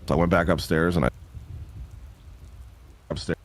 So I went back upstairs and upstairs.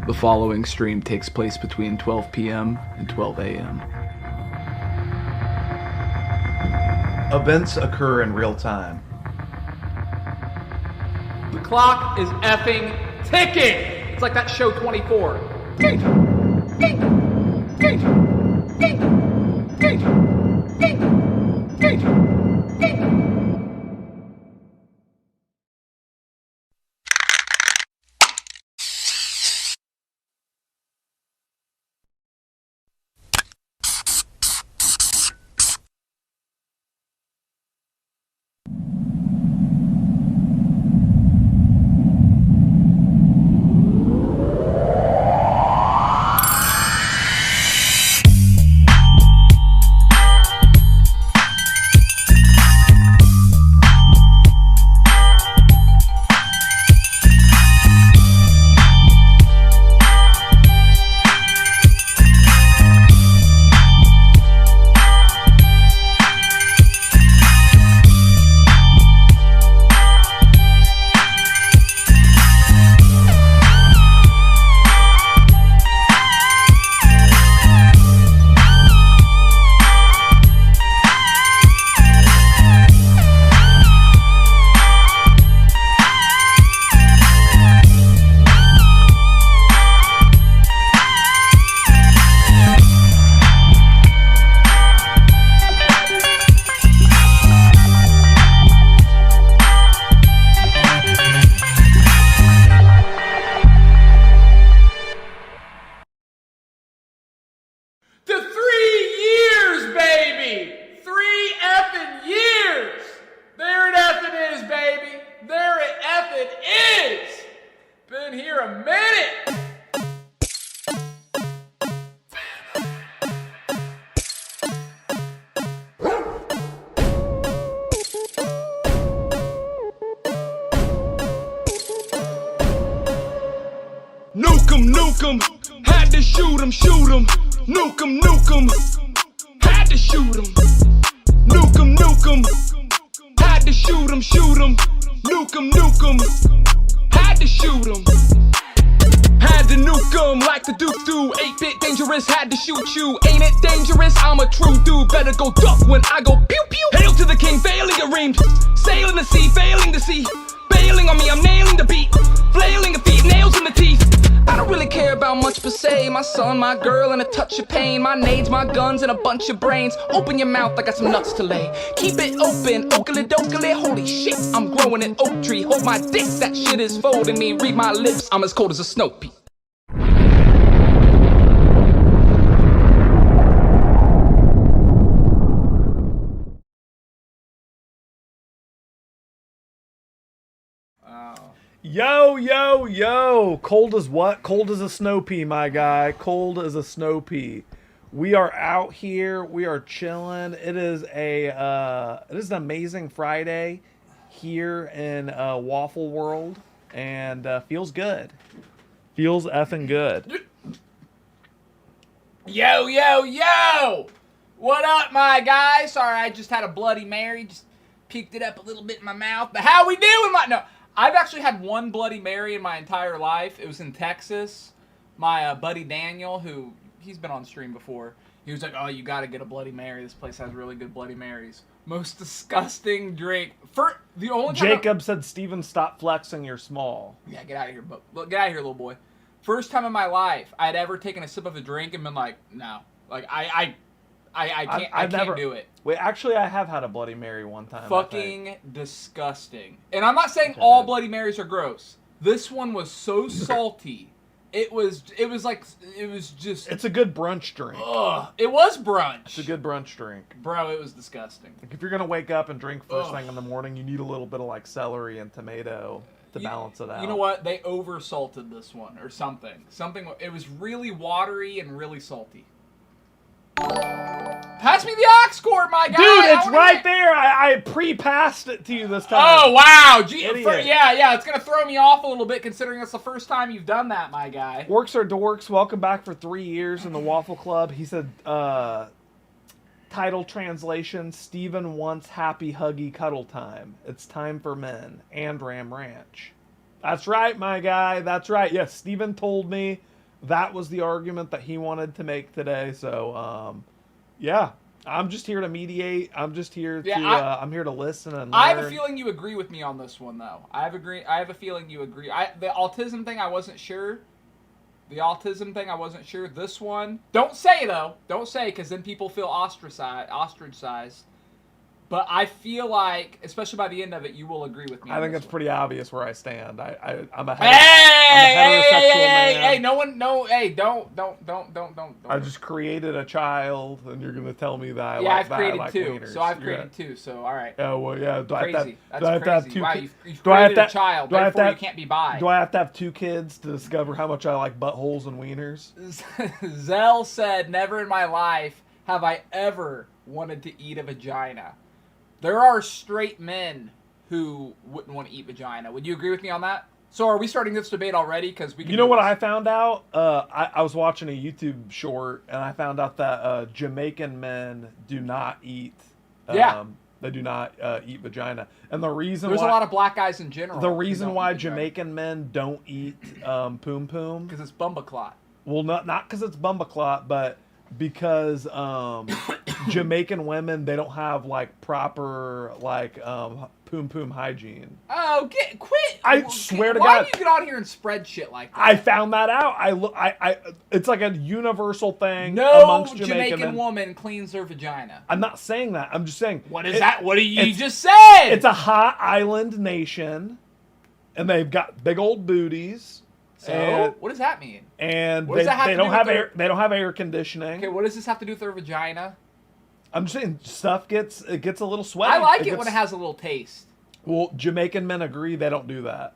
The following stream takes place between 12 p.m. and 12 a.m. Events occur in real time. The clock is effing ticking! It's like that show 24. Gate! Gate! Gate! Gate! Gate! Gate! Gate! Gate! here a minute! Nuke 'em, had to shoot 'em, nuke 'em, had to shoot 'em, nuke 'em, had to shoot 'em, nuke 'em, had to shoot 'em, had to nuke 'em like the Duke do, 8-bit dangerous, had to shoot you, ain't it dangerous, I'm a true dude, better go duck when I go pew pew, hail to the king, failing a reamed, sailing the sea, failing to see, bailing on me, I'm nailing the beat, flailing the feet, nails in the teeth, I don't really care about much per se. My son, my girl, and a touch of pain. My nades, my guns, and a bunch of brains. Open your mouth, I got some nuts to lay. Keep it open, oakley dokley. Holy shit, I'm growing an oak tree. Hold my dick, that shit is folding me. Read my lips, I'm as cold as a snow peak. Yo, yo, yo. Cold as what? Cold as a snow pea, my guy. Cold as a snow pea. We are out here. We are chilling. It is an amazing Friday here in Waffle World, and feels good. Feels effing good. Yo, yo, yo! What up, my guy? Sorry, I just had a Bloody Mary. Just peeked it up a little bit in my mouth. But how we doing, no. I've actually had one Bloody Mary in my entire life. It was in Texas. My buddy Daniel, who, he's been on stream before, he was like, oh, you gotta get a Bloody Mary. This place has really good Bloody Marys. Most disgusting drink. For the only time Jacob said, Steven, stop flexing, you're small. Yeah, get out of here, get out of here, little boy. First time in my life I'd ever taken a sip of a drink and been like, no. Like, I can't do it. Wait, actually, I have had a Bloody Mary one time. Fucking disgusting. And I'm not saying all Bloody Marys are gross. This one was so salty. It was just... It's a good brunch drink. Ugh. It was brunch. It's a good brunch drink. Bro, it was disgusting. Like, if you're going to wake up and drink first thing in the morning, you need a little bit of, like, celery and tomato to balance it out. You know what? They over-salted this one or something. It was really watery and really salty. Pass me the aux cord, my guy. Dude, it's right there. I pre-passed it to you this time. Oh, wow. Yeah, it's going to throw me off a little bit considering it's the first time you've done that, my guy. Orcs are dorks. Welcome back for 3 years in the Waffle Club. He said, title translation, Steven wants happy, huggy cuddle time. It's time for men and Ram Ranch. That's right, my guy. That's right. Yes, Steven told me that was the argument that he wanted to make today. So, yeah, I'm just here to mediate. I'm just here to I'm here to listen and learn. I have a feeling you agree with me on this one, though. I have a feeling you agree. The autism thing, I wasn't sure. This one, don't say though. Don't say, because then people feel ostracized. But I feel like, especially by the end of it, you will agree with me. I think it's pretty obvious where I stand. I'm a I'm a heterosexual man. Hey, don't. I just created a child, and you're gonna tell me that I like I've that. created I like two. wieners. So I've created two. So all right. Oh well, yeah. Do I have crazy. to have two Wow, kids? you've created a child. Do I have Therefore, to you can't be bi. Do I have to have two kids to discover how much I like buttholes and wieners? Zell said, "Never in my life have I ever wanted to eat a vagina." There are straight men who wouldn't want to eat vagina. Would you agree with me on that? So are we starting this debate already? Because we can. You know what I found out? I was watching a YouTube short, and I found out that Jamaican men do not eat. They do not eat vagina, and the reason there's a lot of black guys in general. The reason why Jamaican men don't eat poom poom because it's bumbaclot. Well, not because it's bumbaclot, but because Jamaican women, they don't have like proper like poom poom hygiene. Oh, quit! I swear to God. Why do you get on here and spread shit like that? I found that out. It's like a universal thing no amongst Jamaican men. Woman cleans their vagina. I'm not saying that. I'm just saying. What is that? What do you just said? It's a hot island nation, and they've got big old booties. So what does that mean? And they don't have air. They don't have air conditioning. Okay, what does this have to do with their vagina? I'm just saying stuff gets a little sweaty. I like it when it has a little taste. Well, Jamaican men agree they don't do that.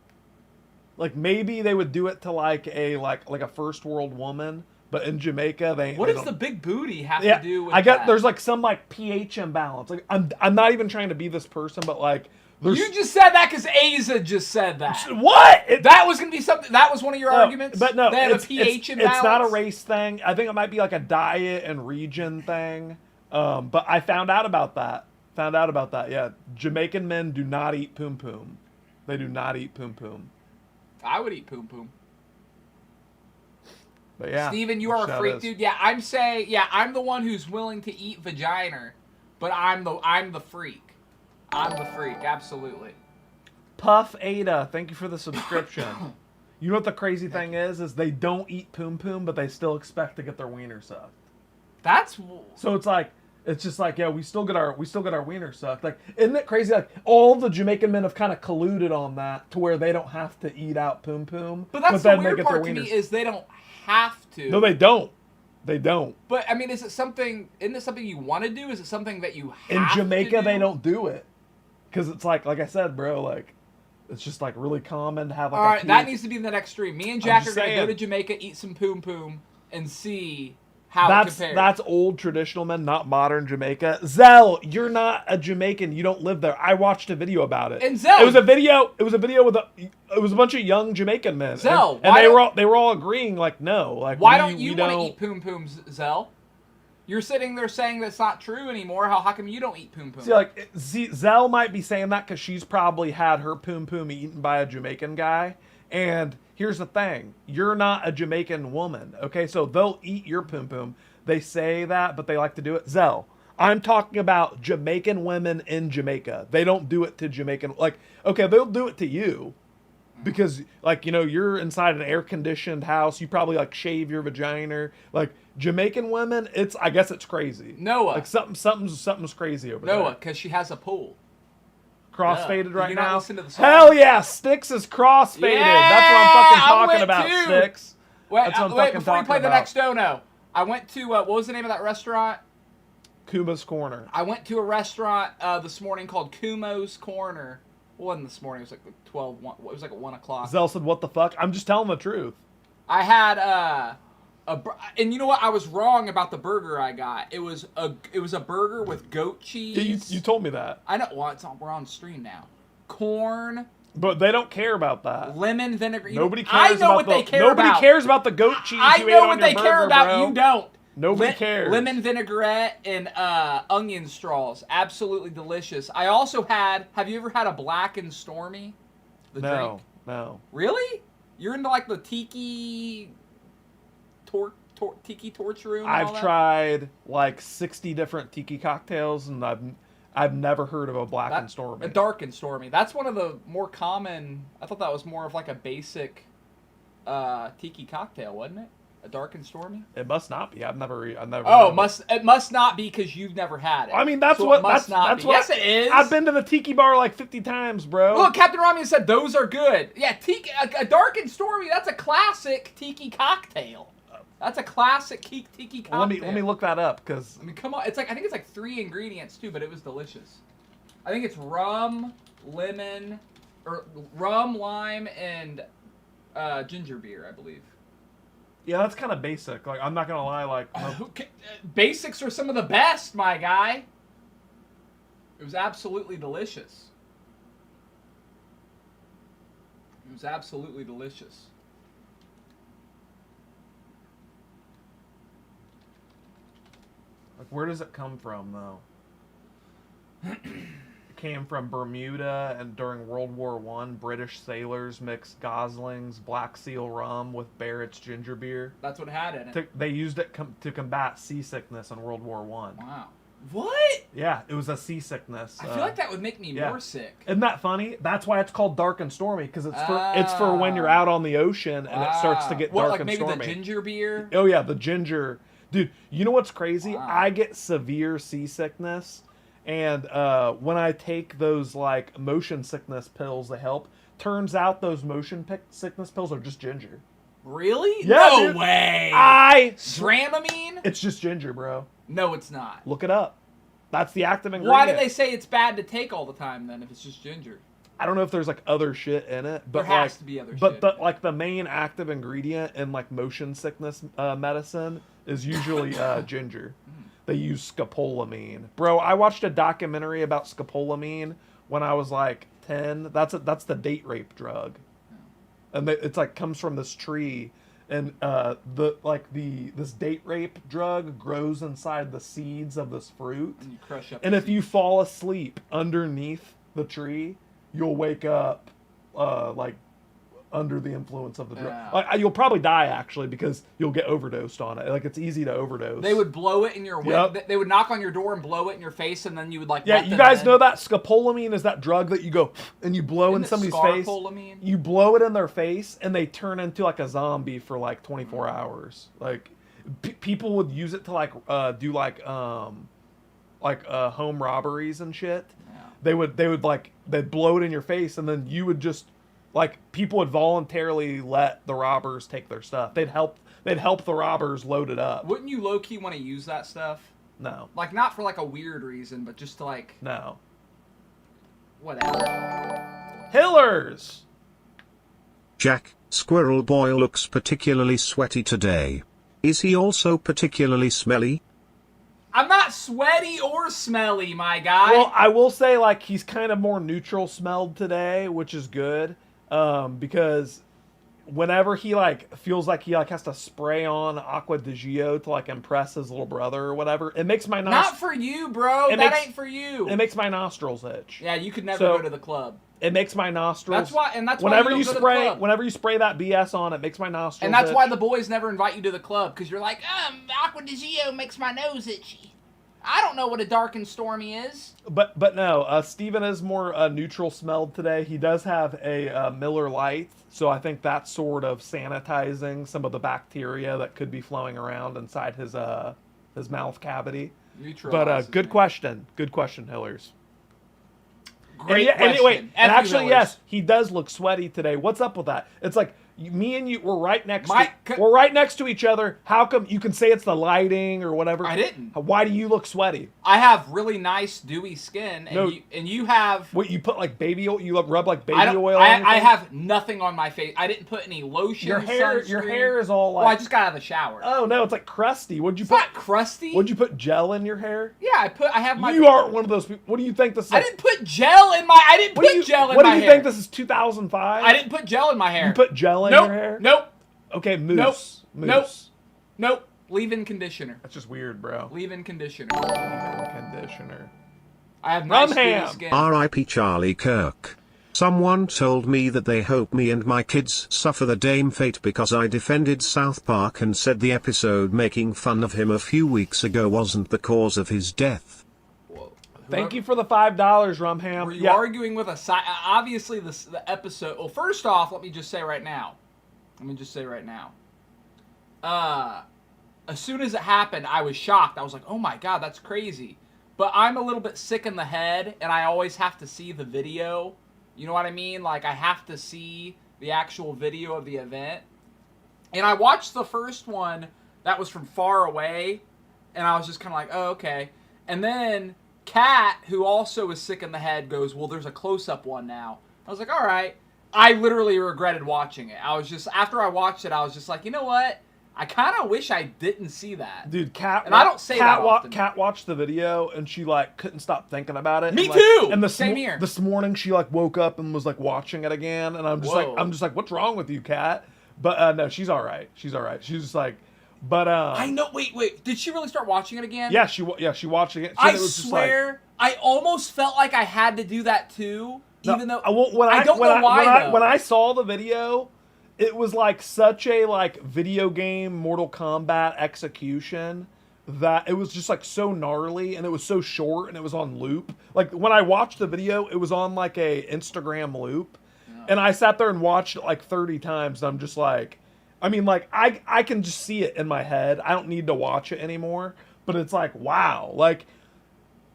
like maybe they would do it to like a first world woman, but in Jamaica What they does the don't- big booty have yeah, to do with I got that? there's like some like pH imbalance. Like I'm not even trying to be this person, but like there's You just said that because Asa just said that. what? That was going to be something. That was one of your arguments. But no, they have it's, a pH it's, imbalance. it's not a race thing. I think it might be like a diet and region thing. But I found out about that. Yeah, Jamaican men do not eat poom poom. They do not eat poom poom. I would eat poom poom. But yeah, Steven, you are a shout freak, outs. dude. Yeah, I'm saying, I'm the one who's willing to eat vagina, but I'm the freak. I'm the freak, absolutely. Puff Ada, thank you for the subscription. You know what the crazy thing is they don't eat poom poom, but they still expect to get their wiener sucked. That's So it's just like, yeah, we still get our wiener sucked. Like, isn't it crazy? Like, all the Jamaican men have kind of colluded on that to where they don't have to eat out poom poom. But that's then the they weird get part their to me wieners. is they don't have to. No, they don't. They don't. But I mean, isn't this something you want to do? Is it something that you have In Jamaica, to do? they don't do it because it's like I said, bro. Like, it's just like really common to have like. All right, a that pH needs to be the next stream. Me and Jack are just going to go saying. to Jamaica, eat some poom poom, and see how it compares. That's old traditional men, not modern Jamaica. Zell, you're not a Jamaican. You don't live there. I watched a video about it. And Zell- it was a video with it was a bunch of young Jamaican men. Zell, and why they were all agreeing like no, like Why we- don't we you want to eat poom poom, Zell? You're sitting there saying that's not true anymore. How come you don't eat poom poom? See, Zell might be saying that because she's probably had her poom poom eaten by a Jamaican guy. And here's the thing: you're not a Jamaican woman, okay? So they'll eat your poom poom. They say that, but they like to do it. Zell, I'm talking about Jamaican women in Jamaica. They don't do it to Jamaican. Like, okay, they'll do it to you because, like, you know, you're inside an air-conditioned house. You probably like shave your vagina. Like Jamaican women, I guess it's crazy. Noah. Like something's crazy over Noah, there. because she has a pool. Crossfaded Did right you not now. listen to the song? Hell yeah, Sticks is crossfaded. That's what I'm fucking I talking went about, too. Sticks. Wait, That's what I'm wait fucking before you talking play the about. next dono, I went to, what was the name of that restaurant? Kuma's Corner. I went to a restaurant this morning called Kumo's Corner. It wasn't this morning, it was like 12, 1, it was like at 1 o'clock. Zell said, what the fuck? I'm just telling the truth. I had and you know what? I was wrong about the burger I got. It was a burger with goat cheese. You told me that. I know. Well, we're on stream now. Corn, But they don't care about that. lemon vinegar. Nobody cares I know about what they care Nobody about. cares about the goat cheese I you ate know on what your they care burger, about. bro. You don't. Nobody cares. Lemon vinaigrette and onion straws. Absolutely delicious. I also had. Have you ever had a Black and Stormy? The drink. No. Really? You're into like the tiki tiki torch room? And all I've that? tried like 60 different tiki cocktails, and I've never heard of a Black and Stormy. A dark and stormy. That's one of the more common. I thought that was more of like a basic tiki cocktail, wasn't it? A dark and stormy. It must not be. I've never. Oh, heard of it must not be because you've never had it. I mean, that's So what. it must That's, not that's be. what. Yes, it is. I've been to the tiki bar like 50 times, bro. Look, Captain Rami said those are good. Yeah, tiki, a dark and stormy. That's a classic tiki cocktail. That's a classic tiki cocktail. let me look that up because I mean, come on. I think it's like 3 ingredients too, but it was delicious. I think it's rum, lemon, or rum, lime, and ginger beer, I believe. yeah, that's kind of basic. Like I'm not gonna lie, like Basics are some of the best, my guy. It was absolutely delicious. It was absolutely delicious. like where does it come from though? It came from Bermuda, and during World War I, British sailors mixed Gosling's Black Seal rum with Barrett's ginger beer. That's what it had in it. They used it to combat seasickness in World War I. Wow. What? Yeah, it was a seasickness. I feel like that would make me yeah. more sick. Isn't that funny? That's why it's called dark and stormy, because it's for when you're out on the ocean and it starts to get What, dark like and maybe stormy. the ginger beer? Oh yeah, the ginger. Dude, you know what's crazy? Wow. I get severe seasickness, and when I take those like motion sickness pills that help, turns out those motion sickness pills are just ginger. Really? Yeah, no dude. way. Dramamine? It's just ginger, bro. No, it's not. Look it up. That's the active ingredient. Why do they say it's bad to take all the time then if it's just ginger? I don't know if there's like other shit in it, but There has like, to be other but shit. the like the main active ingredient in like motion sickness medicine is usually ginger. They use scopolamine. Bro, I watched a documentary about scopolamine when I was like 10. That's the date rape drug. And it's like comes from this tree, and this date rape drug grows inside the seeds of this fruit. And you crush up. And if you fall asleep underneath the tree, you'll wake up like under the influence of the drug. Yeah. Like, you'll probably die actually because you'll get overdosed on it. Like it's easy to overdose. They would blow it in your Yep. They would knock on your door and blow it in your face, and then you would like. Yeah, let you them guys in. know that scopolamine is that drug that you go and you blow in Isn't it somebody's face. scarpolamine? You blow it in their face and they turn into like a zombie for like 24 hours. Like people would use it to like do like home robberies and shit. Yeah. They'd blow it in your face, and then you would just like people would voluntarily let the robbers take their stuff. They'd help the robbers load it up. Wouldn't you low key want to use that stuff? No. Like not for like a weird reason, but just to like No. whatever. Hillers. Jack, Squirrel Boy looks particularly sweaty today. Is he also particularly smelly? I'm not sweaty or smelly, my guy. Well, I will say like he's kind of more neutral smelled today, which is good. Because whenever he like feels like he like has to spray on Aqua di Gio to like impress his little brother or whatever, it makes my not for you, bro. That ain't for you. It makes my nostrils itch. Yeah, you could never So- go to the club. It makes my nostrils. That's why whenever you you don't go to the spray club. whenever you spray that BS on, it makes my nostrils. And that's itch. why the boys never invite you to the club, because you're like, Aqua di Gio makes my nose itchy. I don't know what a dark and stormy is. But no, Steven is more neutral smelled today. He does have a Miller Lite, so I think that's sort of sanitizing some of the bacteria that could be flowing around inside his mouth cavity. But good question, Hillers. Great question. And F you, actually, Hillers. yes, he does look sweaty today. What's up with that? It's like me and you, we're right next. Mike, we're right next to each other. How come you can say it's the lighting or whatever? I didn't. Why do you look sweaty? I have really nice dewy skin, and No. you have. What, you put like baby oil? You rub like baby I don't. oil? on your I face? have nothing on my face. I didn't put any lotion. Your hair sunscreen. is all like. Well, I just got out of the shower. Oh no, it's like crusty. What'd you It's put? not crusty. Would you put gel in your hair? Yeah, I have my. You aren't one of those people. What do you think this is? I didn't put gel in my. I didn't What do put you, gel in what my do you hair. think this is? 2005? I didn't put gel in my hair. You put gel in nope. your hair? Nope. Okay, mousse. Nope. Mousse. Nope. Leave-in conditioner. That's just weird, bro. Leave-in conditioner. Conditioner. I have nice Rumham. dewy skin. R.I.P. Charlie Kirk. Someone told me that they hope me and my kids suffer the Dame fate because I defended South Park and said the episode making fun of him a few weeks ago wasn't the cause of his death. Whoa. Thank you for the $5, Rumham. Were you arguing with a side? Obviously, the episode. Well, first off, let me just say right now. As soon as it happened, I was shocked. I was like, "Oh my god, that's crazy!" But I'm a little bit sick in the head, and I always have to see the video. You know what I mean? Like I have to see the actual video of the event. And I watched the first one that was from far away, and I was just kind of like, "Oh, okay." And then Kat, who also was sick in the head, goes, "Well, there's a close-up one now." I was like, "All right." I literally regretted watching it. After I watched it, I was just like, you know what? I kind of wish I didn't see that. Dude, Kat. And I don't say that often. Kat watched the video and she like couldn't stop thinking about it. Me and, like, too! And Same here. This morning she like woke up and was like watching it again, and I'm just like, what's wrong with you, Kat? But no, she's all right. She's just like, but I know. Wait. Did she really start watching it again? yeah, she watched it. I swear, I almost felt like I had to do that too. Even though I don't know why. When I saw the video, it was like such a like video game Mortal Kombat execution that it was just like so gnarly, and it was so short, and it was on loop. Like when I watched the video, it was on like a Instagram loop, and I sat there and watched it like 30 times. And I'm just like, I mean, like I can just see it in my head. I don't need to watch it anymore. But it's like, wow, like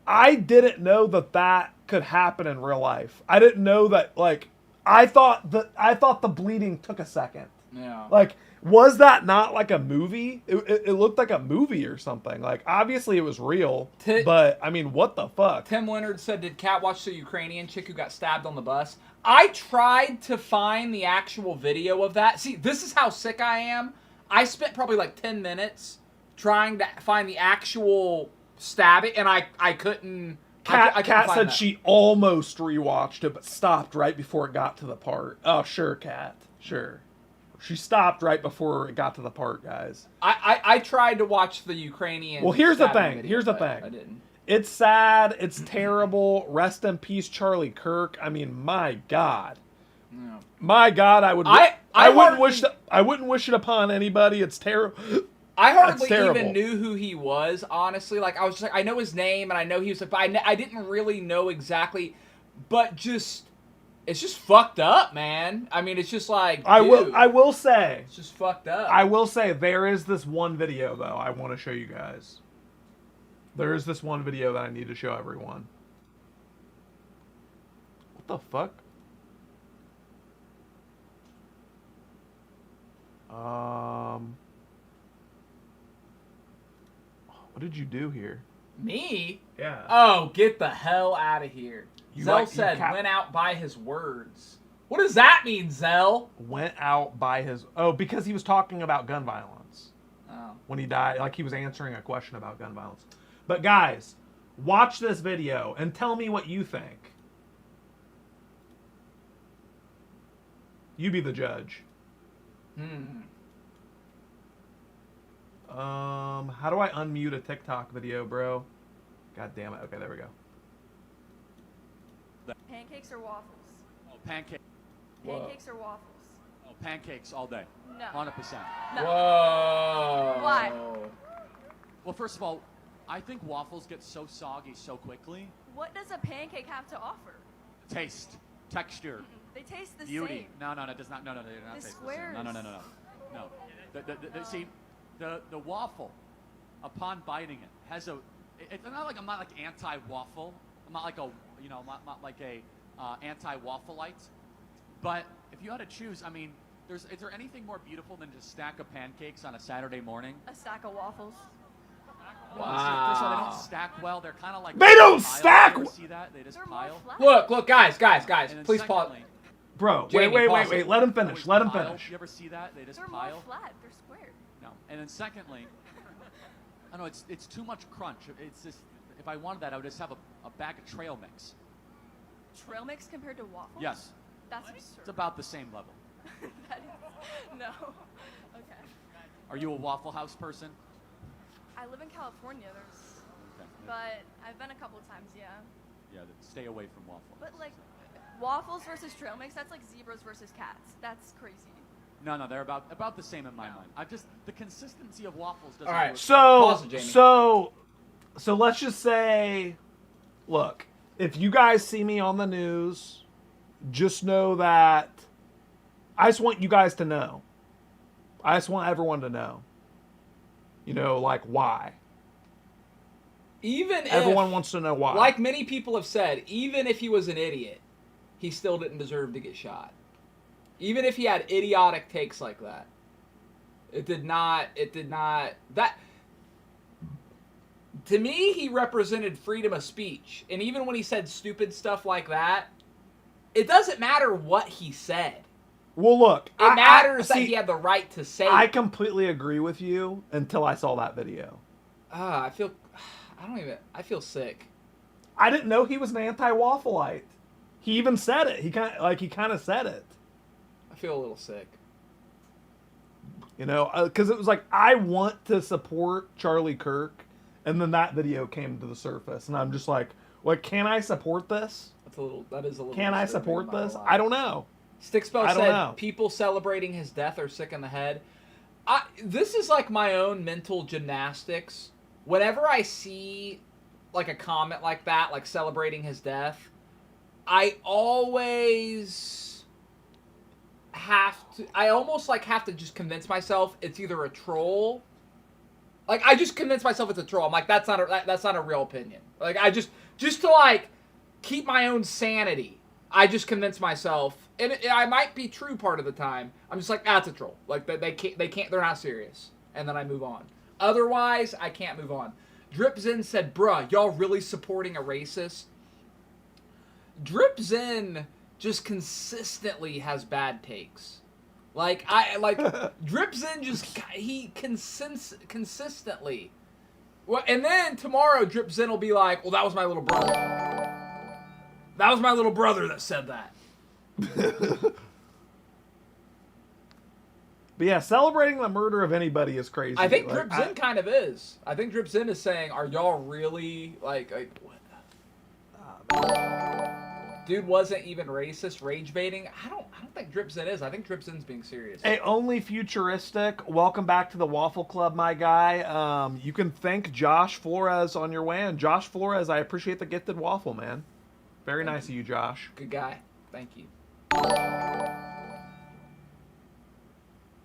I didn't know that could happen in real life. I didn't know that, like, I thought the bleeding took a second. Yeah. Like, was that not like a movie? It looked like a movie or something. Like, obviously it was real, but I mean, what the fuck? Tim Leonard said, did Kat watch the Ukrainian chick who got stabbed on the bus? I tried to find the actual video of that. See, this is how sick I am. I spent probably like 10 minutes trying to find the actual stabbing, and I couldn't. I couldn't Kat find said that. she almost rewatched it, but stopped right before it got to the part. Oh, sure, Kat. Sure. She stopped right before it got to the part, guys. I tried to watch the Ukrainian. Well, here's the stabbing thing. video, Here's the but thing. I didn't. It's sad. It's terrible. Rest in peace, Charlie Kirk. I mean, my God. No. My God, I wouldn't wish it upon anybody. It's terrible. I hardly terrible. even knew who he was, honestly. Like, I was just like, I know his name, and I know he was, but I didn't really know exactly. But just, it's just fucked up, man. I mean, it's just like, dude, I will say, it's just fucked up. I will say, there is this one video though I want to show you guys. There is this one video that I need to show everyone. What the fuck? What did you do here? Me? Yeah. Oh, get the hell out of here. Zell said, went out by his words. What does that mean, Zell? Went out by his... Oh, because he was talking about gun violence. Oh. When he died. Like, he was answering a question about gun violence. But, guys, watch this video and tell me what you think. You be the judge. How do I unmute a TikTok video, bro? God damn it. Okay, there we go. Pancakes or waffles? Oh, pancake. Pancakes or waffles? Oh, pancakes all day. No. 100%. No. Whoa. Why? Well, first of all, I think waffles get so soggy so quickly. What does a pancake have to offer? Taste, texture, They taste the beauty. same. No, it does not. No, they do not The taste squares. the same. No. See, the waffle, upon biting it, has a. It's not like I'm not like anti-waffle. I'm not like a not like a anti-waffleite. But if you had to choose, I mean, is there anything more beautiful than just a stack of pancakes on a Saturday morning? A stack of waffles? Well, first of all, they don't stack well. They're kind of like They don't pile. stack You ever see that? They just They're pile. more flat. Look, guys, And then please pause. secondly, Bro, Jamie, pause wait. it. Let him finish. Let him pile. finish. You ever see that? They just They're pile. more flat. They're squared. No. And then secondly, I know it's too much crunch. It's just, if I wanted that, I would just have a bag of trail mix. Trail mix compared to waffles? Yes. That's It's absurd. about the same level. That is, no. Okay. Are you a Waffle House person? I live in California. Okay. But I've been a couple of times, yeah. Yeah, stay away from waffle. But like, waffles versus trail mix, that's like zebras versus cats. That's crazy. No, they're about the same in my mind. The consistency of waffles doesn't. All right, work. Pause it, Jamie. So let's just say, look, if you guys see me on the news, just know that I just want you guys to know. I just want everyone to know. You know, like, why. Even Everyone if, wants to know why. like many people have said, even if he was an idiot, he still didn't deserve to get shot. Even if he had idiotic takes like that. It did not, that, to me, he represented freedom of speech. And even when he said stupid stuff like that, it doesn't matter what he said. Well, look. It matters that see, he had the right to say I it. completely agree with you until I saw that video. I feel sick. I didn't know he was an anti-waffleite. He even said it. He kind of said it. I feel a little sick. You know, because it was like, I want to support Charlie Kirk, and then that video came to the surface, and I'm just like, can I support this? That is a little. Can I disturbing, support I'm not this? gonna lie. I don't know. Stickspell I don't said know. people celebrating his death are sick in the head. This is like my own mental gymnastics. Whenever I see like a comment like that, like celebrating his death, I always almost have to just convince myself it's either a troll. Like, I just convince myself it's a troll. I'm like, that's not a real opinion. Like, I just to like keep my own sanity, I just convince myself, and I might be true part of the time. I'm just like, that's a troll. Like they can't, they're not serious, and then I move on. Otherwise, I can't move on. Drip Zen said, "Bruh, y'all really supporting a racist?" Drip Zen just consistently has bad takes. Like Drip Zen just consistently. Well, and then tomorrow Drip Zen will be like, "Well, that was my little brother. That was my little brother that said that." But yeah, celebrating the murder of anybody is crazy. I think Drip Zen kind of is. I think Drip Zen is saying, "Are y'all really like what?" Dude wasn't even racist, rage baiting. I don't think Drip Zen is. I think Drip Zen's being serious. Hey, only futuristic. Welcome back to the Waffle Club, my guy. You can thank Josh Flores on your way in. Josh Flores, I appreciate the gifted waffle, man. Very nice of you, Josh. Good guy. Thank you.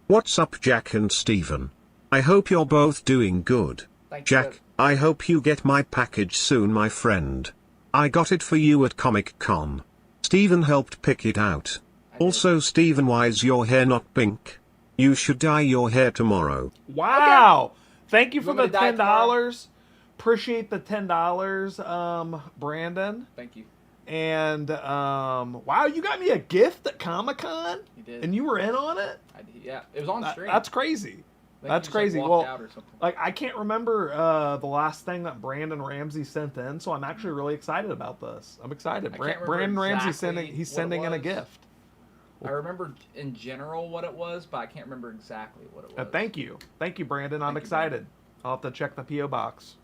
What's up, Jack and Steven? I hope you're both doing good. Thank Jack, you. I hope you get my package soon, my friend. I got it for you at Comic-Con. Steven helped pick it out. Also, Steven, why is your hair not pink? You should dye your hair tomorrow. Wow. Okay. Thank you for the $10. Appreciate the $10, Brandon. Thank you. And wow, you got me a gift at Comic-Con? You did. And you were in on it? I did, yeah. It was on stream. That's crazy. That's crazy. Well, like I can't remember the last thing that Brandon Ramsey sent in, so I'm actually really excited about this. I'm excited. Brandon Ramsey sending in a gift. I remember in general what it was, but I can't remember exactly what it was. Thank you, Brandon. I'm excited. I'll have to check the PO box.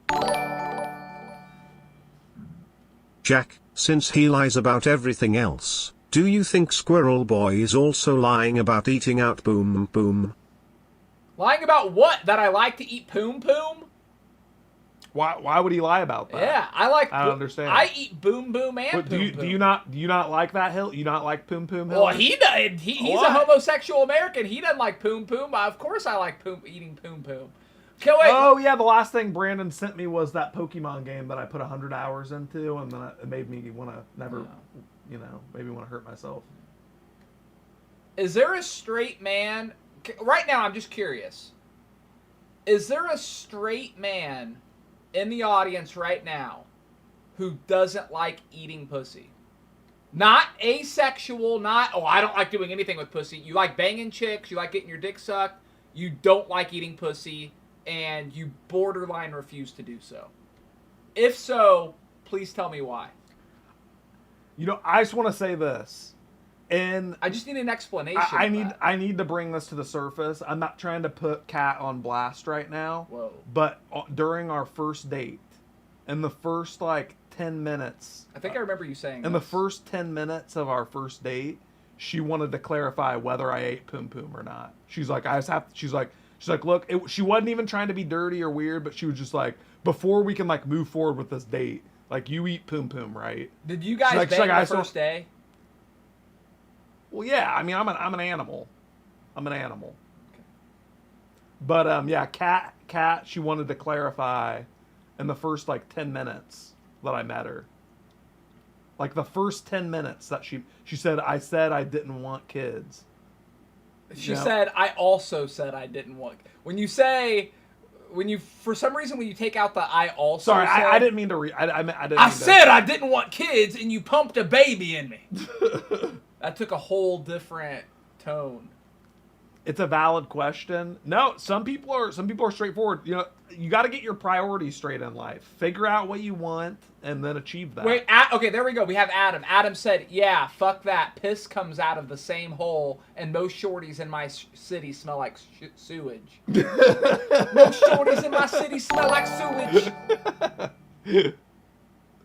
Jack, since he lies about everything else, do you think Squirrel Boy is also lying about eating out Boom Boom? Lying about what? That I like to eat Poom Poom? Why would he lie about that? Yeah, I don't understand. I eat Boom Boom and but Poom Poom. Do you not like that Hill? You not like Poom Poom Hill? Well, he does. He's a homosexual American. He doesn't like Poom Poom. Of course, I like eating Poom Poom. Okay, wait. Oh yeah, the last thing Brandon sent me was that Pokemon game that I put 100 hours into, and then it made me want to maybe want to hurt myself. Is there a straight man? Right now, I'm just curious. Is there a straight man in the audience right now who doesn't like eating pussy? Not asexual, not, oh, I don't like doing anything with pussy. You like banging chicks, you like getting your dick sucked, you don't like eating pussy, and you borderline refuse to do so. If so, please tell me why. I just want to say this. And I just need an explanation. I need to bring this to the surface. I'm not trying to put Kat on blast right now. Whoa. But during our first date, in the first 10 minutes, I think I remember you saying. In the first 10 minutes of our first date, she wanted to clarify whether I ate Poom Poom or not. She's like, She's like, look, she wasn't even trying to be dirty or weird, but she was just like, before we can move forward with this date, you eat Poom Poom, right? Did you guys bang the first day? Well, yeah. I mean, I'm an animal. I'm an animal. Okay. But yeah, Kat, she wanted to clarify in the first 10 minutes that I met her. The first 10 minutes that she said I didn't want kids. She said I also said I didn't want. When you say, for some reason when you take out the I also. Sorry, said, I didn't mean to. I said I didn't want kids, and you pumped a baby in me. That took a whole different tone. It's a valid question. No, some people are straightforward. You got to get your priorities straight in life. Figure out what you want and then achieve that. Wait, okay, there we go. We have Adam. Adam said, "Yeah, fuck that. Piss comes out of the same hole, and most shorties in my city smell like sewage. Most shorties in my city smell like sewage."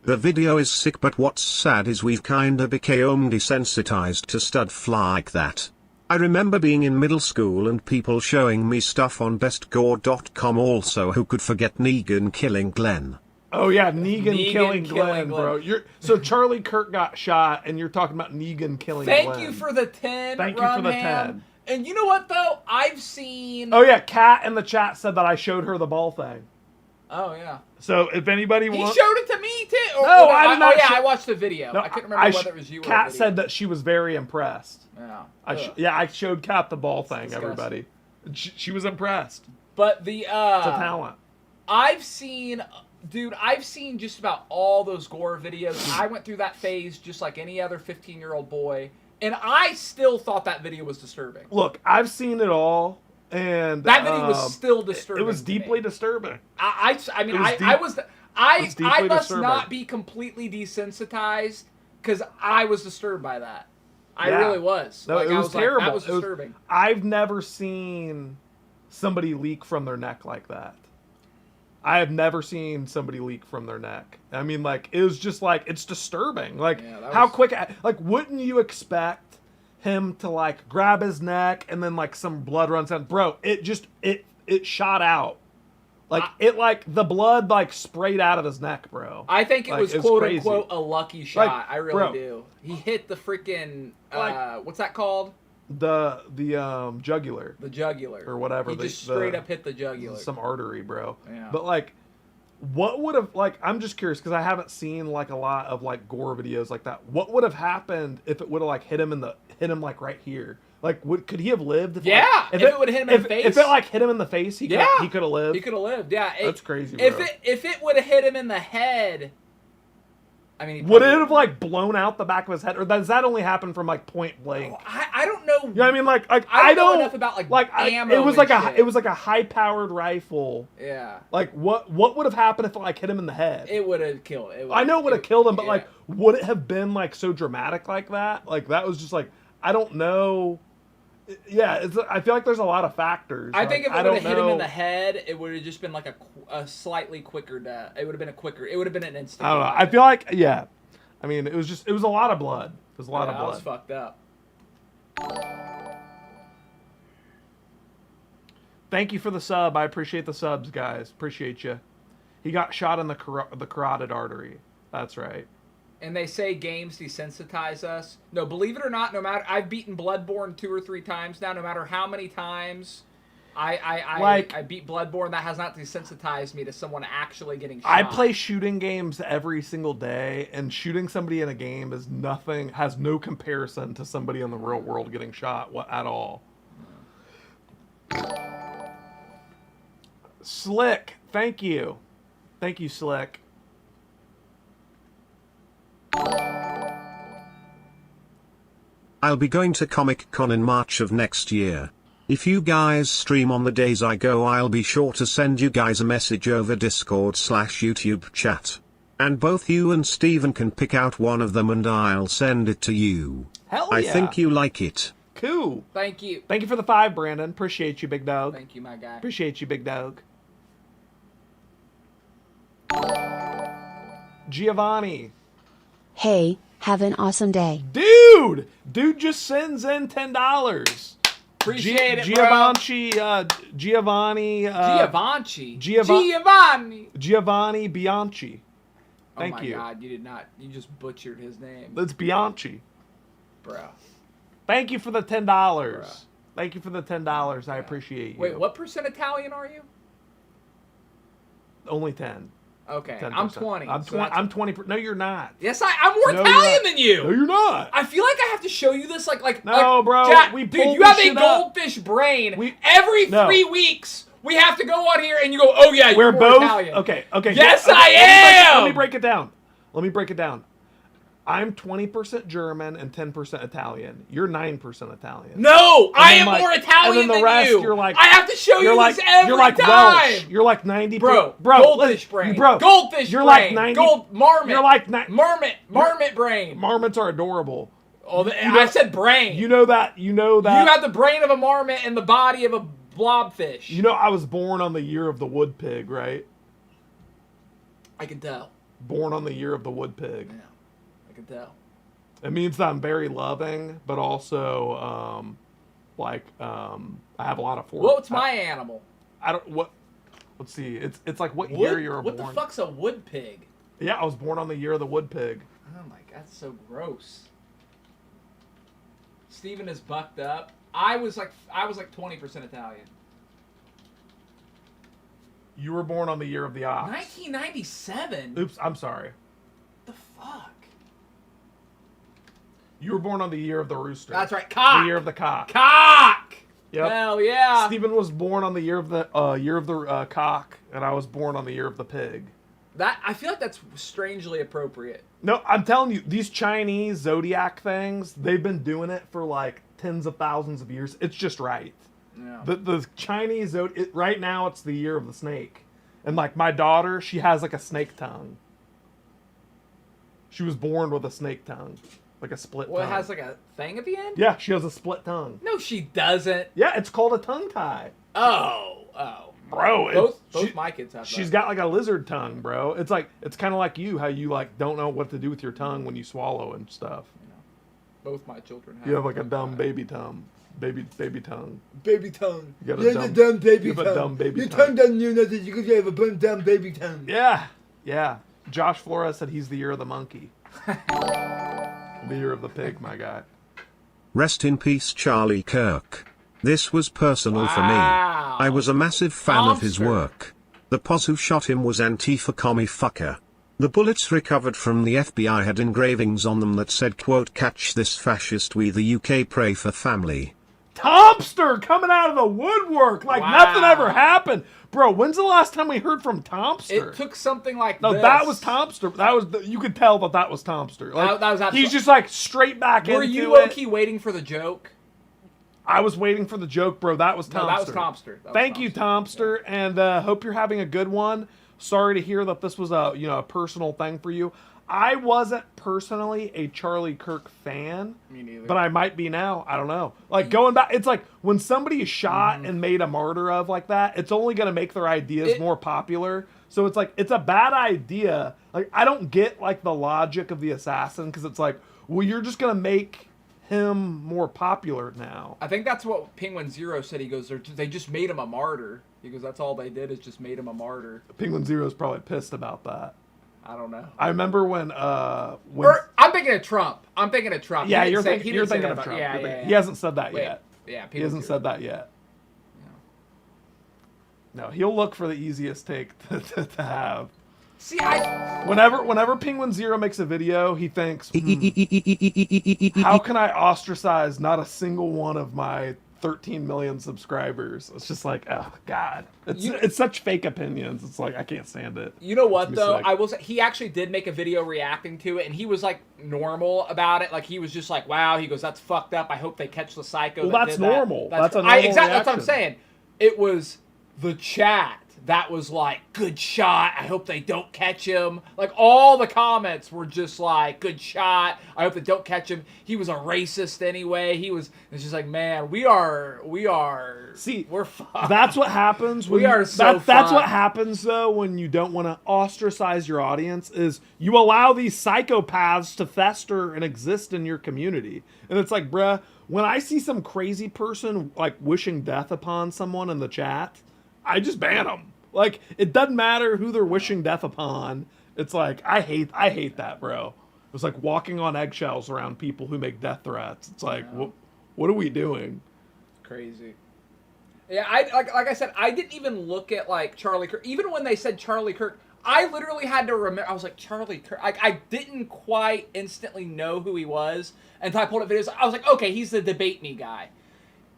The video is sick, but what's sad is we've kinda became desensitized to stuff like that. I remember being in middle school and people showing me stuff on bestgore.com also. Who could forget Negan killing Glenn? Oh yeah, Negan killing Glenn, bro. So Charlie Kirk got shot, and you're talking about Negan killing Glenn. Thank you for the 10. Thank you for the 10. And you know what though? I've seen. Oh yeah, Kat in the chat said that I showed her the ball thing. Oh yeah. So if anybody He wants, showed it to me too. No, I did not Oh yeah, show- I watched the video. No, I couldn't remember whether it was you or Kat the video. said that she was very impressed. Yeah. I showed Kat the ball thing. disgusting. Everybody, she was impressed. But the It's a talent. I've seen just about all those gore videos. I went through that phase just like any other 15-year-old boy, and I still thought that video was disturbing. Look, I've seen it all, and That video was still disturbing. It was to deeply me. disturbing. I deeply must disturbing. not be completely desensitized because I was disturbed by that. I Yeah. really was. No, it I was terrible. That was disturbing. I've never seen somebody leak from their neck like that. I have never seen somebody leak from their neck. I mean, like, it was just like, it's disturbing. Like, Yeah, how quick, like, wouldn't you expect him to, like, grab his neck and then, like, some blood runs down? Bro, it shot out. Like, the blood, like, sprayed out of his neck, bro. I think it Like, was it's quote crazy. unquote a lucky shot. Like, I really bro. do. He hit the freaking Like- what's that called? The jugular. The jugular Or whatever, He the- just straight the- up hit the jugular. Some artery, bro. Yeah. But, like, what would have, like, I'm just curious because I haven't seen, like, a lot of, like, gore videos like that. What would have happened if it would have, like, hit him like right here? Like, could he have lived? If, Yeah, like, if it would've hit him in the face. If it, like, hit him in the face, he could have lived. He could have lived. Yeah, That's crazy, If bro. it would have hit him in the head, I mean, he Would it probably- have, like, blown out the back of his head? Or does that only happen from, like, point blank? I don't know. You know what I mean? Like I I don't know don't enough about, like, ammo it was and like shit. it was like a high powered rifle. Yeah, Like what would have happened if it, like, hit him in the head? it would have killed. I know it would have killed him, but yeah. like, would it have been like so dramatic like that? Like that was just like, I don't know. Yeah, I feel like there's a lot of factors. I think if like, it would have hit him in the know. head, it would have just been like a slightly quicker death. It would have been it would have been an instant. I don't know. death. I feel like I mean, it was a lot of blood. It was a lot of That was blood. fucked up. Thank you for the sub. I appreciate the subs, guys. Appreciate you. He got shot in the carotid artery. That's right. And they say games desensitize us. No, believe it or not, no matter I've beaten Bloodborne 2 or 3 times now. No matter how many times I beat Bloodborne, that has not desensitized me to someone actually getting shot. I play shooting games every single day, and shooting somebody in a game has no comparison to somebody in the real world getting shot at all. Slick, thank you. Thank you, Slick. I'll be going to Comic-Con in March of next year. If you guys stream on the days I go, I'll be sure to send you guys a message over Discord/YouTube chat. And both you and Steven can pick out one of them and I'll send it to you. Hell I yeah. think you like it. Cool. Thank you. Thank you for the 5, Brandon. Appreciate you, big dog. Thank you, my guy. Appreciate you, big dog. Giovanni. Hey, have an awesome day. Dude just sends in $10. Appreciate it, bro. Giovanni, Giovanni Bianchi. Thank oh my you. God, you did not. You just butchered his name, It's Bianchi. bro. Thank you for the $10. Bruh. Thank you for the $10. I appreciate you. Wait, what percent Italian are you? Only 10. Okay, 10%. I'm 20. I'm so 20. that's- I'm 20. No, you're not. Yes, I'm more No, Italian you're not. than you. No, you're not. I feel like I have to show you this, like No, bro, Jack, we dude, pulled you have this a shit up. goldfish brain. No. 3 weeks, we have to go on here, and you go, "Oh yeah, We're you're more both Italian." okay. Yes, okay, I am. Let me break it down. I'm 20% German and 10% Italian. You're 9% Italian. No, I then, am like- more Italian and then the than rest, you. you're like- I have to show you like this every you're like time. Welsh. You're like 90. Bro, bro, goldfish brain. bro, Goldfish you're brain. like 90. Gold marmot. You're like marmot brain. Marmots are adorable. Oh, You I said brain. You know that. You know that. You have the brain of a marmot and the body of a blobfish. You know I was born on the year of the wood pig, right? I can tell. Born on the year of the wood pig. Yeah, I can tell. It means that I'm very loving, but also, I have a lot of force. What's my animal? I don't what. Let's see. It's like what Wood? year you're What born. the fuck's a wood pig? Yeah, I was born on the year of the wood pig. Oh my god, that's so gross. Steven is bucked up. I was like 20% Italian. You were born on the year of the ox. 1997? Oops, I'm sorry. The fuck? You were born on the year of the rooster. That's right, cock. The year of the cock. Cock! Yep. Hell yeah. Stephen was born on the year of the cock, and I was born on the year of the pig. I feel like that's strangely appropriate. No, I'm telling you, these Chinese zodiac things, they've been doing it for like tens of thousands of years. It's just right. Yeah. The Chinese right now it's the year of the snake, and like my daughter, she has like a snake tongue. She was born with a snake tongue, like a split tongue. Well, it has like a thing at the end? Yeah, she has a split tongue. No, she doesn't. Yeah, it's called a tongue tie. Oh. Bro, both my kids have that. She's got like a lizard tongue, bro. It's kind of like you, how you like don't know what to do with your tongue when you swallow and stuff. Both my children have. You have like a dumb baby tongue. Baby tongue. Baby tongue. You got You have a dumb baby you have tongue. a dumb baby Your tongue. tongue doesn't do nothing because you have a dumb baby tongue. Yeah. Josh Flores said he's the year of the monkey. The year of the pig, my guy. Rest in peace, Charlie Kirk. This was personal for me. I was a massive fan of his work. The pos who shot him was Antifa commie fucker. The bullets recovered from the FBI had engravings on them that said, quote, "Catch this fascist, we the UK pray for family." Tomster coming out of the woodwork like nothing ever happened. Bro, when's the last time we heard from Tomster? It took something like No, this. that was Tomster. You could tell that was Tomster. Like, that was absolutely... he's just like straight back into it. Were you low-key waiting for the joke? I was waiting for the joke, bro. That was Tomster. No, that was Tomster. Thank you, Tomster, and hope you're having a good one. Sorry to hear that this was a personal thing for you. I wasn't personally a Charlie Kirk fan. Me neither. But I might be now. I don't know. Like going back, it's like when somebody is shot and made a martyr of like that, it's only going to make their ideas more popular. So it's like, it's a bad idea. Like, I don't get like the logic of the assassin because it's like, well, you're just going to make him more popular now. I think that's what Penguin Zero said. He goes, they just made him a martyr. He goes, that's all they did is just made him a martyr. Penguin Zero's probably pissed about that. I don't know. I remember when I'm thinking of Trump. Yeah, you're thinking of Trump. Yeah. He hasn't said that yet. Yeah, he hasn't said that yet. No, he'll look for the easiest take to have. See, whenever Penguin Zero makes a video, he thinks, how can I ostracize not a single one of my 13 million subscribers? It's just like, oh god, it's such fake opinions. It's like I can't stand it. You know what though? He actually did make a video reacting to it, and he was like normal about it. Like he was just like, wow. He goes, that's fucked up. I hope they catch the psycho. Well, that's normal. That's a normal exactly. reaction. That's what I'm saying. It was the chat that was like, good shot. I hope they don't catch him. Like all the comments were just like, good shot. I hope they don't catch him. He was a racist anyway. It's just like, man, we're fucked. That's what happens when that's what happens though when you don't want to ostracize your audience is you allow these psychopaths to fester and exist in your community. And it's like, bruh, when I see some crazy person like wishing death upon someone in the chat, I just ban them. Like, it doesn't matter who they're wishing death upon. It's like, I hate that, bro. It's like walking on eggshells around people who make death threats. It's like, what are we doing? Crazy. Yeah, like I said, I didn't even look at like Charlie Kirk. Even when they said Charlie Kirk, I literally had to remember. I was like, Charlie Kirk. I didn't quite instantly know who he was until I pulled up videos. I was like, okay, he's the debate me guy.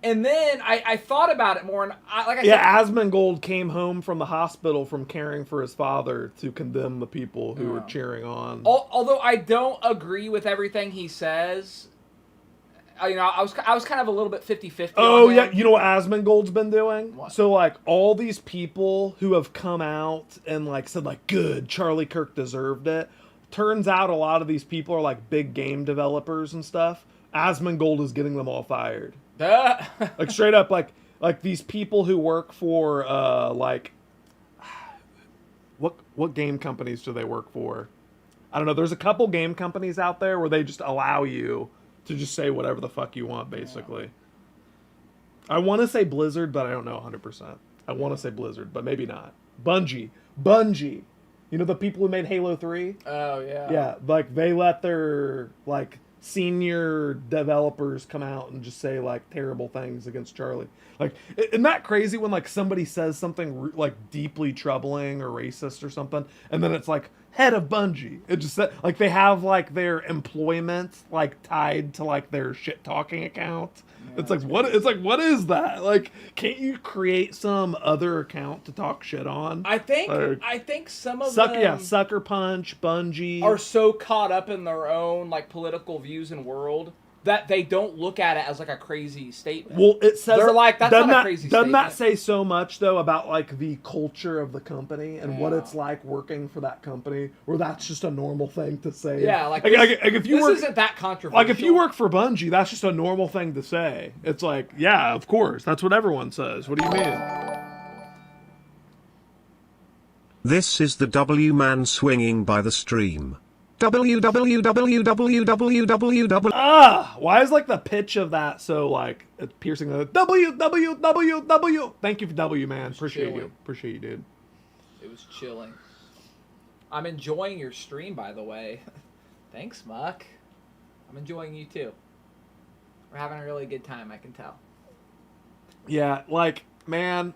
And then I thought about it more, and Asmongold came home from the hospital from caring for his father to condemn the people who were cheering on. Although I don't agree with everything he says, I was kind of a little bit 50-50. Oh yeah, you know what Asmongold's been doing? What? So like all these people who have come out and like said like, good, Charlie Kirk deserved it. Turns out a lot of these people are like big game developers and stuff. Asmongold is getting them all fired. Like straight up, like these people who work for like what game companies do they work for? I don't know. There's a couple game companies out there where they just allow you to just say whatever the fuck you want, basically. I want to say Blizzard, but I don't know 100%. I want to say Blizzard, but maybe not. Bungie. You know the people who made Halo 3? Oh yeah. Yeah, like they let their like senior developers come out and just say like terrible things against Charlie. Like, isn't that crazy when like somebody says something like deeply troubling or racist or something, and then it's like head of Bungie. It just like they have like their employment like tied to like their shit talking account. It's like what? It's like what is that? Like, can't you create some other account to talk shit on? I think some of them Sucker Punch, Bungie are so caught up in their own like political views and world that they don't look at it as like a crazy statement. Well, it says they're like that's not a crazy doesn't statement. that say so much though about like the culture of the company and what it's like working for that company, where that's just a normal thing to say? Yeah, like if you work, isn't that controversial. like if you work for Bungie, that's just a normal thing to say. It's like, yeah, of course, that's what everyone says. What do you mean? This is the W man swinging by the stream. www. Why is like the pitch of that so like it's piercing? The www. Thank you for W man. Appreciate you, dude. It was chilling. I'm enjoying your stream, by the way. Thanks, Muck. I'm enjoying you too. We're having a really good time, I can tell. Yeah, like, man,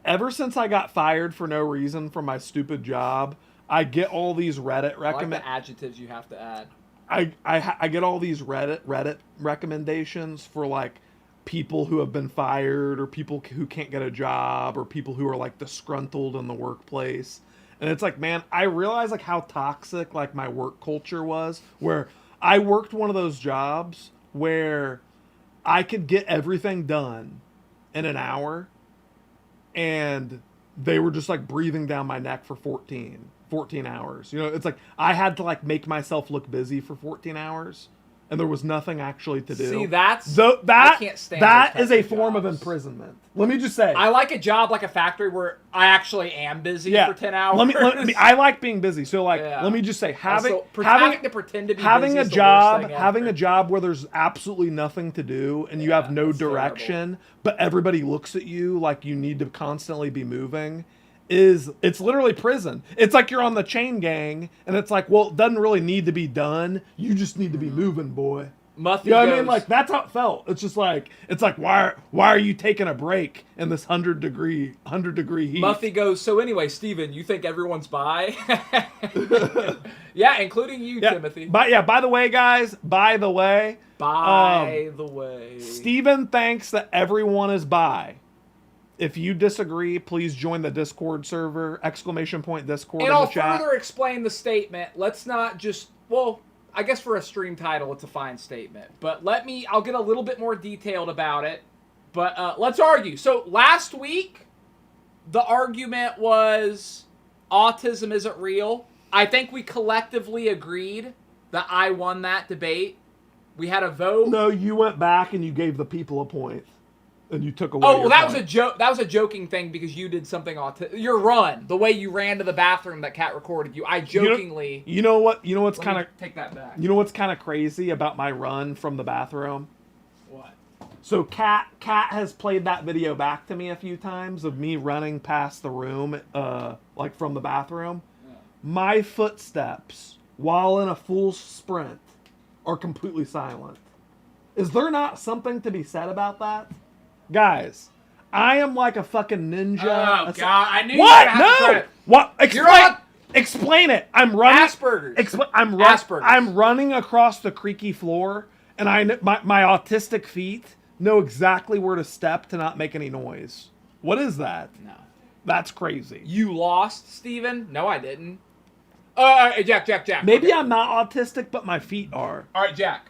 ever since I got fired for no reason from my stupid job, I get all these Reddit I like the adjectives you have to add. I get all these Reddit recommendations for like people who have been fired or people who can't get a job or people who are like disgruntled in the workplace. And it's like, man, I realize like how toxic like my work culture was, where I worked one of those jobs where I could get everything done in an hour and they were just like breathing down my neck for 14 hours. You know, it's like I had to like make myself look busy for 14 hours and there was nothing actually to do. See, that's I can't stand that those is a types of form of jobs. imprisonment. Let me just say, I like a job like a factory where I actually am busy for 10 hours. Let me I like being busy. So like, Yeah. let me just say, having to pretend to be having busy a is the job, worst thing having ever. a job where there's absolutely nothing to do and you have no that's terrible. direction, but everybody looks at you like you need to constantly be moving. It's literally prison. It's like you're on the chain gang, and it's like, well, it doesn't really need to be done. You just need to be moving, boy. Muffy You know what I goes, mean? Like that's how it felt. It's just like why are you taking a break in this 100 degree heat? Muffy goes, so anyway, Steven, you think everyone's bi? Yeah, including you, Timothy. By the way, guys, By the way. Steven thinks that everyone is bi. If you disagree, please join the Discord server, ! Discord And in I'll the chat. further explain the statement. Let's not just, well, I guess for a stream title, it's a fine statement. But I'll get a little bit more detailed about it. But let's argue. So last week, the argument was autism isn't real. I think we collectively agreed that I won that debate. We had a vote. No, you went back and you gave the people a point. And you took away. Oh, well, that point. was a joke. That was a joking thing because you did something your run, the way you ran to the bathroom that Kat recorded you. I jokingly. You know what's Let kind me of take that back. You know what's kind of crazy about my run from the bathroom? What? So Kat has played that video back to me a few times of me running past the room, like from the bathroom. Yeah. My footsteps, while in a full sprint, are completely silent. Is there not something to be said about that? Guys, I am like a fucking ninja. Oh, God. I knew what? you were going to have to What? Explain. on- Explain it. I'm running. Asperger's. Asperger's. I'm running across the creaky floor, and my autistic feet know exactly where to step to not make any noise. What is that? No. That's crazy. You lost, Steven? No, I didn't. Jack. Maybe Okay. I'm not autistic, but my feet are. All right, Jack.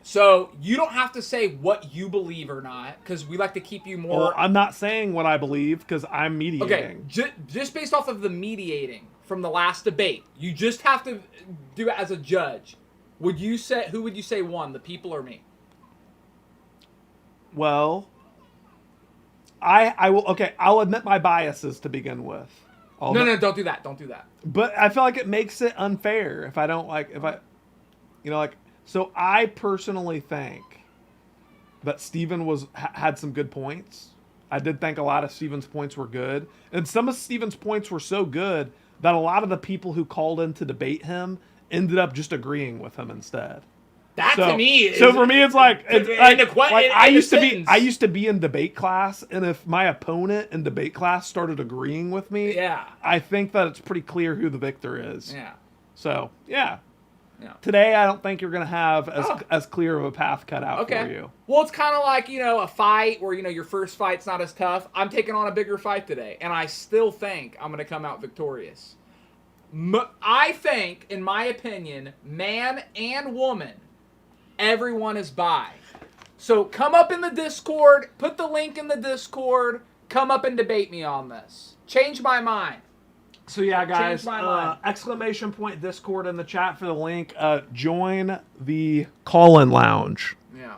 So you don't have to say what you believe or not, because we like to keep you more. Well, I'm not saying what I believe because I'm mediating. Okay, just based off of the mediating from the last debate, you just have to do it as a judge. Who would you say won, the people or me? Well, I will. Okay, I'll admit my biases to begin with. No, don't do that. Don't do that. But I feel like it makes it unfair if I don't like So I personally think that Steven had some good points. I did think a lot of Steven's points were good, and some of Steven's points were so good that a lot of the people who called in to debate him ended up just agreeing with him instead. That to me is so for me it's like I used sentence. to be in debate class, and if my opponent in debate class started agreeing with me, Yeah. I think that it's pretty clear who the victor is. Yeah. So yeah. Yeah. Today I don't think you're gonna have as clear of a path cut out for you. Well, it's kind of like, a fight where, your first fight's not as tough. I'm taking on a bigger fight today, and I still think I'm going to come out victorious. I think, in my opinion, man and woman, everyone is bi. So come up in the Discord, put the link in the Discord, come up and debate me on this. Change my mind. So yeah, guys, Change my mind. exclamation point Discord in the chat for the link. Join the call-in lounge. Yeah.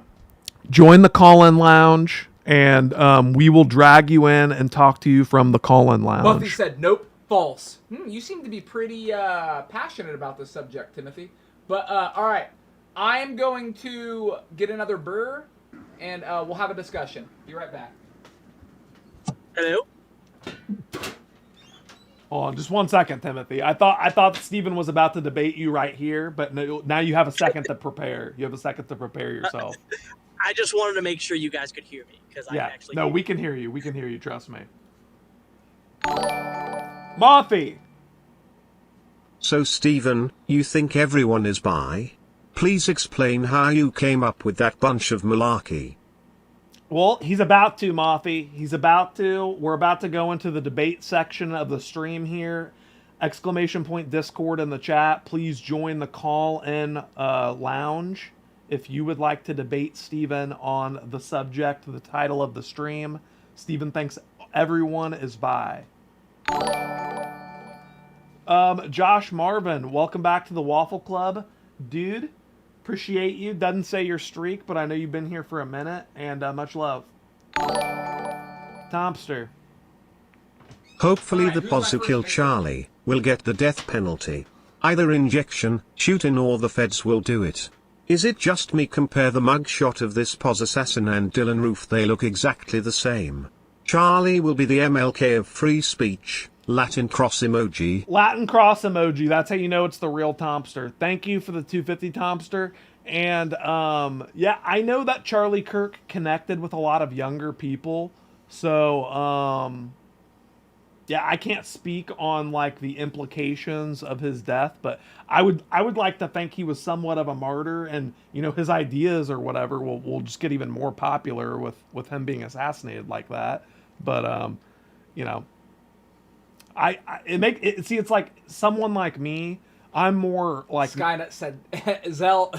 Join the call-in lounge, and we will drag you in and talk to you from the call-in lounge. Buffy said, nope, false. You seem to be pretty passionate about this subject, Timothy. But, all right. I'm going to get another burr, and we'll have a discussion. Be right back. Hello? Hold on, just 1 second, Timothy. I thought Steven was about to debate you right here, but now you have a second to prepare. You have a second to prepare yourself. I just wanted to make sure you guys could hear me, because I actually no, we can hear you. We can hear you. Trust me. Mothy. So Steven, you think everyone is bi? Please explain how you came up with that bunch of malarkey. Well, he's about to, Mothy. He's about to. We're about to go into the debate section of the stream here. Exclamation point Discord in the chat. Please join the call-in lounge if you would like to debate Steven on the subject, the title of the stream. Steven thinks everyone is bi. Josh Marvin, welcome back to the Waffle Club. Dude, appreciate you. Doesn't say your streak, but I know you've been here for a minute, and much love. Tomster. Hopefully Alright, the who's my posse first kill victim? Charlie will get the death penalty. Either injection, shooting, or the feds will do it. Is it just me? Compare the mugshot of this pos assassin and Dylan Roof, they look exactly the same. Charlie will be the MLK of free speech. Latin cross emoji. Latin cross emoji. That's how you know it's the real Tomster. Thank you for the 250, Tomster. And yeah, I know that Charlie Kirk connected with a lot of younger people. So yeah, I can't speak on like the implications of his death, but I would like to think he was somewhat of a martyr, and his ideas or whatever will just get even more popular with him being assassinated like that. But it's like someone like me. I'm more like Skynet said, Zell,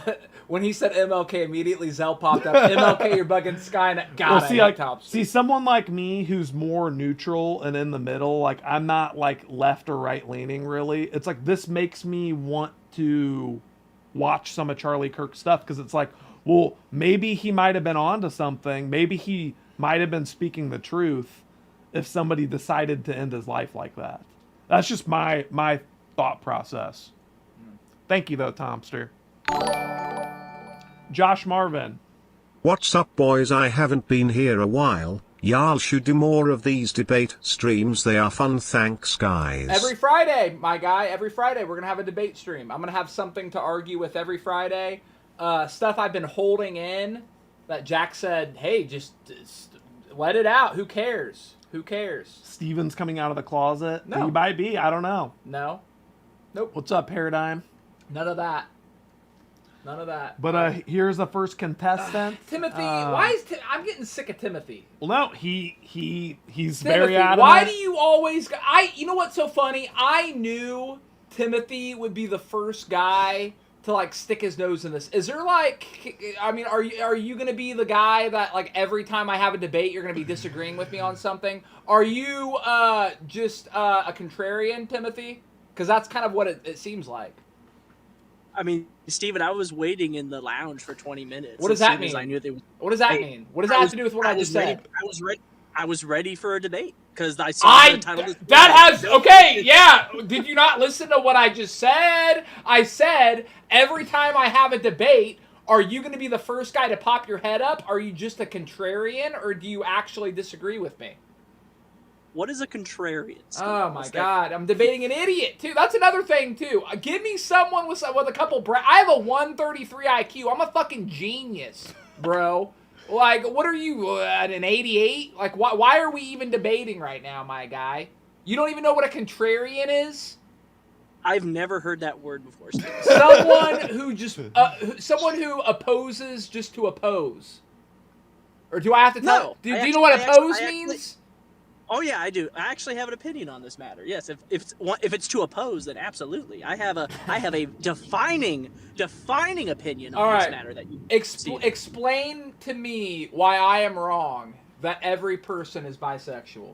when he said MLK, immediately Zell popped up. MLK, you're bugging Skynet. Got it. See, someone like me who's more neutral and in the middle, like I'm not like left or right leaning really. It's like this makes me want to watch some of Charlie Kirk's stuff, because it's like, well, maybe he might have been onto something. Maybe he might have been speaking the truth if somebody decided to end his life like that. That's just my thought process. Thank you, though, Tomster. Josh Marvin. What's up, boys? I haven't been here a while. Y'all should do more of these debate streams. They are fun. Thanks, guys. Every Friday, my guy. Every Friday, we're going to have a debate stream. I'm going to have something to argue with every Friday. Stuff I've been holding in that Jack said, hey, just let it out. Who cares? Who cares? Steven's coming out of the closet. No. He might be. I don't know. No. Nope. What's up, Paradigm? None of that. None of that. But here's the first contestant. Timothy, why is I'm getting sick of Timothy. Well, no, he's Timothy, very adamant. why do you always? You know what's so funny? I knew Timothy would be the first guy to like stick his nose in this. Is there like, I mean, are you gonna be the guy that like every time I have a debate you're gonna be disagreeing with me on something? Are you just a contrarian, Timothy? Because that's kind of what it seems like. I mean, Steven, I was waiting in the lounge for 20 minutes. What does that mean? What does that mean? What does that have to do with what I just said? I was ready for a debate because I saw the title. Okay, yeah. Did you not listen to what I just said? I said every time I have a debate, are you going to be the first guy to pop your head up? Are you just a contrarian, or do you actually disagree with me? What is a contrarian? Steve? Oh my What's that? God! I'm debating an idiot too. That's another thing too. Give me someone with a couple. I have a 133 IQ. I'm a fucking genius, bro. Like, what are you at an 88? Like, why are we even debating right now, my guy? You don't even know what a contrarian is? I've never heard that word before, Steve. Someone who just someone who opposes just to oppose. Or do I have to tell? No, Do you know what oppose means? Oh yeah, I do. I actually have an opinion on this matter. Yes, if it's to oppose, then absolutely. I have a defining opinion on this matter that you explain to me why I am wrong that every person is bisexual.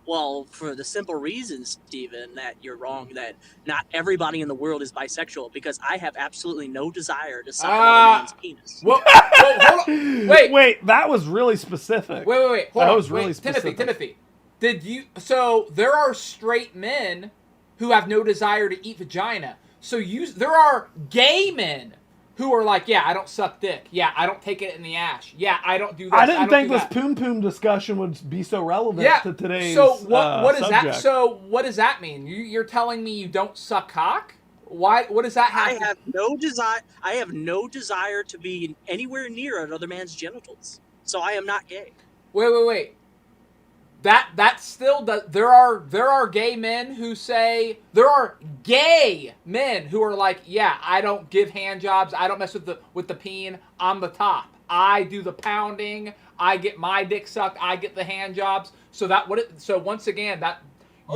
Well, for the simple reason, Stephen, that you're wrong, that not everybody in the world is bisexual, because I have absolutely no desire to suck another man's penis. Well, hold on. Wait, that was really specific. Wait. That was really specific. Timothy, so there are straight men who have no desire to eat vagina. So there are gay men who are like, yeah, I don't suck dick. Yeah, I don't take it in the ass. Yeah, I don't do this. I didn't think this poom poom discussion would be so relevant to today's what is subject. that? So what does that mean? You're telling me you don't suck cock? Why? What does that have? I have no desire. I have no desire to be anywhere near another man's genitals. So I am not gay. Wait. That still does. There are gay men who say there are gay men who are like, yeah, I don't give hand jobs. I don't mess with the peen. I'm the top. I do the pounding. I get my dick sucked. I get the hand jobs. So once again, that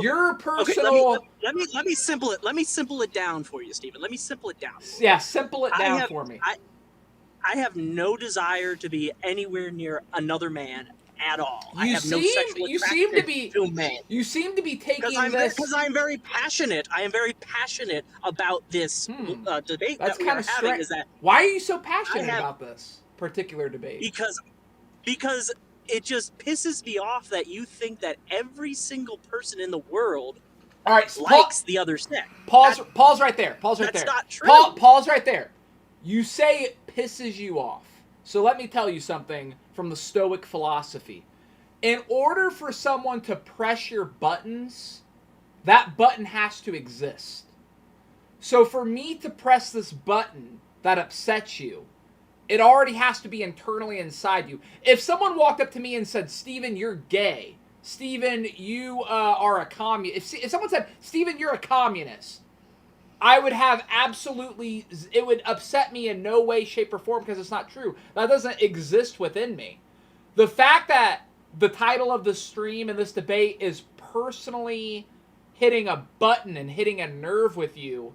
your personal. Okay, let me simple it. Let me simple it down for you, Stephen. Let me simple it down. Yeah, simple it down for me. I have no desire to be anywhere near another man at all. You seem to be taking this because I'm very passionate. I am very passionate about this debate That's that we are having. strange. Is that why are you so passionate about this particular debate? Because it just pisses me off that you think that every single person in the world likes the other sex. Pause right there. That's not true. Pause right there. You say it pisses you off. So let me tell you something from the Stoic philosophy. In order for someone to press your buttons, that button has to exist. So for me to press this button that upsets you, it already has to be internally inside you. If someone walked up to me and said, Steven, you're gay. Steven, you are a communist. If someone said, Steven, you're a communist, I would have it would upset me in no way, shape, or form because it's not true. That doesn't exist within me. The fact that the title of the stream and this debate is personally hitting a button and hitting a nerve with you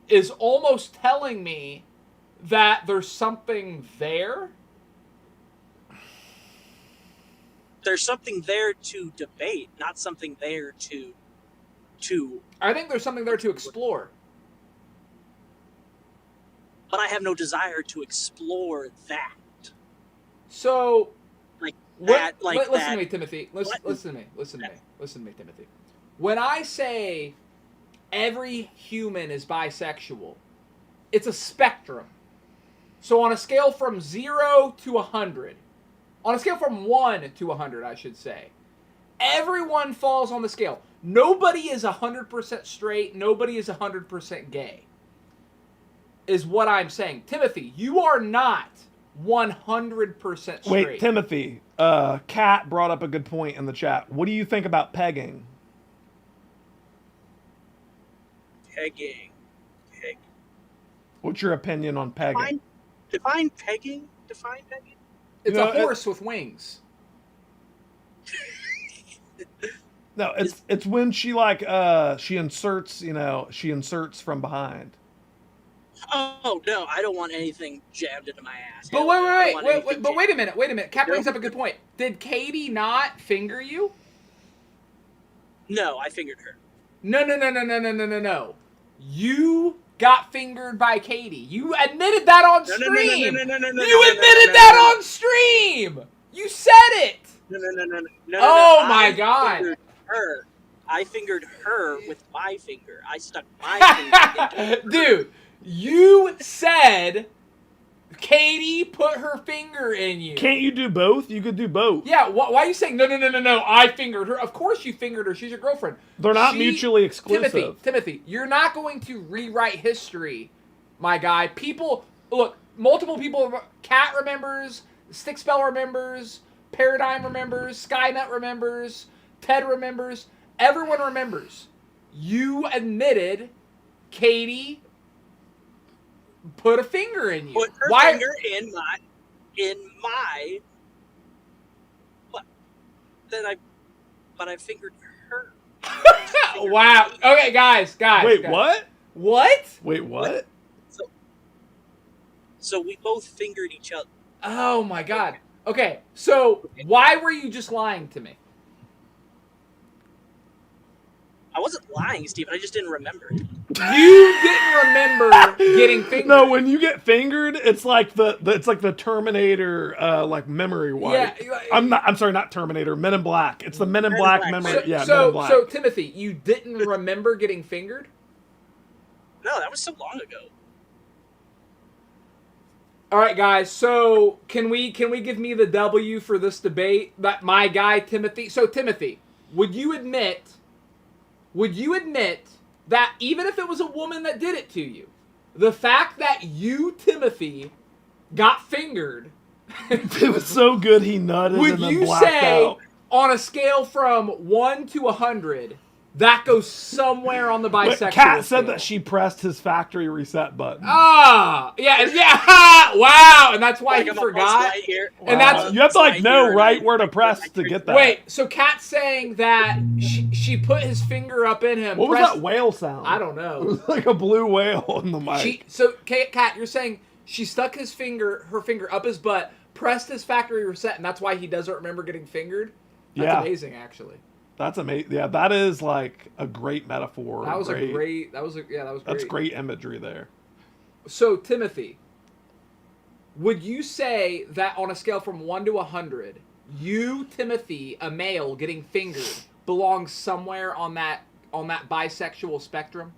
is almost telling me that there's something there. There's something there to debate, not something there to I think there's something there to explore. But I have no desire to explore that. So, listen to me, Timothy. Listen to me, Timothy. When I say every human is bisexual, it's a spectrum. So on a scale from 0 to 100, on a scale from 1 to 100, I should say, everyone falls on the scale. Nobody is 100% straight. Nobody is 100% gay. Is what I'm saying. Timothy, you are not 100% straight. Wait, Timothy, Kat brought up a good point in the chat. What do you think about pegging? Pegging. What's your opinion on pegging? Define pegging. It's a horse with wings. No, it's when she she inserts from behind. Oh no, I don't want anything jammed into my ass. But wait a minute. Kat brings up a good point. Did Katie not finger you? No, I fingered her. No. You got fingered by Katie. You admitted that on stream. You admitted that on stream. You said it. No. Oh my God. I fingered her with my finger. I stuck my finger into her. Dude, you said Katie put her finger in you. Can't you do both? You could do both. Yeah, why are you saying, no, I fingered her? Of course you fingered her. She's your girlfriend. They're not mutually exclusive. Timothy, you're not going to rewrite history, my guy. People, look, multiple people, Kat remembers, Stickspell remembers, Paradigm remembers, Skynet remembers, Ted remembers, everyone remembers. You admitted Katie put a finger in you. Put her finger in my. But I fingered her. Wow. Okay, guys. Wait, guys. what? What? Wait, what? So we both fingered each other. Oh my God. Okay, so why were you just lying to me? I wasn't lying, Steven. I just didn't remember. You didn't remember getting fingered. No, when you get fingered, it's like the Terminator like memory wipe. Yeah, I'm sorry, not Terminator, Men in Black. It's the Men in Black memory. So, Men in Black. So Timothy, you didn't remember getting fingered? No, that was so long ago. All right, guys. So can we give me the W for this debate? That my guy Timothy. So Timothy, would you admit that even if it was a woman that did it to you, the fact that you, Timothy, got fingered, it was so good he nutted would and then you blacked say out. on a scale from 1 to 100, that goes somewhere on the bisexual Kat scale? said that she pressed his factory reset button. Yeah. Wow, and that's why he forgot. Right here. And that's you have to know right where to press to get that. Wait, so Kat's saying that she put his finger up in him. What was that whale sound? I don't know. It was like a blue whale in the mic. So Kat, you're saying she stuck her finger up his butt, pressed his factory reset, and that's why he doesn't remember getting fingered? That's amazing, actually. That's amazing. Yeah, that is like a great metaphor. That was great. That's great imagery there. So Timothy, would you say that on a scale from 1 to 100, you, Timothy, a male getting fingered, belongs somewhere on that bisexual spectrum?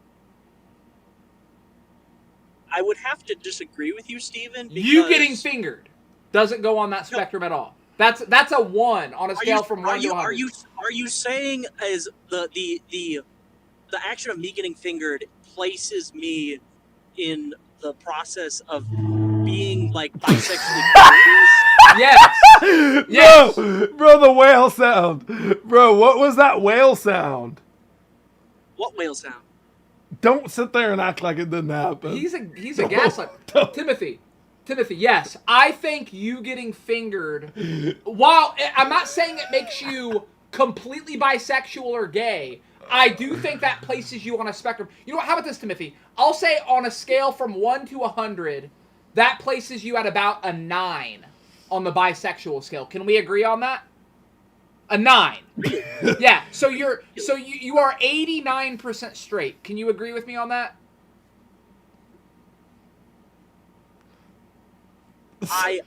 I would have to disagree with you, Steven. You getting fingered doesn't go on that spectrum at all. That's a 1 on a scale from 1 to 100. Are you saying as the action of me getting fingered places me in the process of being like bisexually curious? Yes. Bro, the whale sound. Bro, what was that whale sound? What whale sound? Don't sit there and act like it didn't happen. He's a gaslight. Timothy, yes. I think you getting fingered, while I'm not saying it makes you completely bisexual or gay, I do think that places you on a spectrum. You know what? How about this, Timothy? I'll say on a scale from 1 to 100, that places you at about a 9 on the bisexual scale. Can we agree on that? A 9. Yeah. So you are 89% straight. Can you agree with me on that? I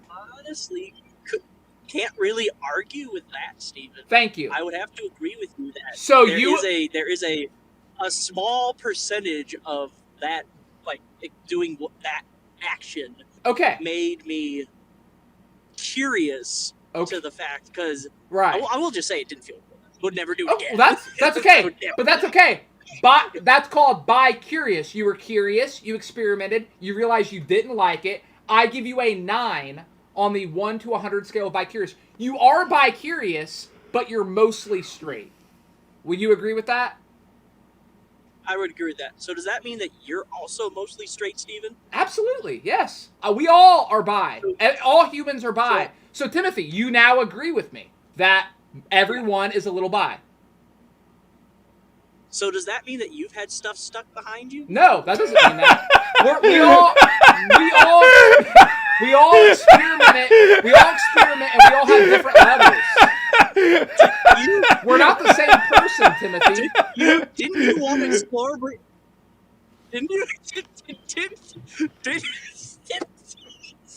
honestly can't really argue with that, Steven. Thank you. I would have to agree with you that so there is a small percentage of that, like doing that action. Okay. Made me curious to the fact because I will just say it didn't feel good. Would never do it again. Well, that's okay. But that's okay. That's called bi-curious. You were curious. You experimented. You realized you didn't like it. I give you a 9 on the 1 to 100 scale of bi-curious. You are bi-curious, but you're mostly straight. Will you agree with that? I would agree with that. So does that mean that you're also mostly straight, Steven? Absolutely, yes. We all are bi. All humans are bi. So Timothy, you now agree with me that everyone is a little bi. So does that mean that you've had stuff stuck behind you? No, that doesn't mean that. We all experiment. We all experiment, and we all have different levels. We're not the same person, Timothy. Didn't you want to explore? Didn't you?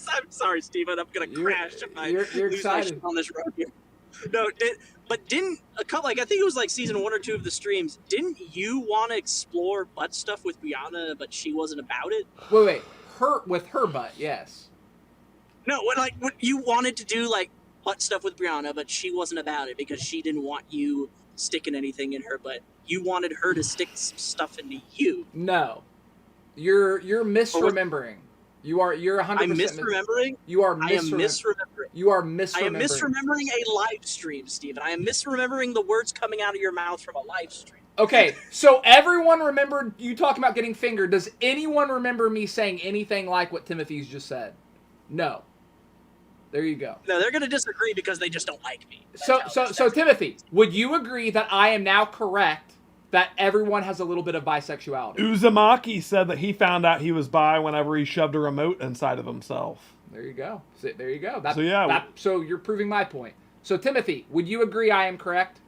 I'm sorry, Steven. I'm gonna crash if I lose my shit on this road here. No, didn't a couple, like I think it was like season 1 or 2 of the streams, didn't you want to explore butt stuff with Brianna, but she wasn't about it? Wait. her butt, yes. No, what you wanted to do like butt stuff with Brianna, but she wasn't about it because she didn't want you sticking anything in her butt. You wanted her to stick some stuff into you. No, you're misremembering. You're 100%. I'm misremembering. You are I am misremembering. You are misremembering. I am misremembering a live stream, Steven. I am misremembering the words coming out of your mouth from a live stream. Okay, so everyone remembered you talking about getting fingered. Does anyone remember me saying anything like what Timothy's just said? No. There you go. No, they're going to disagree because they just don't like me. So Timothy, would you agree that I am now correct that everyone has a little bit of bisexuality? Uzumaki said that he found out he was bi whenever he shoved a remote inside of himself. There you go. There you go. So you're proving my point. So Timothy, would you agree I am correct?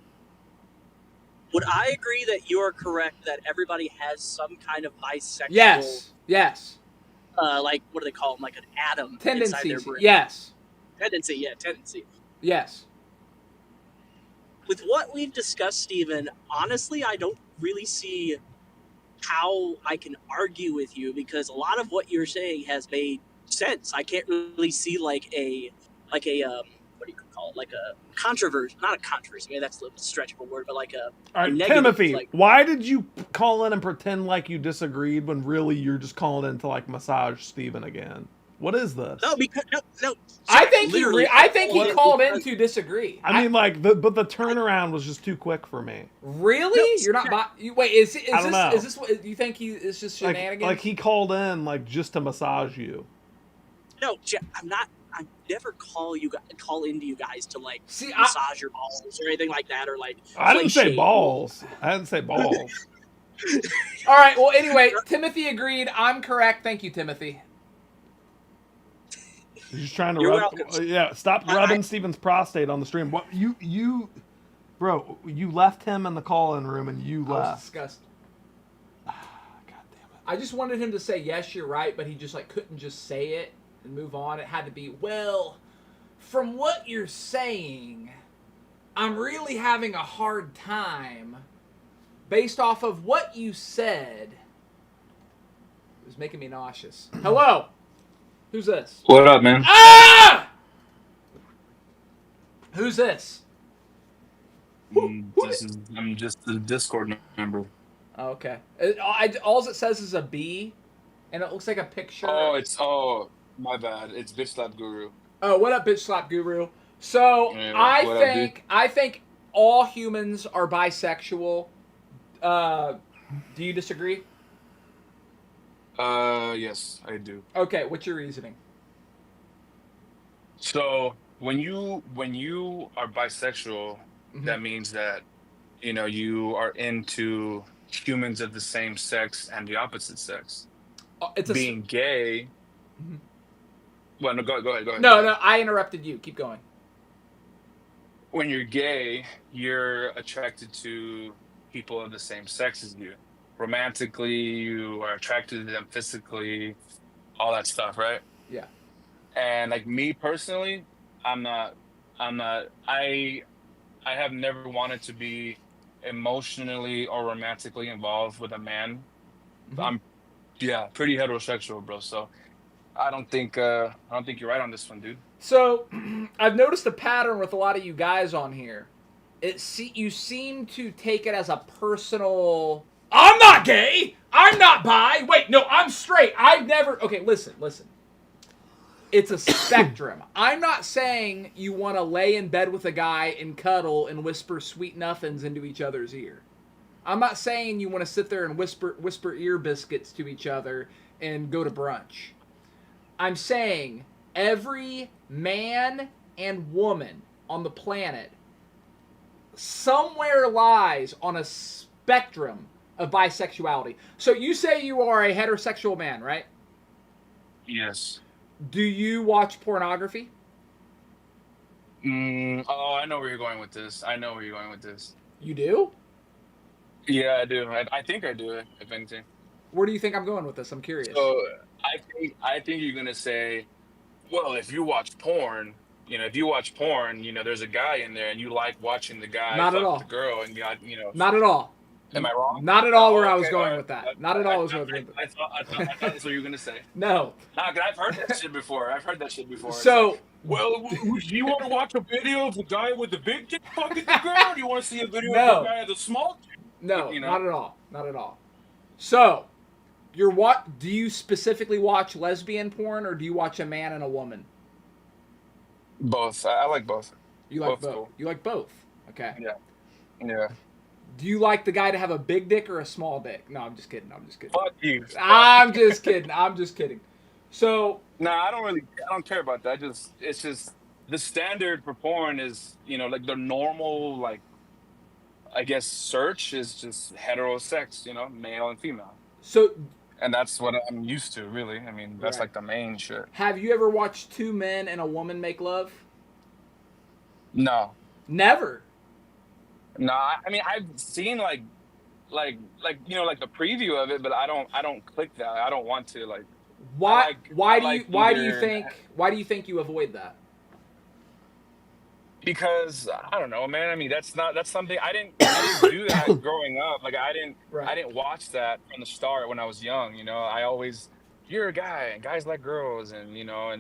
Would I agree that you are correct that everybody has some kind of bisexual... Yes. Like, what do they call them? Like an atom inside their brain. Yes. Tendency. Yes. With what we've discussed, Steven, honestly, I don't really see how I can argue with you because a lot of what you're saying has made sense. I can't really see like a what do you call it? Like a controversy, not a controversy, maybe that's a stretch of a word, but like a All right, negative, Timothy, like, why did you call in and pretend like you disagreed when really you're just calling in to like massage Steven again? What is this? No, because no. I think he called in to disagree. I mean, like, but the turnaround was just too quick for me. Really? No, You're not. Wait, is this what you think? Is just Like, shenanigans? like he called in like just to massage you. No, I'm not. I never call into you guys to like See, massage your balls or anything like that, or like. I didn't say shade. balls. I didn't say balls. All right. Well, anyway, Timothy agreed. I'm correct. Thank you, Timothy. He's just trying to You're rub. welcome. Yeah, stop rubbing Steven's prostate on the stream. What bro? You left him in the call-in room and you I was left. disgusted. God damn it! I just wanted him to say yes, you're right, but he just like couldn't just say it and move on. It had to be, well, from what you're saying, I'm really having a hard time based off of what you said. It was making me nauseous. Hello. Who's this? What up, man? Ah! Who's this? I'm just the Discord member. Oh, okay. All it says is a B, and it looks like a picture. Oh, my bad. It's Bitch Slap Guru. Oh, what up, Bitch Slap Guru? So Yeah, I think all humans are bisexual. Do you disagree? Yes, I do. Okay, what's your reasoning? So when you are bisexual, Mhm. that means that you are into humans of the same sex and the opposite sex. It's Being gay. Mhm. Well, no, go ahead. No, I interrupted you. Keep going. When you're gay, you're attracted to people of the same sex as you. Romantically, you are attracted to them physically, all that stuff, right? Yeah. And like me personally, I have never wanted to be emotionally or romantically involved with a man. Mhm. I'm pretty heterosexual, bro. So I don't think you're right on this one, dude. So I've noticed a pattern with a lot of you guys on here. You seem to take it as a personal. I'm not gay. I'm not bi. Wait, no, I'm straight. I've never. Okay, listen. It's a spectrum. I'm not saying you want to lay in bed with a guy and cuddle and whisper sweet nothings into each other's ear. I'm not saying you want to sit there and whisper ear biscuits to each other and go to brunch. I'm saying every man and woman on the planet somewhere lies on a spectrum of bisexuality. So you say you are a heterosexual man, right? Yes. Do you watch pornography? I know where you're going with this. You do? Yeah, I do. I think I do, if anything. Where do you think I'm going with this? I'm curious. So I think you're gonna say, well, if you watch porn, there's a guy in there and you like watching the guy Not at fuck all. the girl and Not at all. Am I wrong? Not at all where I was okay, going all right. with that. Not at all where I was going with that. I thought that's what you were gonna say. No. Nah, 'cause I've heard that shit before. It's So, like, well, do you want to watch a video of the guy with the big dick fucking the girl? Or do you want to see a video No. of the guy with the small dick? no, You know? not at all. Not at all. So, do you specifically watch lesbian porn or do you watch a man and a woman? Both. I like both. You like Both's both. cool. You like both. Okay. Yeah. Yeah. Do you like the guy to have a big dick or a small dick? No, I'm just kidding. Fuck you. I'm just kidding. So, Nah, I don't care about that. It's just the standard for porn is, like the normal, like, I guess search is just heterosex, male and female. so And that's what I'm used to, really. I mean, that's Right. like the main shit. have you ever watched two men and a woman make love? No. Never. No, I mean, I've seen like the preview of it, but I don't click that. I don't want to like. Why I do you like why do you either- think you avoid that? Because I don't know, man. I mean, that's something I didn't do that growing up. Like I didn't watch that from the start when I was young. I always, you're a guy and guys like girls, and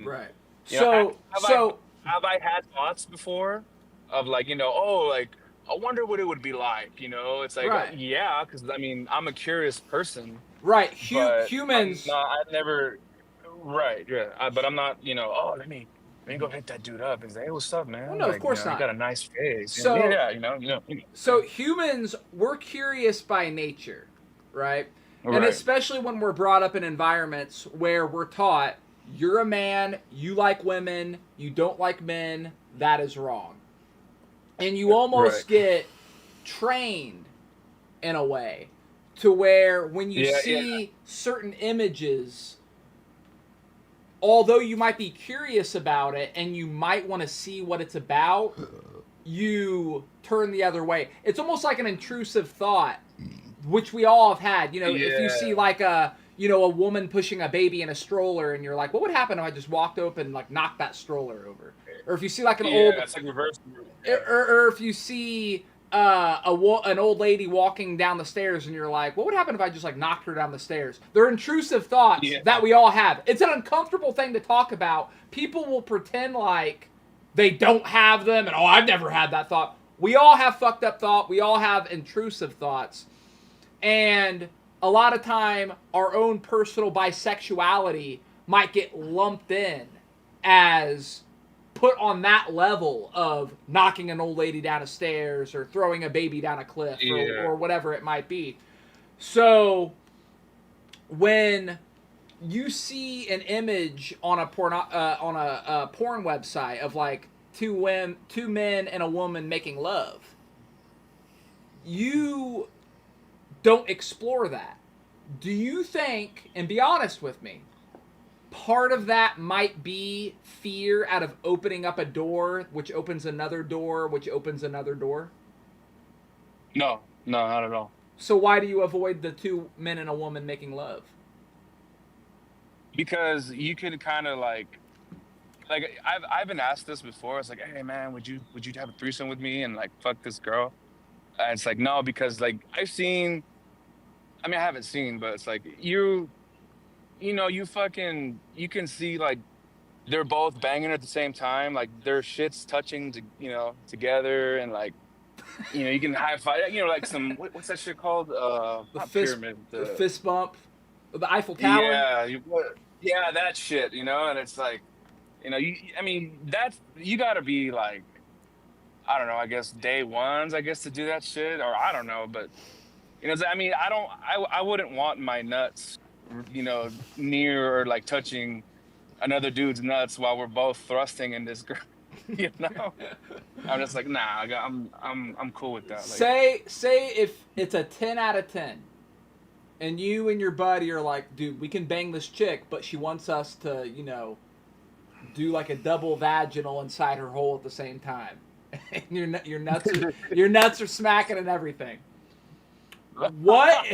Right. you know, So have I had thoughts before of like, oh, like I wonder what it would be like. It's like, Right. yeah, because I mean, I'm a curious person. right, But humans. I've never, right, yeah. But I'm not, oh, let me go hit that dude up and say, hey, what's up, man? Well, no, of Like, course you not. got a nice face. So- yeah. So humans, we're curious by nature, right? And Right. especially when we're brought up in environments where we're taught, you're a man, you like women, you don't like men, that is wrong. And you almost Right. get trained in a way to where when you Yeah, see certain images, although you might be curious about it and you might want to see what it's about, you turn the other way. It's almost like an intrusive thought, which we all have had. If you Yeah. see like a woman pushing a baby in a stroller and you're like, what would happen if I just walked open and like knocked that stroller over? Or if you see like an old, it's like reverse. or if you see an old lady walking down the stairs and you're like, what would happen if I just like knocked her down the stairs? They're intrusive thoughts that we all have. It's an uncomfortable thing to talk about. People will pretend like they don't have them and, oh, I've never had that thought. We all have fucked up thought. We all have intrusive thoughts. And a lot of time, our own personal bisexuality might get lumped in as put on that level of knocking an old lady down a stairs or throwing a baby down a cliff or whatever it might be. So when you see an image on a porn website of like two men and a woman making love, you don't explore that. Do you think, and be honest with me, part of that might be fear out of opening up a door, which opens another door, which opens another door? No, not at all. So why do you avoid the two men and a woman making love? Because you can kind of like I've been asked this before. It's like, hey man, would you have a threesome with me and like fuck this girl? And it's like, no, because like I haven't seen, but it's like you can see like they're both banging at the same time, like their shit's touching together, and like you can high five, like some what's that shit called? The not fist, pyramid, the fist bump, the Eiffel Tower. Yeah, that shit, and it's like, you gotta be like, I don't know, I guess day ones, to do that shit, or I don't know, but I wouldn't want my nuts, near or like touching another dude's nuts while we're both thrusting in this girl. I'm just like, nah, I'm cool with that. Like, Say if it's a 10 out of 10 and you and your buddy are like, dude, we can bang this chick, but she wants us to, do like a double vaginal inside her hole at the same time. And your nuts are smacking and everything. What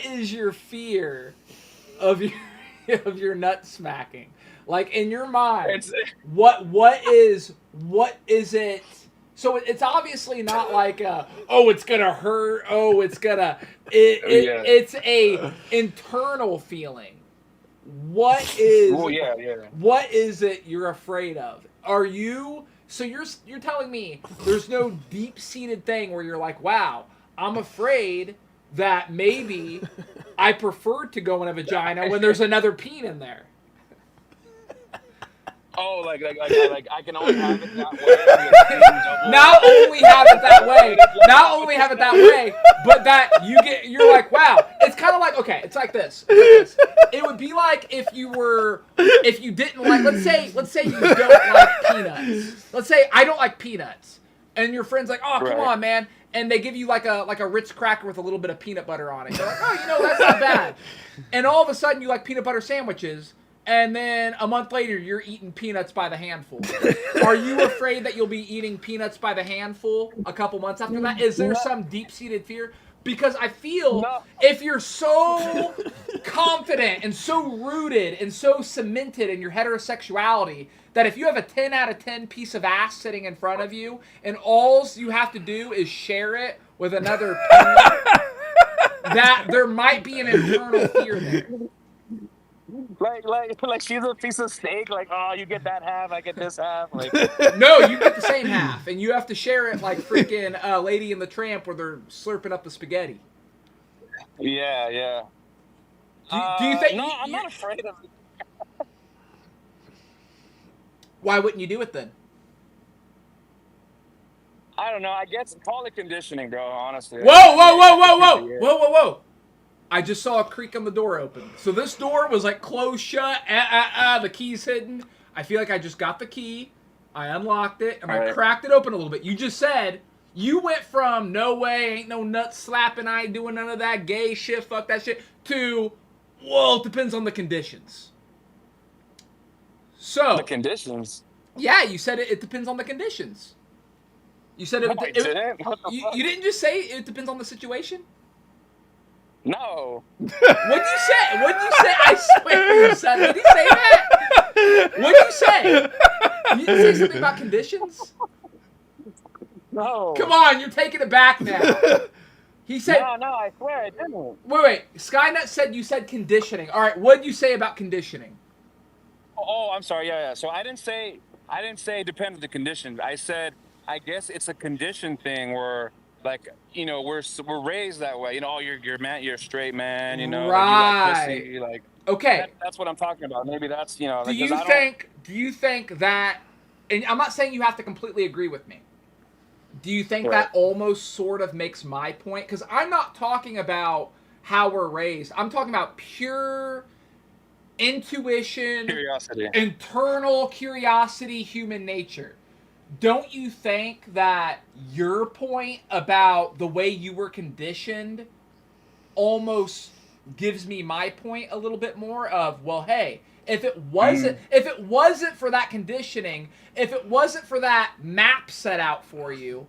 is your fear of your nut smacking? Like in your mind, what is it So it's obviously not like, oh, it's gonna hurt. Oh, it's gonna. It's a internal feeling. What is? Well, yeah. What is it you're afraid of? Are you? So you're telling me there's no deep-seated thing where you're like, wow, I'm afraid that maybe I prefer to go in a vagina when there's another peen in there. Oh, like I can only have it that way. Not only have it that way, but that you're like, wow. It's kind of like, okay, it's like this. It would be like if you didn't like, let's say you don't like peanuts. Let's say I don't like peanuts, and your friend's like, oh, come on, man. And they give you like a Ritz cracker with a little bit of peanut butter on it. You're like, oh, that's not bad. And all of a sudden you like peanut butter sandwiches. And then a month later, you're eating peanuts by the handful. Are you afraid that you'll be eating peanuts by the handful a couple months after that? Is there some deep-seated fear? Because I feel if you're so confident and so rooted and so cemented in your heterosexuality that if you have a 10 out of 10 piece of ass sitting in front of you and all you have to do is share it with another peanut, that there might be an internal fear there. Like she's a piece of steak. Like, oh, you get that half, I get this half. Like, no, you get the same half, and you have to share it like freaking Lady and the Tramp, where they're slurping up the spaghetti. Yeah. Do you think? No, I'm not afraid of it. Why wouldn't you do it then? I don't know. I guess call it conditioning, bro. Honestly. Whoa! I just saw a creak on the door open. So this door was like closed shut. The key's hidden. I feel like I just got the key. I unlocked it and I cracked it open a little bit. You just said you went from no way, ain't no nut slapping, I ain't doing none of that gay shit, fuck that shit, to, well, it depends on the conditions. So the conditions. Yeah, you said it depends on the conditions. You said No, I didn't. What the fuck? You didn't just say it depends on the situation? No. What'd you say? I swear you said it. Did you say that? What'd you say? You didn't say something about conditions? No. Come on, you're taking it back now. He said... No, I swear I didn't. Wait. Skynet said you said conditioning. All right, what'd you say about conditioning? Oh, I'm sorry. Yeah. So I didn't say it depends on the conditions. I said, I guess it's a condition thing where... Like, you know, we're raised that way. You know, you're man, you're a straight man. You know, right? Like, you like pussy. Like, okay, that's what I'm talking about. Maybe that's Do you think that? And I'm not saying you have to completely agree with me. Do you think that almost sort of makes my point? Because I'm not talking about how we're raised. I'm talking about pure intuition, curiosity, internal curiosity, human nature. Don't you think that your point about the way you were conditioned almost gives me my point a little bit more of, well, hey, if it wasn't for that conditioning, if it wasn't for that map set out for you,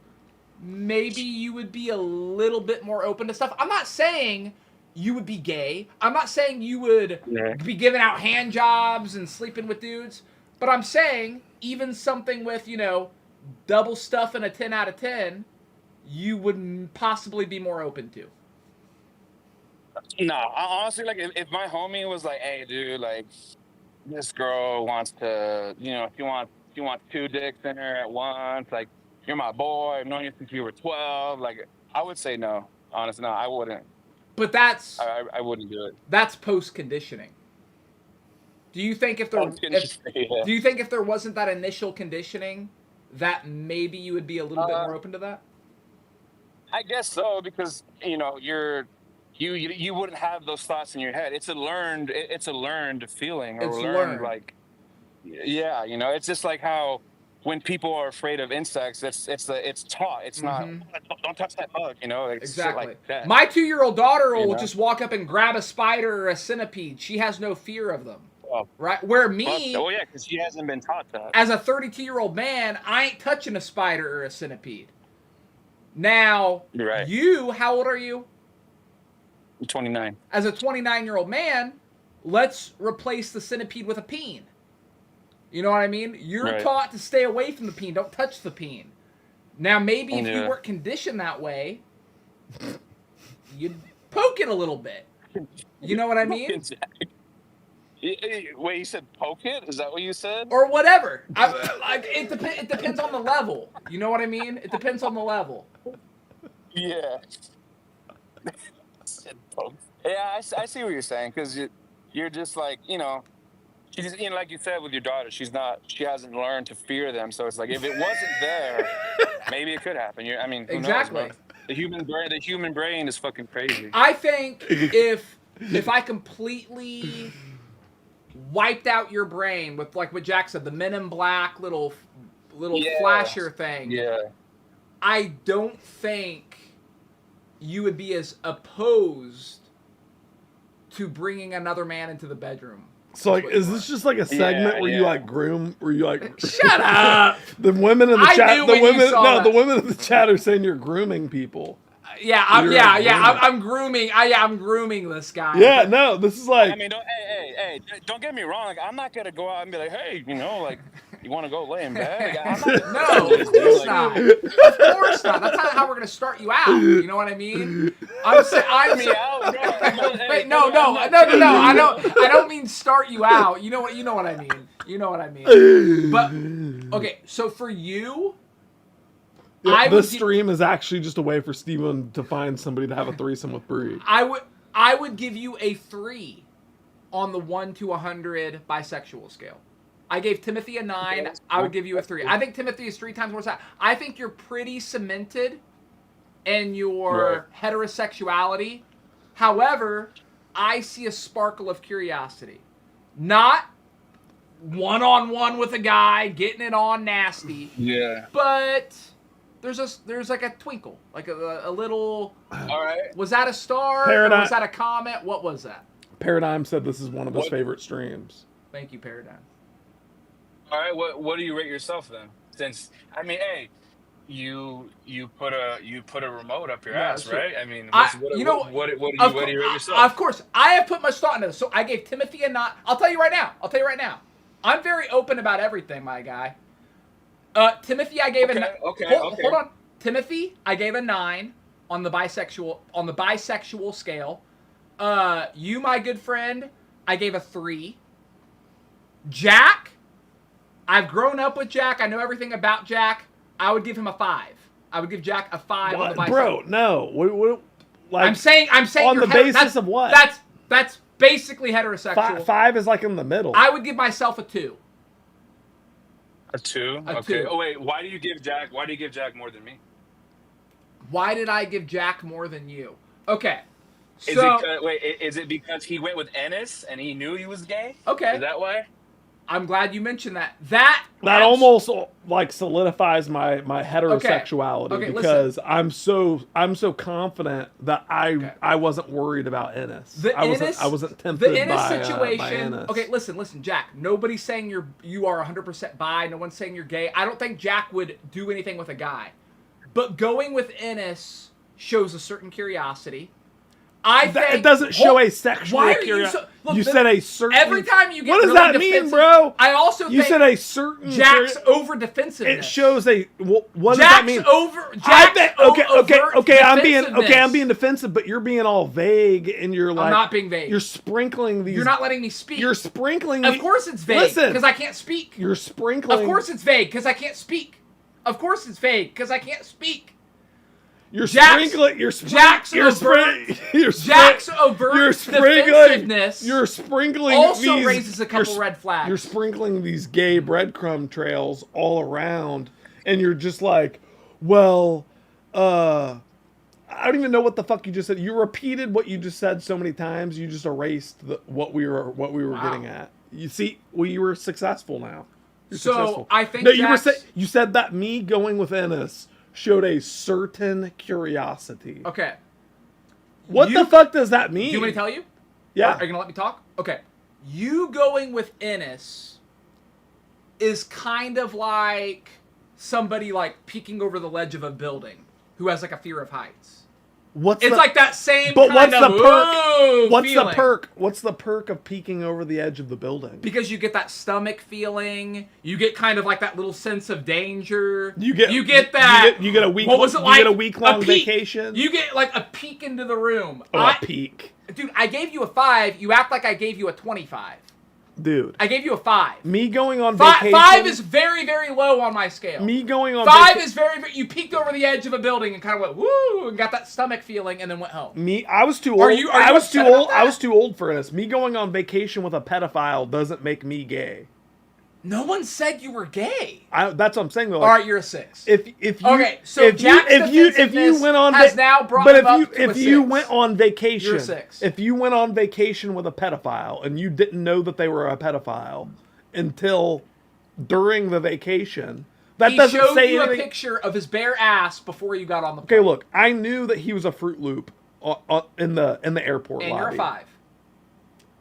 maybe you would be a little bit more open to stuff. I'm not saying you would be gay. I'm not saying you would be giving out hand jobs and sleeping with dudes. But I'm saying even something with, you know, double stuff in a 10 out of 10, you would possibly be more open to. No, honestly, like if my homie was like, "Hey, dude, like this girl wants to, you know, she wants 2 dicks in her at once. Like, you're my boy. I've known you since you were 12." Like, I would say no. Honestly, no, I wouldn't. But that's I wouldn't do it. That's post conditioning. Do you think if there wasn't that initial conditioning, that maybe you would be a little bit more open to that? I guess so, because you know you wouldn't have those thoughts in your head. It's a learned feeling, or learned like, yeah, you know, it's just like how when people are afraid of insects, it's taught. It's not, don't touch that bug, you know, like, exactly. Shit like that. My 2-year-old daughter will just walk up and grab a spider or a centipede. She has no fear of them. Right? Where me... Oh, yeah, because she hasn't been taught that. As a 32-year-old man, I ain't touching a spider or a centipede. Now, you, how old are you? I'm 29. As a 29-year-old man, let's replace the centipede with a peen. You know what I mean? You're taught to stay away from the peen. Don't touch the peen. Now, maybe if you Yeah. weren't conditioned that way, you'd poke it a little bit. You know what I mean? Wait, you said poke it? Is that what you said? Or whatever. It depends on the level. You know what I mean? It depends on the level. Yeah. Said poke. Yeah, I see what you're saying, because you're just like, she just, like you said with your daughter, she hasn't learned to fear them. So it's like, if it wasn't there, maybe it could happen. I mean, who knows, bro? Exactly. The human brain is fucking crazy. I think if I completely wiped out your brain with, like what Jack said, the Men in Black little Yeah. flasher thing, Yeah. I don't think you would be as opposed to bringing another man into the bedroom. So like, is this just like a segment where you like groom, where you like? Shut up. The women in the I chat, knew the when you women, saw no, that. the women in the chat are saying you're grooming people. I'm grooming. I'm grooming this guy. Yeah, no, this is like. I mean, don't get me wrong. Like, I'm not gonna go out and be like, hey, like, you want to go lay in bed? Like, I'm not No, of course not. Of course not. That's not how we're gonna start you out. You know what I mean? Wait, no. I don't mean start you out. You know what I mean. You know what I mean. But okay, so for you, Yeah, this stream is actually just a way for Steven to find somebody to have a threesome with Bree. I would give you a 3 on the 1 to 100 bisexual scale. I gave Timothy a 9. I would give you a 3. I think Timothy is 3 times more. I think you're pretty cemented in your heterosexuality. However, I see a sparkle of curiosity. Not one-on-one with a guy, getting it on nasty. Yeah. But there's like a twinkle, like a little. All right. Was that a star? Paradigm. Or was that a comment? What was that? Paradigm said this is one of his favorite streams. Thank you, Paradigm. All right. What do you rate yourself then? Since, I mean, hey, you put a remote up your ass, true. right? I mean, what do you rate yourself? Of course, I have put much thought into this. So I gave Timothy a 9. I'll tell you right now. I'm very open about everything, my guy. Timothy, I gave hold on. Timothy, I gave a 9 on the bisexual scale. You, my good friend, I gave a 3. Jack, I've grown up with Jack. I know everything about Jack. I would give him a 5. I would give Jack a 5 on the bisexual. Bro, no. What, like, I'm saying on the basis of what? That's basically heterosexual. 5 is like in the middle. I would give myself a 2. A 2? A Okay. 2. Oh wait, why do you give Jack more than me? Why did I give Jack more than you? Okay. Is it because he went with Ennis and he knew he was gay? Okay. Is that why? I'm glad you mentioned that. That almost like solidifies my heterosexuality Okay, because I'm so confident that I wasn't worried about Ennis. I wasn't tempted the Ennis by situation. Ennis. Okay, listen, Jack. Nobody's saying you are 100% bi. No one's saying you're gay. I don't think Jack would do anything with a guy, but going with Ennis shows a certain curiosity. It doesn't show a sexual curiosity. You said a certain. Every time you get what does really that mean, defensive, bro? I also you think said a certain. Jack's over defensiveness. It shows a what does that mean? I'm being defensive, but you're being all vague and you're like. I'm not being vague. You're sprinkling these. You're not letting me speak. You're sprinkling. Of course it's vague because I can't speak. You're sprinkling. Of course it's vague because I can't speak. Of course it's vague because I can't speak. Jack's overt defensiveness You're sprinkling also raises a couple red flags. You're sprinkling these gay breadcrumb trails all around, and you're just like, well, I don't even know what the fuck you just said. You repeated what you just said so many times. You just erased what we were getting at. You see, you were successful now. You're successful. I think you said that me going with Ennis showed a certain curiosity. Okay. What the fuck does that mean? Do you want me to tell you? Yeah. Are you going to let me talk? Okay. You going with Ennis is kind of like somebody like peeking over the ledge of a building who has like a fear of heights. What's It's the, like that same but kind what's of the perk? "Whoa" What's feeling. the perk? What's the perk of peeking over the edge of the building? Because you get that stomach feeling, you get kind of like that little sense of danger. You get that. You get a week. What was it you like? get a week-long peek. vacation. You get like a peek into the room. A peek, dude. I gave you a 5. You act like I gave you a 25. dude. I gave you a 5. Me going on vacation. vacation. 5 is very, very low on my scale. Me going on 5 is very, very. You peeked over the edge of a building and kind of went woo and got that stomach feeling and then went home. I was too old. Are you I was too upset about old. that? I was too old for this. Me going on vacation with a pedophile doesn't make me gay. No one said you were gay. That's what I'm saying though. All right, you're a 6. If you okay, so if you went on has now brought but him up to if a you 6. went on vacation, You're a 6. If you went on vacation with a pedophile and you didn't know that they were a pedophile until during the vacation, that doesn't showed say you anything. a picture of his bare ass before you got on the Okay, plane. look, I knew that he was a Fruit Loop in the airport And lobby. you're a 5.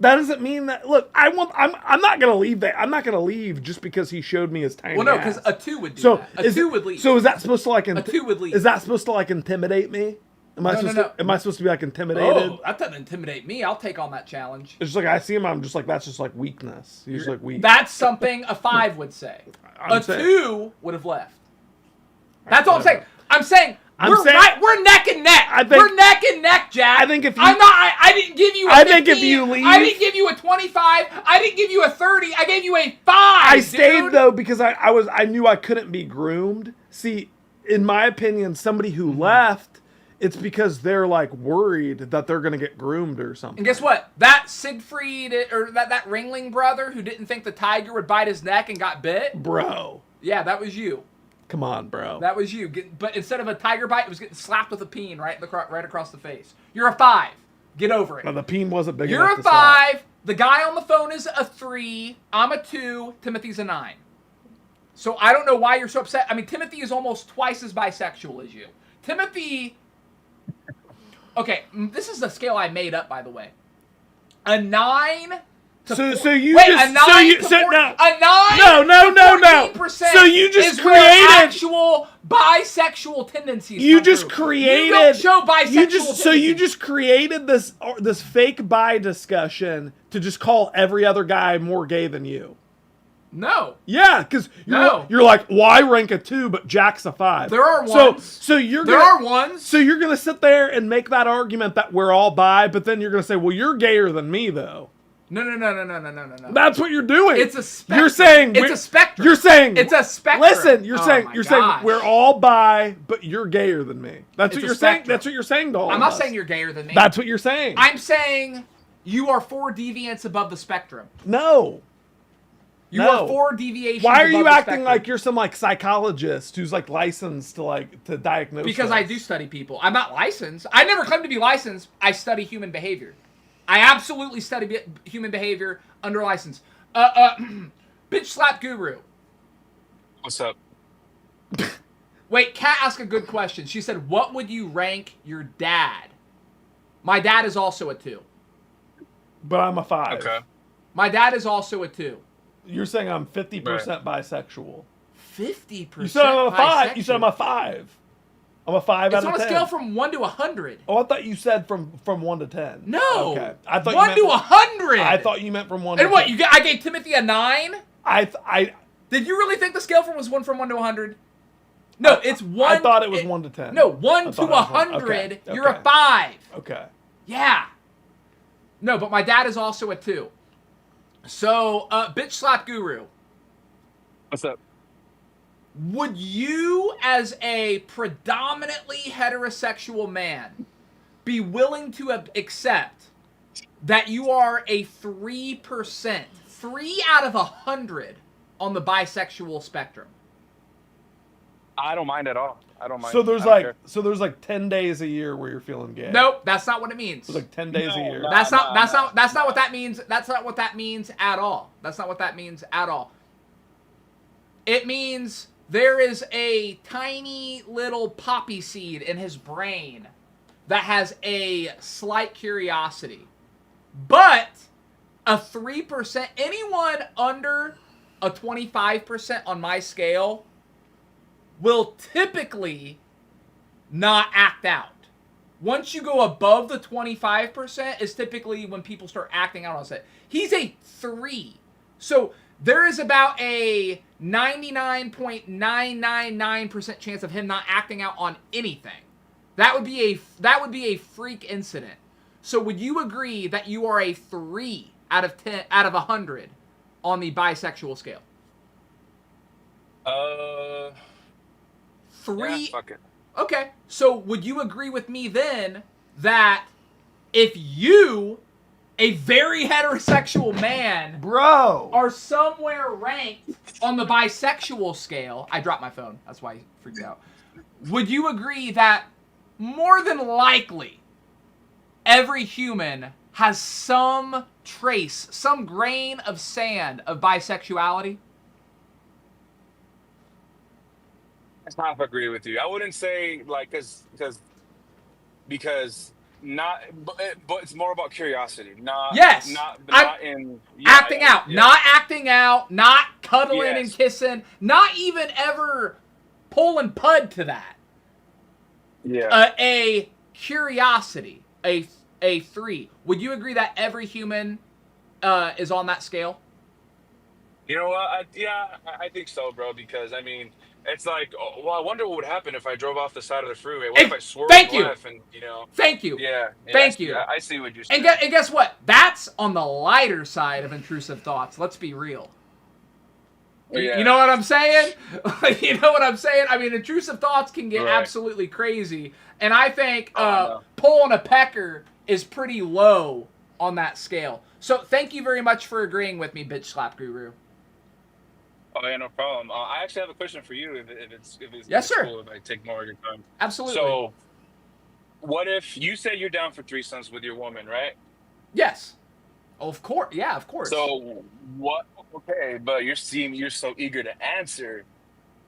That doesn't mean that. Look, I'm not gonna leave that. I'm not gonna leave just because he showed me his tiny. Well, no, ass. because a 2 would do So that. A 2 would leave. So is that supposed to like a 2 would leave. Is that supposed to like intimidate me? Am I supposed to? Am I supposed to be like intimidated? Oh, that doesn't intimidate me. I'll take on that challenge. It's just like I see him. I'm just like that's just like weakness. He's like weak. That's something a 5 would say. I'm a saying- 2 would have left. That's all I'm saying. I'm saying we're neck and neck. We're neck and neck, Jack. I think if you, I didn't give you a 15. I think if you leave, I didn't give you a 25. I didn't give you a 30. I gave you a 5. I stayed dude. though because I knew I couldn't be groomed. See, in my opinion, somebody who left, it's because they're like worried that they're gonna get groomed or something. And guess what? That Siegfried or that Ringling brother who didn't think the tiger would bite his neck and got bit. Bro. Yeah, that was you. Come on, bro. That was you. But instead of a tiger bite, it was getting slapped with a peen right across the face. You're a 5. Get over it. No, the peen wasn't big You're enough a to slap. 5. The guy on the phone is a 3. I'm a 2. Timothy's a 9. So I don't know why you're so upset. I mean, Timothy is almost twice as bisexual as you. Timothy... Okay, this is the scale I made up, by the way. A 9... So you Wait, just a 9 so you to so 4, no a 9 no. 14% So you just is where created actual bisexual tendencies. You come just through. created. You don't show bisexual you tendencies. just created this fake bi discussion to just call every other guy more gay than you. No. Yeah, because you're like, why rank a 2 but Jack's a 5? There are ones. So you're there are ones. So you're gonna sit there and make that argument that we're all bi, but then you're gonna say, well, you're gayer than me though. No. That's what you're doing. It's a spectrum. You're saying it's a spectrum. You're saying it's a spectrum. Listen, you're saying we're all bi, but you're gayer than me. That's what you're saying. That's what you're saying to all I'm of not us. saying you're gayer than me. That's what you're saying. I'm saying you are 4 deviants above the spectrum. No. You are 4 deviations. Why are above you the acting spectrum. like you're some like psychologist who's like licensed to diagnose? Because this? I do study people. I'm not licensed. I never claimed to be licensed. I study human behavior. I absolutely study human behavior under license. Bitch slap guru. What's up? Wait, Kat asked a good question. She said, what would you rank your dad? My dad is also a 2. But I'm a 5. Okay. My dad is also a 2. You're saying I'm 50% bisexual. 50%. You said I'm a 5. bisexual. You said I'm a 5. I'm a 5 It's out of 10. on a scale from 1 to 100. Oh, I thought you said from 1 to 10. No. Okay. I thought 1 to 100. I thought you meant from 1 and to what? 10. I gave Timothy a 9? I Did you really think the scale from 1 to 100? No, it's 1. I thought it was 1 to 10. No, 1 I to thought it was 1. 100. Okay. You're a 5. Okay. Yeah. No, but my dad is also a 2. So, bitch slap guru. What's up? Would you, as a predominantly heterosexual man, be willing to accept that you are a 3%, 3 out of 100 on the bisexual spectrum? I don't mind at all. I don't mind. So there's I don't care. there's like 10 days a year where you're feeling gay. Nope, that's not what it means. There's like 10 days a year. That's not what that means. That's not what that means at all. That's not what that means at all. It means there is a tiny little poppy seed in his brain that has a slight curiosity. But a 3%, anyone under a 25% on my scale will typically not act out. Once you go above the 25% is typically when people start acting out on set. He's a 3. So there is about a 99.999% chance of him not acting out on anything. That would be a freak incident. So would you agree that you are a 3 out of 100 on the bisexual scale? 3. Yeah, fuck it. Okay, so would you agree with me then that if you, a very heterosexual man, Bro, are somewhere ranked on the bisexual scale, I dropped my phone, that's why I freaked out, would you agree that more than likely every human has some trace, some grain of sand of bisexuality? I half agree with you. I wouldn't say like because not, but it's more about curiosity. Not Yes, not in acting out, yeah. not acting out, not cuddling and Yes. kissing, not even ever pulling pud to that. Yeah. A curiosity, a 3. Would you agree that every human is on that scale? You know what? I think so, bro. Because I mean, it's like, oh, well, I wonder what would happen if I drove off the side of the freeway. What if I swerved Thank you. left and Thank you. Yeah. Thank you. I see what you're saying. And guess what? That's on the lighter side of intrusive thoughts. Let's be real. Yeah. You know what I'm saying? You know what I'm saying? I mean, intrusive thoughts can get Right. absolutely crazy. And I think no. pulling a pecker is pretty low on that scale. So thank you very much for agreeing with me, Bitch Slap Guru. Oh yeah, no problem. I actually have a question for you. If it's Yes, sir. cool if I take more of your time. Absolutely. So, what if you say you're down for threesomes with your woman, right? Yes. Of course. Yeah, of course. So what? Okay, but you're so eager to answer,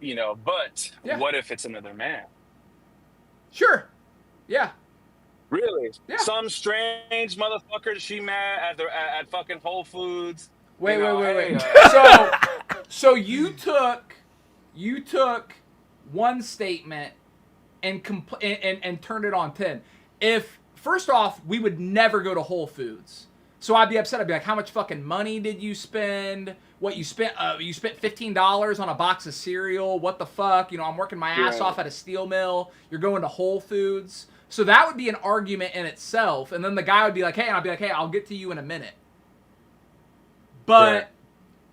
But Yeah. what if it's another man? Sure. Yeah. Really? Yeah. Some strange motherfucker she met at fucking Whole Foods. Wait. Hey, So you took one statement and turned it on 10. If first off, we would never go to Whole Foods. So I'd be upset. I'd be like, how much fucking money did you spend? What you spent? You spent $15 on a box of cereal. What the fuck? I'm working my ass off at a steel mill. You're going to Whole Foods. So that would be an argument in itself. And then the guy would be like, hey, and I'd be like, hey, I'll get to you in a minute. But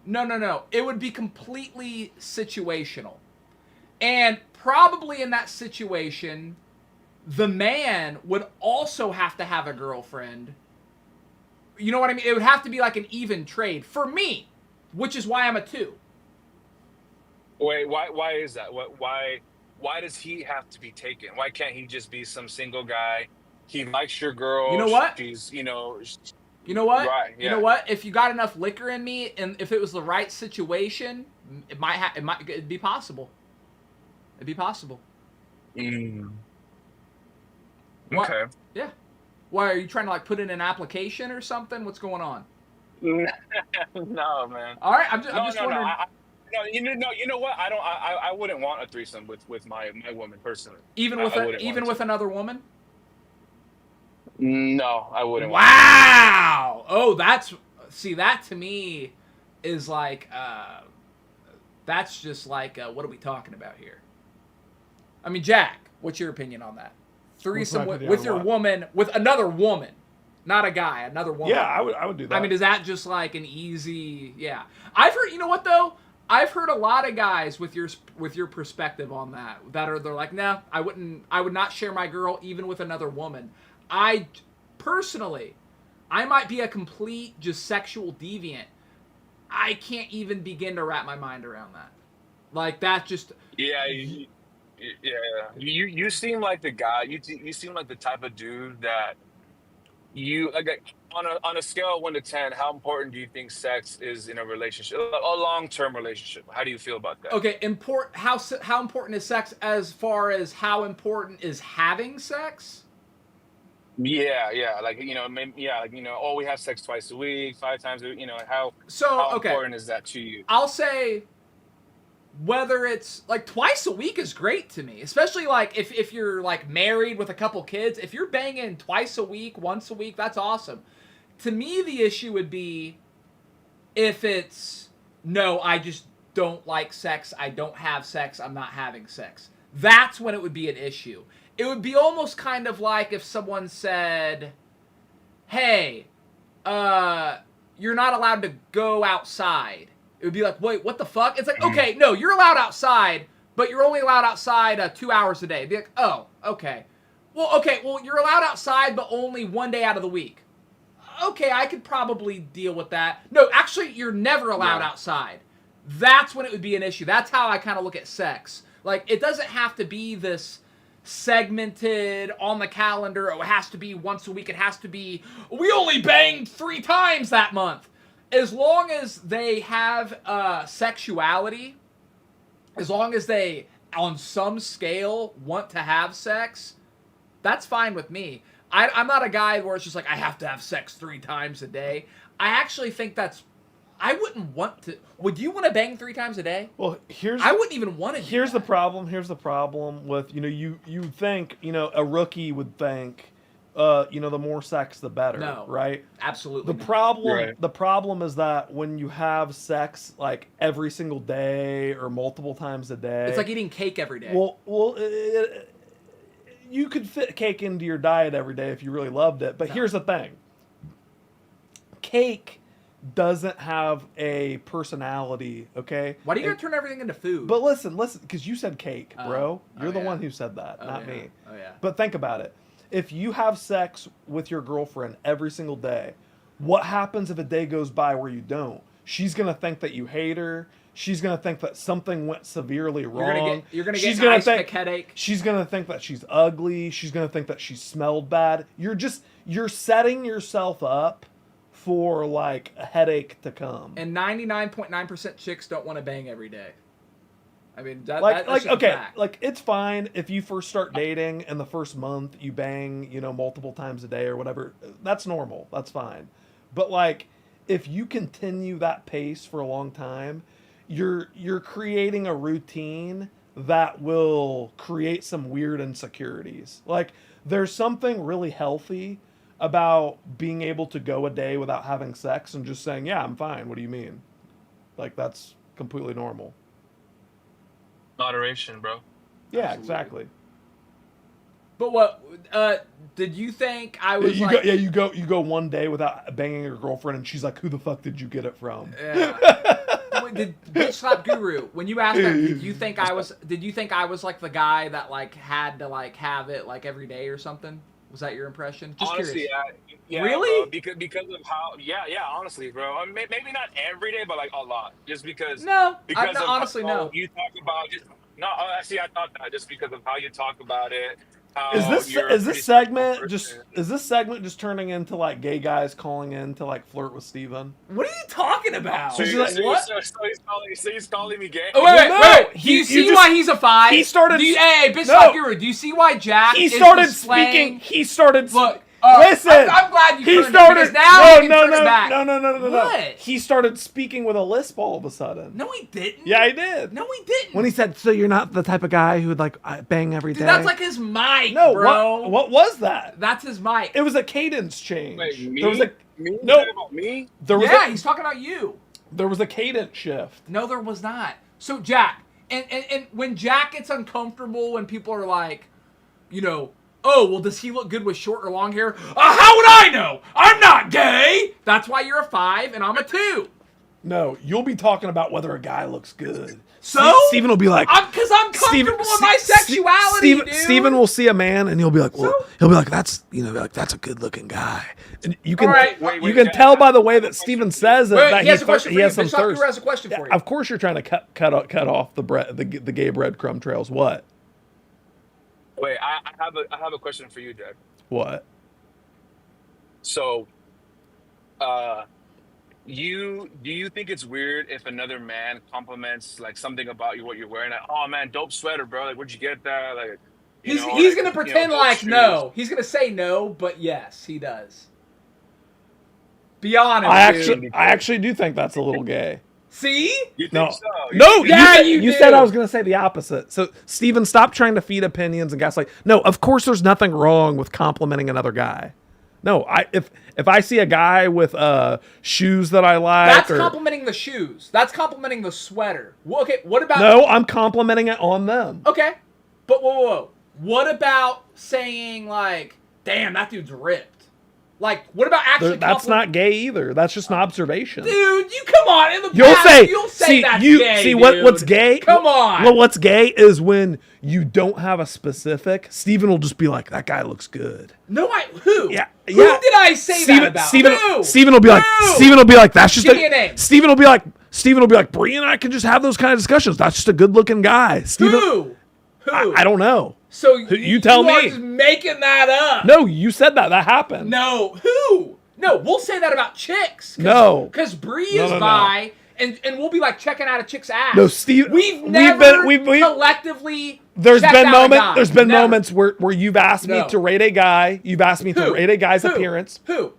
no. It would be completely situational. And probably in that situation, the man would also have to have a girlfriend. You know what I mean? It would have to be like an even trade for me, which is why I'm a 2. Wait, why is that? Why does he have to be taken? Why can't he just be some single guy? He likes your girl. You know what? She's, You know what? Right, yeah. You know what? If you got enough liquor in me, and if it was the right situation, it'd be possible. It'd be possible. Mm. What? Okay. Yeah. Why, are you trying to like put in an application or something? What's going on? No, man. All right, I'm just wondering. No, you know what? I wouldn't want a threesome with my woman personally. Even with another woman? No, I wouldn't. Wow. Oh, that to me is like that's just like what are we talking about here? I mean, Jack, what's your opinion on that? Threesome with your woman, with another woman, not a guy, another woman. Yeah, I would do that. I mean, is that just like an easy? Yeah, I've heard. You know what though? I've heard a lot of guys with your perspective on that they're like, nah, I would not share my girl even with another woman. I personally, I might be a complete just sexual deviant. I can't even begin to wrap my mind around that. Like that just. Yeah. You seem like the guy. You seem like the type of dude that you like on a scale of 1 to 10. How important do you think sex is in a relationship, a long-term relationship? How do you feel about that? Okay, how important is sex as far as how important is having sex? Yeah, like oh, we have sex twice a week, 5 times a week. How So how okay, important is that to you? I'll say whether it's like twice a week is great to me, especially like if you're like married with a couple kids. If you're banging twice a week, once a week, that's awesome. To me, the issue would be if it's no, I just don't like sex, I don't have sex, I'm not having sex. That's when it would be an issue. It would be almost kind of like if someone said, hey, you're not allowed to go outside. It would be like, wait, what the fuck? It's like, okay, no, you're allowed outside, but you're only allowed outside 2 hours a day. It'd be like, oh, okay. Well, you're allowed outside, but only 1 day out of the week. Okay, I could probably deal with that. No, actually, you're never allowed outside. That's when it would be an issue. That's how I kind of look at sex. Like, it doesn't have to be this segmented on the calendar. Oh, it has to be once a week. It has to be, we only banged 3 times that month. As long as they have sexuality, as long as they, on some scale, want to have sex, that's fine with me. I'm not a guy where it's just like, I have to have sex 3 times a day. I actually think I wouldn't want to. Would you want to bang 3 times a day? Well, I wouldn't even want to. Here's the problem. Here's the problem with, you think, a rookie would think, the more sex, the better. No. Right? Absolutely. The problem is that when you have sex like every single day or multiple times a day, it's like eating cake every day. Well, you could fit cake into your diet every day if you really loved it. But here's the thing. Cake doesn't have a personality, okay? Why do you gotta turn everything into food? But listen, because you said cake, bro. You're the one who said that, not yeah. me. Oh, yeah. But think about it. If you have sex with your girlfriend every single day, what happens if a day goes by where you don't? She's going to think that you hate her. She's going to think that something went severely wrong. You're going to get an ice pick headache. She's going to think that she's ugly. She's going to think that she smelled bad. You're setting yourself up for like a headache to come. And 99.9% chicks don't want to bang every day. I mean, that's just a okay, fact. like it's fine if you first start dating and the first month you bang, multiple times a day or whatever. That's normal. That's fine. But like, if you continue that pace for a long time, you're creating a routine that will create some weird insecurities. Like, there's something really healthy about being able to go a day without having sex and just saying, yeah, I'm fine. What do you mean? Like, that's completely normal. Moderation, bro. Yeah, Absolutely. exactly. But what did you think I was you go 1 day without banging your girlfriend and she's like, who the fuck did you get it from? Yeah. Did Bitch Slap Guru, when you asked that, did you think I was like the guy that like had to like have it like every day or something? Was that your impression? Just honestly, curious. Yeah, really? Bro, because of how, honestly, bro. I mean, maybe not every day, but like a lot. Just because. Honestly, no. You talk about actually, I thought that just because of how you talk about it. Is this segment just turning into like gay guys calling in to like flirt with Steven? What are you talking about? So he's calling me gay? Oh, wait. Do you see why he's a 5? He started. Hey, Bitch Slap Guru, do you see why Jack He started speaking. Look. Listen, I'm glad you turned it, because now you can turn it back. No. What? He started speaking with a lisp all of a sudden. No, he didn't. Yeah, he did. No, he didn't. When he said, "So you're not the type of guy who would like bang every day." Dude, that's like his mic, no, bro. What was that? That's his mic. It was a cadence change. Wait, me? There was a Me? no. Me? He's talking about you. There was a cadence shift. No, there was not. So Jack, and when Jack gets uncomfortable when people are like, oh, well, does he look good with short or long hair? How would I know? I'm not gay. That's why you're a 5 and I'm a 2. No, you'll be talking about whether a guy looks good. So? Steven will be like... Because I'm comfortable with my sexuality, dude. Steven will see a man and he'll be like, he'll be like, that's a good-looking guy. And you can, you can tell by the way that Steven says it that he has some thirst. Has a question for you. Of course you're trying to cut off the gay breadcrumb trails. What? Wait, I have a question for you, Jack. What? So, do you think it's weird if another man compliments like something about you, what you're wearing? Like, oh man, dope sweater, bro. Like, where'd you get that? Like, he's gonna pretend like no. He's gonna say no, but yes, he does. Be honest. I actually do think that's a little gay. See? You think No, so? no. Yeah, you you said do. I was going to say the opposite. So, Steven, stop trying to feed opinions and gaslight. No, of course, there's nothing wrong with complimenting another guy. No, if I see a guy with shoes that I like, That's complimenting the shoes. That's complimenting the sweater. Well, okay, what about... No, I'm complimenting it on them. Okay, but whoa. What about saying, like, damn, that dude's ripped? Like, what about actually That's not gay either. That's just an observation. Dude, you come on. In the You'll past, say, see, that's you gay, see dude. what's gay? Come on. Well, what's gay is when you don't have a specific. Steven will just be like, that guy looks good. No, who? Yeah, Who yeah. did I say that about? Who? Steven will be like, Who? Steven will be like, that's just Give me a name. Steven will be like, Bree and I can just have those kind of discussions. That's just a good looking guy. Steven, Who? I don't know. So you tell are me. just making that up. No, you said that. That happened. No, who? No, we'll say that about chicks. No. Because Bree No, is no, no. bi, and we'll be like checking out a chick's ass. No, Steve. We've never we've collectively. There's checked been out a moments. guy. There's been Never. moments where you've asked me No. to rate a guy. You've asked me to Who? rate a guy's Who? appearance. Who?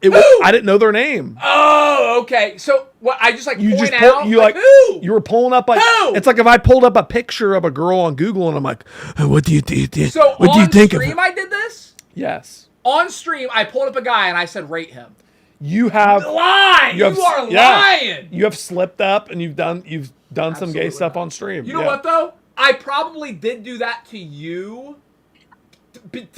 I didn't know their name. Oh, okay. So what? I just You point just out. you like who? you were pulling up like Who? it's like if I pulled up a picture of a girl on Google and I'm like, what do you think? So What do you on think of stream, it? I did this. Yes. On stream, I pulled up a guy and I said, rate him. You have Lie. You are lying. You have slipped up and you've done some gay Absolutely stuff not. on stream. You know what though? I probably did do that to you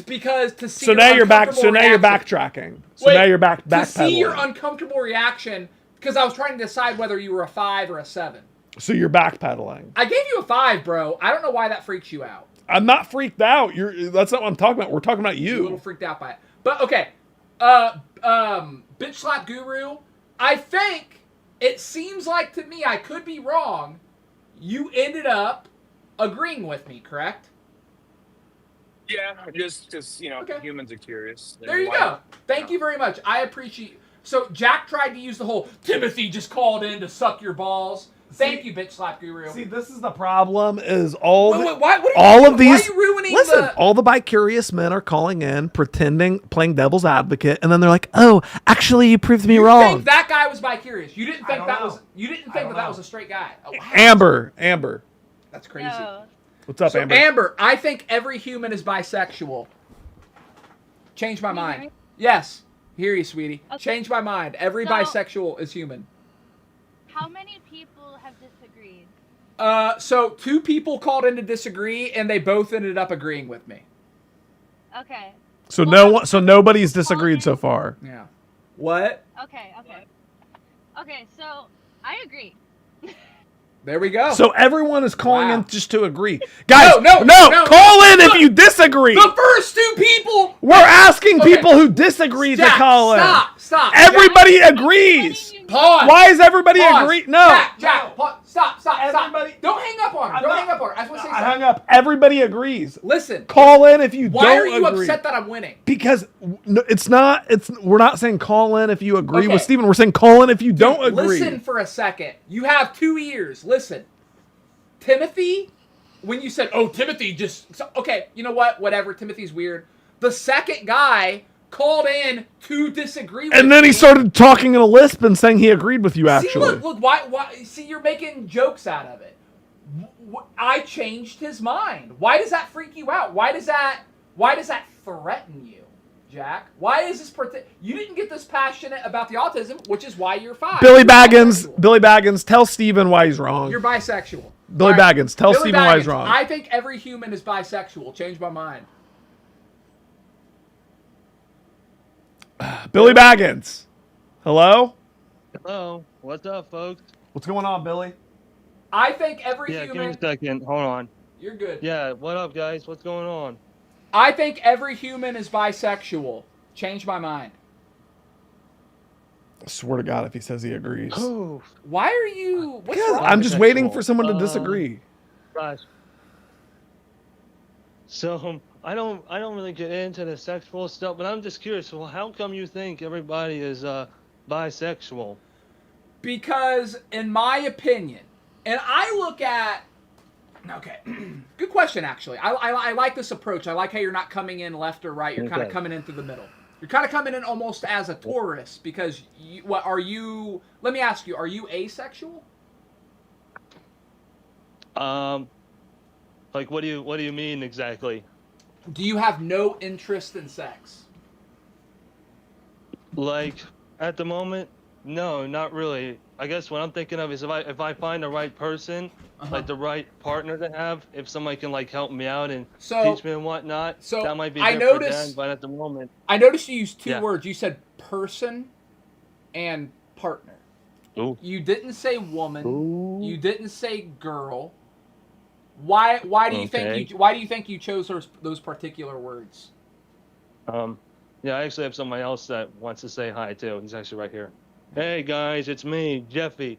because to see. So your now you're back. uncomfortable So now you're reaction. backtracking. So Wait, now you're back to see your backpedaling. uncomfortable reaction because I was trying to decide whether you were a 5 or a 7. So you're backpedaling. I gave you a 5, bro. I don't know why that freaks you out. I'm not freaked out. That's not what I'm talking about. We're talking about You're a little you. freaked out by it. But okay, bitch slap guru. I think it seems like to me, I could be wrong. You ended up agreeing with me, correct? Yeah, just Okay. humans are curious. There you go. Thank you very much. I appreciate. So Jack tried to use the whole Timothy just called in to suck your balls. Thank you, bitch slap guru. See, this is the problem. Is all Wait, the- wait, what are you all doing? of these. Why are you ruining listen, the- all the bi-curious men are calling in, pretending, playing devil's advocate, and then they're like, "Oh, actually, you proved me You wrong." think that guy was bi-curious? You didn't think don't that know. was? You didn't think that was a straight guy? Oh, wow. Amber, That's crazy. No. what's up, So Amber? Amber, I think every human is bisexual. Change my Can you hear mind. me? Yes, hear you, sweetie. Okay. Change my mind. Every So- bisexual is human. How many people have disagreed? So 2 people called in to disagree, and they both ended up agreeing with me. Okay. So Well, so nobody's disagreed so far. Yeah. What? Okay. Okay. So I agree. There we go. So everyone is calling Wow. in just to agree. Guys, No, call in if look, you disagree. the first 2 people. We're asking Okay. people who disagree Jack, to call in. Stop. Everybody agrees. Pause. Why is everybody Pause. agree? No. Jack, pause. Stop. Everybody- Don't hang up on her. Don't hang up on her. I just want to say I something. hung up. Everybody agrees. Listen. Call in if you Why don't are you agree. upset that I'm winning? Because we're not saying call in if you agree Okay. with Steven. We're saying call in if you don't agree. Listen for a second. You have 2 ears. Listen. Timothy, when you said, oh, Timothy okay, you know what? Whatever. Timothy's weird. The second guy called in to disagree with And then me. he started talking in a lisp and saying he agreed with you, actually. See, look, why, see, you're making jokes out of it. I changed his mind. Why does that freak you out? Why does that threaten you, Jack? Why is this you didn't get this passionate about the autism, which is why you're 5. Billy You're bisexual. Baggins, tell Steven why he's wrong. You're bisexual. Billy All right. Baggins, tell Billy Steven why he's Baggins, wrong. I think every human is bisexual. Change my mind. Billy Baggins. Hello? Hello, what's up, folks? What's going on, Billy? I think every Yeah, give me human. a second. Hold on. You're good. Yeah, what up, guys? What's going on? I think every human is bisexual. Change my mind. I swear to God, if he says he agrees. Why are you? What's Because wrong? I'm just waiting for someone to disagree. Guys. So I don't really get into the sexual stuff, but I'm just curious. Well, how come you think everybody is bisexual? Because, in my opinion, and I look at. Okay, good question. Actually, I like this approach. I like how you're not coming in left or right. You're kind of Okay. coming in through the middle. You're kind of coming in almost as a tourist because what are you? Let me ask you: are you asexual? Like what do you mean exactly? Do you have no interest in sex? Like at the moment, no, not really. I guess what I'm thinking of is if I find the right person, like the right partner to have, if somebody can like help me out and teach me and whatnot, that might be different then. But at the moment, I noticed you used two Yeah. words. You said person and partner. Ooh. You didn't say woman. You didn't say girl. Why do you think you chose those particular words? Yeah, I actually have somebody else that wants to say hi too. He's actually right here. Hey guys, it's me, Jeffy.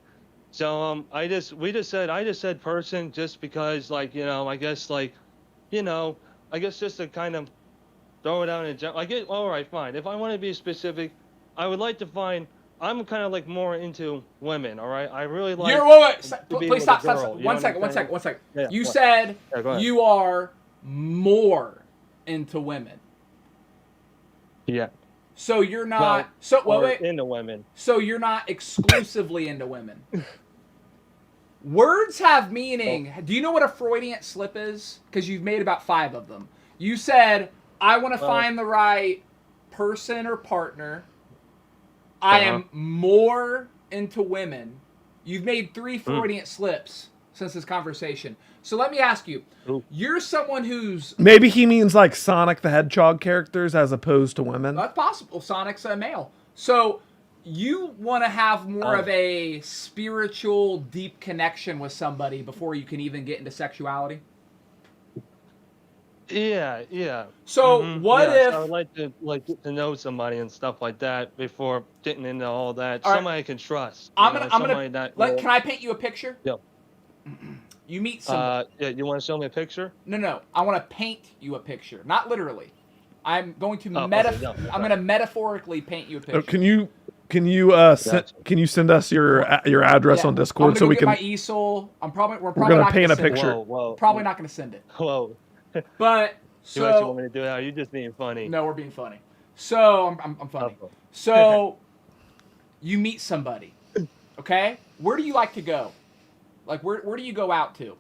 So I just said person just because like I guess just to kind of throw it out in general. All right, fine. If I want to be specific, I would like to find. I'm kind of like more into women. All right, I really like. Please stop. One second. Yeah, you what? said Yeah, go ahead. you are more into women. Yeah. So you're not. Wait. Into women. So you're not exclusively into women. Words have meaning. Do you know what a Freudian slip is? Because you've made about 5 of them. You said, I want to find the right person or partner. I am more into women. You've made 3 Freudian slips since this conversation. So let me ask you. You're someone who's... Maybe he means like Sonic the Hedgehog characters as opposed to women. That's possible. Sonic's a male. So you want to have more of a spiritual, deep connection with somebody before you can even get into sexuality? Yeah. So what if I would like to get to know somebody and stuff like that before getting into all that. All right. Somebody I can trust. Can I paint you a picture? Yeah. You meet somebody. Yeah, you want to show me a picture? No. I want to paint you a picture, not literally. I'm going to I'm going to metaphorically paint you a picture. Can you send us your address on Discord so we can? My easel. We're probably gonna not paint gonna a picture. Whoa. Probably not going to send it. Whoa. But You actually want me to do that? Are you just being funny? No, we're being funny. So I'm funny. So you meet somebody, okay? Where do you like to go? Like where do you go out to?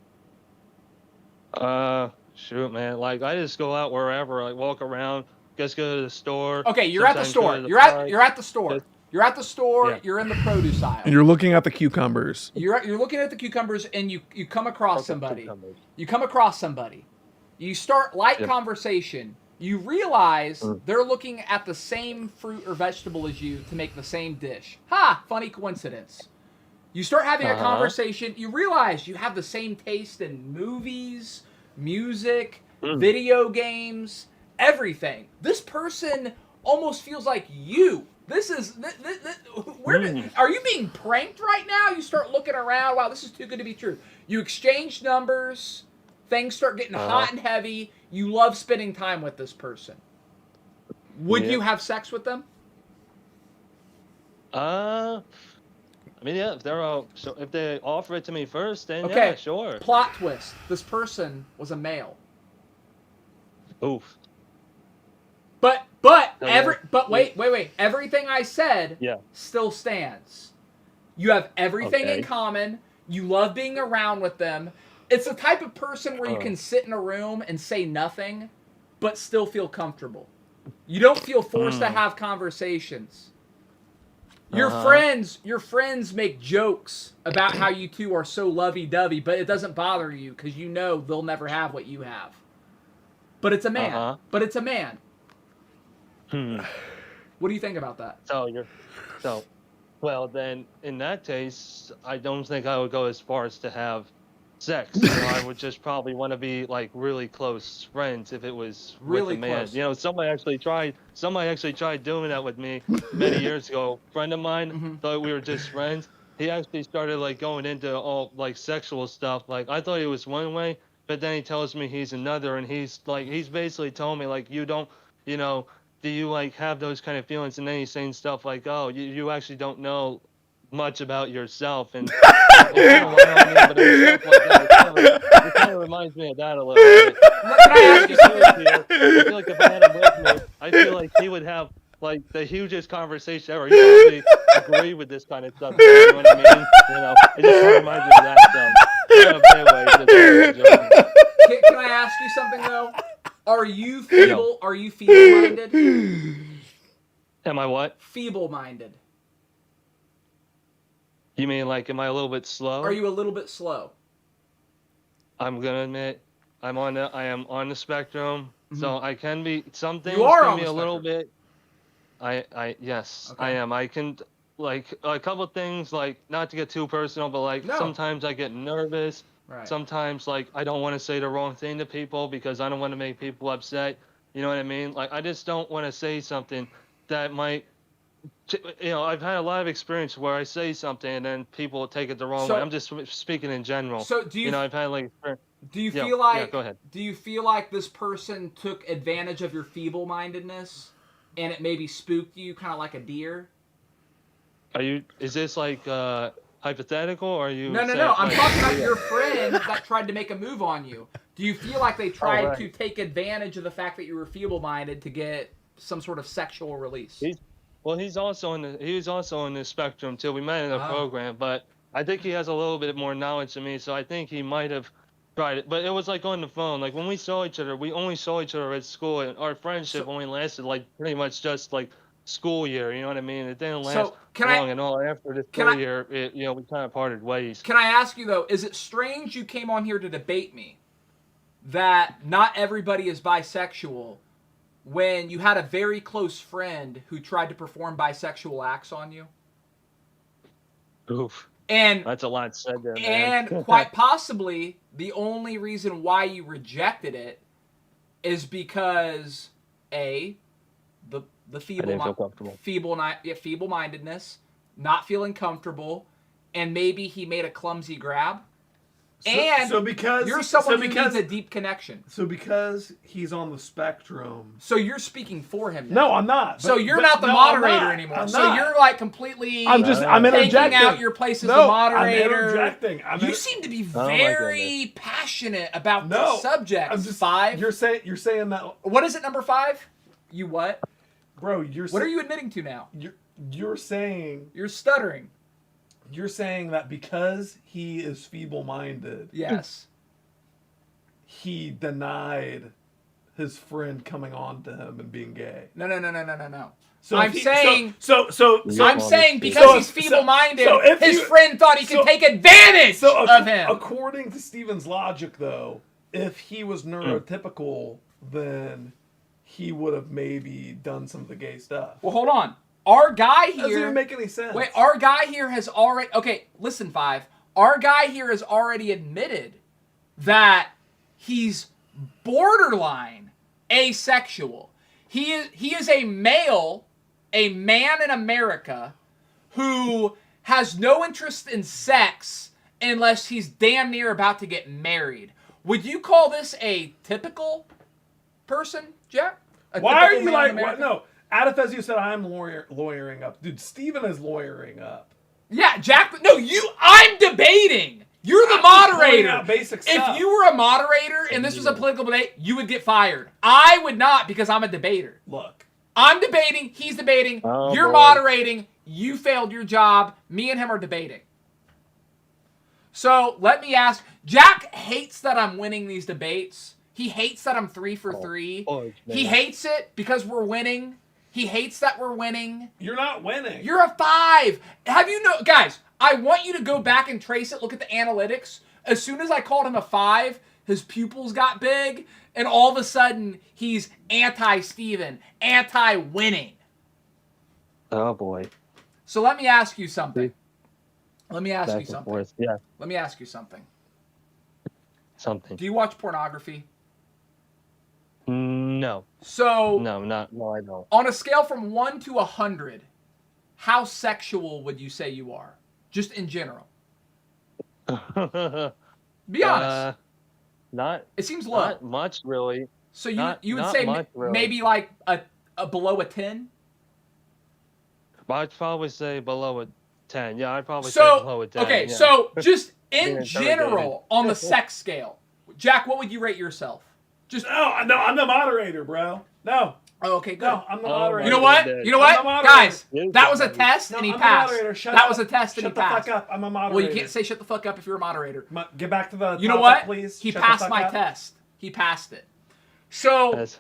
Shoot, man. Like I just go out wherever, like walk around, just go to the store. Okay, you're at the store. You're at the store. You're at the store. Yeah. You're in the produce aisle. And you're looking at the cucumbers. You're looking at the cucumbers, and you come across somebody. You come across somebody. You start light conversation. You realize they're looking at the same fruit or vegetable as you to make the same dish. Ha! Funny coincidence. You start having a conversation. You realize you have the same taste in movies, music, video games, everything. This person almost feels like you. This is... Are you being pranked right now? You start looking around. Wow, this is too good to be true. You exchange numbers. Things start getting hot and heavy. You love spending time with this person. Would you have sex with them? I mean, yeah. If they offer it to me first, then okay. Yeah, sure. Plot twist: this person was a male. Oof. But wait. Everything I said still stands. You have everything in common. You love being around with them. It's the type of person where you can sit in a room and say nothing, but still feel comfortable. You don't feel forced to have conversations. Your friends make jokes about how you two are so lovey-dovey, but it doesn't bother you because you know they'll never have what you have. But it's a man. What do you think about that? Well, then in that case, I don't think I would go as far as to have sex. I would just probably want to be like really close friends if it was really with a man. Close. Somebody actually tried doing that with me many years ago. A friend of mine thought we were just friends. He actually started like going into all like sexual stuff. Like I thought he was one way, but then he tells me he's another, and he's basically told me like do you like have those kind of feelings? And then he's saying stuff like, oh, you actually don't know much about yourself, and it kind of reminds me of that a little bit. I feel like if I had him with me, I feel like he would have like the hugest conversation ever. You probably agree with this kind of stuff. You know what I mean? You know, it just kind of reminds me of that stuff. Not in a bad way, just Can I ask you something though? Are you feeble? Are you feeble-minded? Am I what? Feeble-minded. You mean like, am I a little bit slow? Are you a little bit slow? I'm gonna admit, I am on the spectrum, so I can be. Some things You are can on be the a little bit. Yes, Okay. I am. I can, like, a couple things, like, not to get too personal, but like No. sometimes I get nervous. Right. Sometimes, like, I don't want to say the wrong thing to people because I don't want to make people upset. You know what I mean? Like, I just don't want to say something that might. You know, I've had a lot of experience where I say something and then people take it the wrong way. I'm just speaking in general. So do you? You know, I've had like. Do you Yeah, feel like? yeah, go ahead. Do you feel like this person took advantage of your feeble-mindedness, and it maybe spooked you, kind of like a deer? Is this like hypothetical, or are you? No. I'm talking about your friend that tried to make a move on you. Do you feel like they tried to take advantage of the fact that you were feeble-minded to get some sort of sexual release? He's also on the spectrum too. We met in a program, but I think he has a little bit more knowledge than me, so I think he might have tried it. But it was like on the phone. Like when we saw each other, we only saw each other at school, and our friendship only lasted like pretty much just like school year. You know what I mean? It didn't last long at all. After the school year, we kind of parted ways. Can I ask you though? Is it strange you came on here to debate me that not everybody is bisexual? When you had a very close friend who tried to perform bisexual acts on you? Oof. And that's a lot said there, man. And quite possibly the only reason why you rejected it is because the feeble-mindedness, not feeling comfortable, and maybe he made a clumsy grab. Because you're someone who needs a deep connection. So because he's on the spectrum. So you're speaking for him now. No, I'm not. So you're not the moderator anymore. So you're like completely I'm interjecting. taking out your place as the moderator. I'm interjecting. You seem to be very passionate about the subject. You're saying that. What is it, number 5? You what? Bro, what are you admitting to now? You're saying. You're stuttering. You're saying that because he is feeble-minded, yes, he denied his friend coming on to him and being gay. No. So I'm saying because so he's feeble-minded, so his friend thought he could take advantage of him. According to Steven's logic, though, if he was neurotypical, then he would have maybe done some of the gay stuff. Well, hold on. Our guy here doesn't even make any sense. Wait, our guy here has already. Okay, listen, 5. Our guy here has already admitted that he's borderline asexual. He is a male, a man in America, who has no interest in sex unless he's damn near about to get married. Would you call this a typical person, Jack? Why are you like what? No. Adifes, you said I'm lawyering up. Dude, Steven is lawyering up. Yeah, Jack. No, I'm debating. You're the moderator. Basic stuff. If you were a moderator and this was a political debate, you would get fired. I would not because I'm a debater. Look. I'm debating. He's debating. You're moderating. You failed your job. Me and him are debating. So let me ask. Jack hates that I'm winning these debates. He hates that I'm 3 for 3. He hates it because we're winning. He hates that we're winning. You're not winning. You're a 5. Have you know, guys? I want you to go back and trace it. Look at the analytics. As soon as I called him a 5, his pupils got big, and all of a sudden he's anti-Steven, anti-winning. Oh boy. So let me ask you something. Let me ask you something. Yeah. Let me ask you something. Something. Do you watch pornography? No. So no, I don't. On a scale from 1 to 100, how sexual would you say you are, just in general? Be honest. It seems low. Not much, really. So you would say maybe like a below a 10. I'd probably say below a 10. Yeah, I'd probably say below a 10. Okay, yeah. so just in general on the sex scale, Jack, what would you rate yourself? No, I'm the moderator, bro. No. Oh, okay, good. No, I'm the moderator. You know what? You know what, I'm the moderator. guys? That was a test, No, and he I'm the passed. moderator. Shut That up. was a test, and Shut he the passed. fuck up. I'm a moderator. Well, you can't say shut the fuck up if you're a moderator. Get back to the You know topic, what? please. He Shut the passed fuck my up. test. He passed it. So, As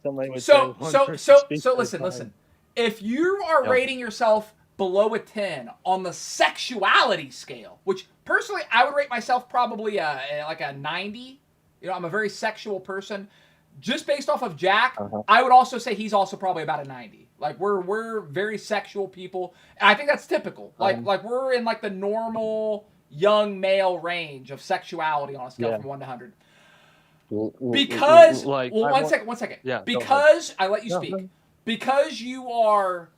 somebody would so, say, one so, person so, speaks so, at a listen, time. listen. If you are Yeah. rating yourself below a 10 on the sexuality scale, which personally I would rate myself probably like a 90. You know, I'm a very sexual person. Just based off of Jack, I would also say he's also probably about a 90. Like we're very sexual people, and I think that's typical. Like we're in like the normal young male range of sexuality on a scale from 1 to 100. Because like, one second. Yeah, go because I let you No, speak. no. Because you are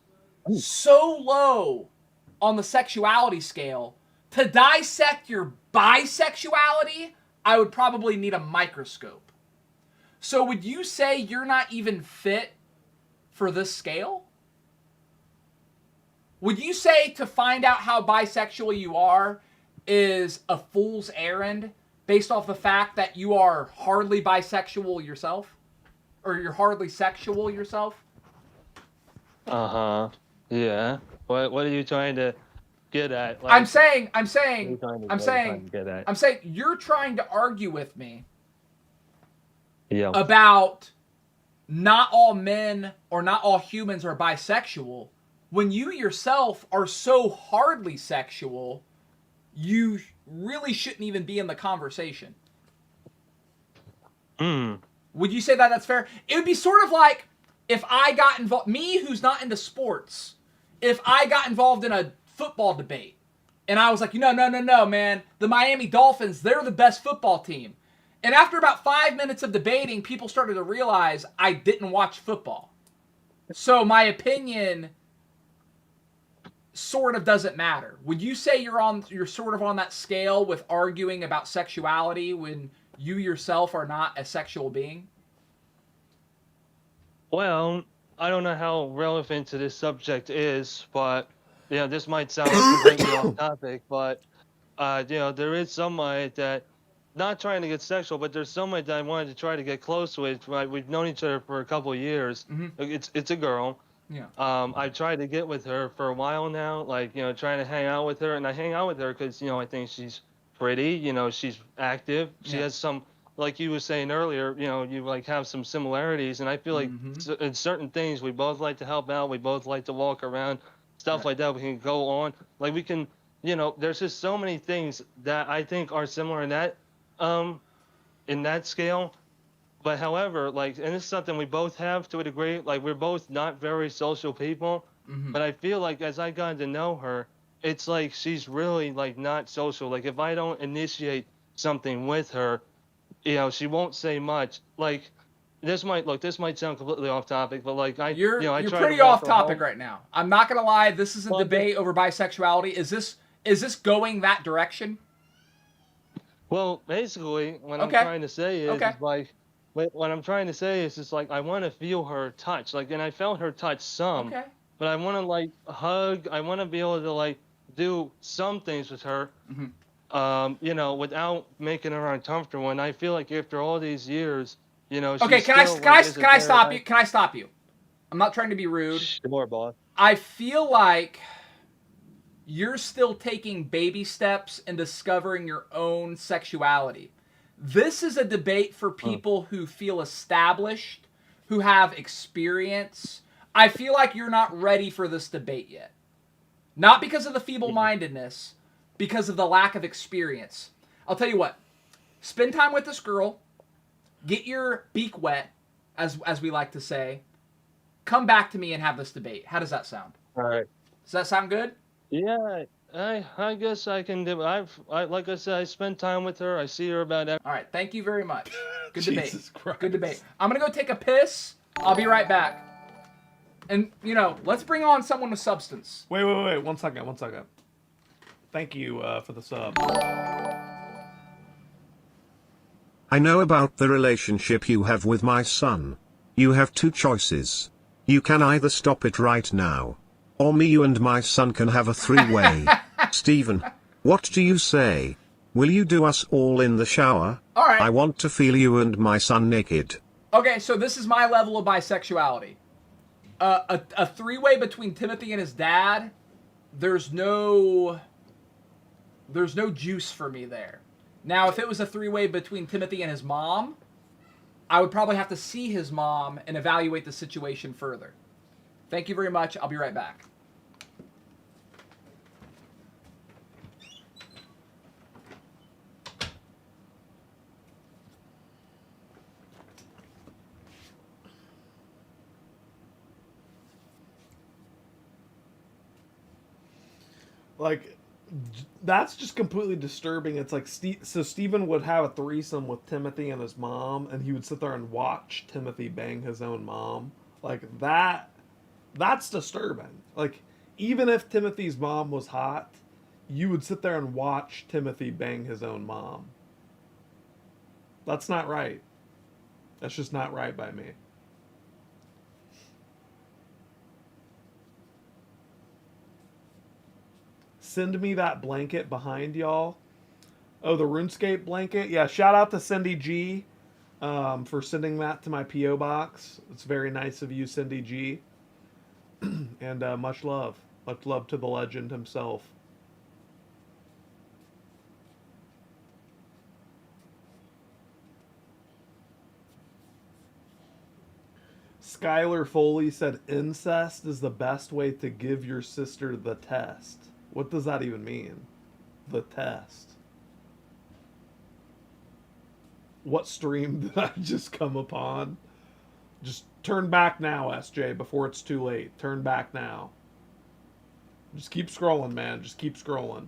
so low on the sexuality scale, to dissect your bisexuality, I would probably need a microscope. So would you say you're not even fit for this scale? Would you say to find out how bisexual you are is a fool's errand based off the fact that you are hardly bisexual yourself? Or you're hardly sexual yourself? Yeah. What are you trying to get at? Like, I'm saying you're trying to argue with me about not all men or not all humans are bisexual when you yourself are so hardly sexual, you really shouldn't even be in the conversation. Would you say that that's fair? It would be sort of like if I got involved, me who's not into sports, if I got involved in a football debate and I was like, no, man, the Miami Dolphins, they're the best football team. And after about 5 minutes of debating, people started to realize I didn't watch football. So my opinion sort of doesn't matter. Would you say you're sort of on that scale with arguing about sexuality when you yourself are not a sexual being? Well, I don't know how relevant to this subject is, but this might sound completely off topic, but there is somebody that, not trying to get sexual, but there's somebody that I wanted to try to get close with. Right? We've known each other for a couple of years. It's a girl. Yeah. I've tried to get with her for a while now, trying to hang out with her, and I hang out with her because I think she's pretty. She's active. She has some, like you were saying earlier, you like have some similarities, and I feel like in certain things we both like to help out. We both like to walk around, stuff like that. We can go on, like we can, there's just so many things that I think are similar in that scale. But however, and this is something we both have to a degree, we're both not very social people, but I feel like as I got to know her, it's like she's really not social. Like if I don't initiate something with her, she won't say much. This might sound completely off topic, but you're try pretty to walk off her topic home. right now. I'm not gonna lie, this is a debate over bisexuality. Is this going that direction? Well, basically, what I'm trying to say is, what I'm trying to say is, it's I want to feel her touch, and I felt her touch some, but I want to hug. I want to be able to do some things with her, without making her uncomfortable. And I feel like after all these years, Okay, she's can I still, stop you? Can I stop you? I'm not trying to be rude. Sure, boss. I feel like you're still taking baby steps in discovering your own sexuality. This is a debate for people who feel established, who have experience. I feel like you're not ready for this debate yet. Not because of the feeble-mindedness, because of the lack of experience. I'll tell you what. Spend time with this girl. Get your beak wet, as we like to say. Come back to me and have this debate. How does that sound? All right. Does that sound good? Yeah, I guess I can do it. Like I said, I spend time with her. I see her about every... All right, thank you very much. Good Jesus debate. Christ. Good debate. I'm going to go take a piss. I'll be right back. And, let's bring on someone with substance. Wait. 1 second. Thank you for the sub. I know about the relationship you have with my son. You have two choices. You can either stop it right now, or me, you and my son can have a three-way. Stephen, what do you say? Will you do us all in the shower? All right. I want to feel you and my son naked. Okay, so this is my level of bisexuality. A three-way between Timothy and his dad, there's no juice for me there. Now, if it was a three-way between Timothy and his mom, I would probably have to see his mom and evaluate the situation further. Thank you very much. I'll be right back. Like, that's just completely disturbing. It's like, so Stephen would have a threesome with Timothy and his mom, and he would sit there and watch Timothy bang his own mom. Like, that's disturbing. Like, even if Timothy's mom was hot, you would sit there and watch Timothy bang his own mom. That's not right. That's just not right by me. Send me that blanket behind y'all. Oh, the RuneScape blanket? Yeah, shout out to Cindy G for sending that to my P.O. box. It's very nice of you, Cindy G. And much love. Much love to the legend himself. Skylar Foley said incest is the best way to give your sister the test. What does that even mean? The test. What stream did I just come upon? Just turn back now, SJ, before it's too late. Turn back now. Just keep scrolling, man. Just keep scrolling.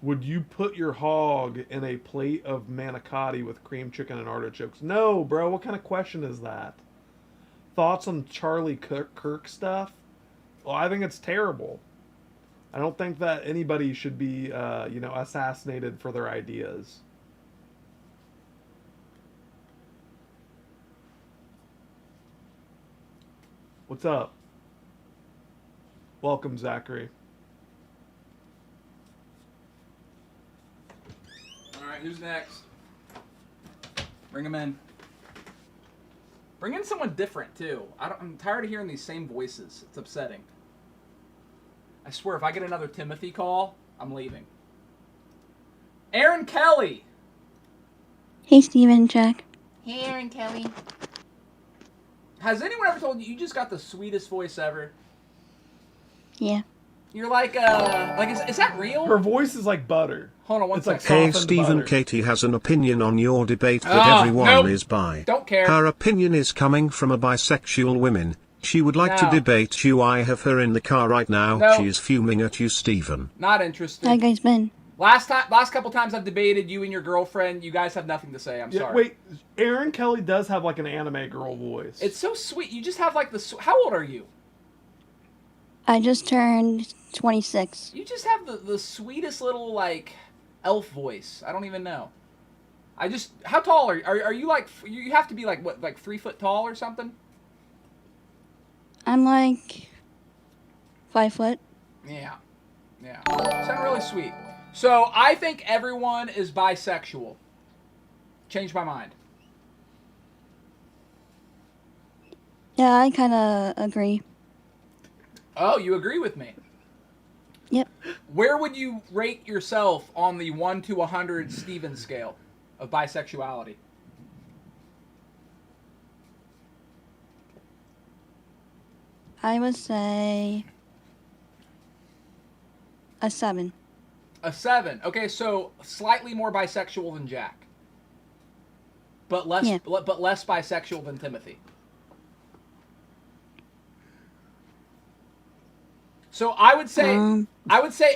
Would you put your hog in a plate of manicotti with cream chicken and artichokes? No, bro. What kind of question is that? Thoughts on Charlie Kirk stuff? Well, I think it's terrible. I don't think that anybody should be, assassinated for their ideas. What's up? Welcome, Zachary. All right, who's next? Bring him in. Bring in someone different, too. I'm tired of hearing these same voices. It's upsetting. I swear, if I get another Timothy call, I'm leaving. Aaron Kelly! Hey, Steven, Jack. Hey, Aaron Kelly. Has anyone ever told you just got the sweetest voice ever? Yeah. You're like, is that real? Her voice is like butter. Hold on one second. Hey, Stephen, Katie has an opinion on your debate that everyone is bi. Don't care. Her opinion is coming from a bisexual woman. She would like to debate you. I have her in the car right now. No. She is fuming at you, Stephen. Not interested. How you guys been? Last couple times I've debated you and your girlfriend, you guys have nothing to say. I'm sorry. Wait, Aaron Kelly does have like an anime girl voice. It's so sweet. You just have like how old are you? I just turned 26. You just have the sweetest little like elf voice. I don't even know. How tall are you? Like, you have to be like what, like 3 foot tall or something? I'm like 5 foot. Yeah. Sound really sweet. So I think everyone is bisexual. Changed my mind. Yeah, I kind of agree. Oh, you agree with me? Yep. Where would you rate yourself on the 1 to 100 Steven scale of bisexuality? I would say a 7. A 7. Okay, so slightly more bisexual than Jack, but less bisexual than Timothy. So I would say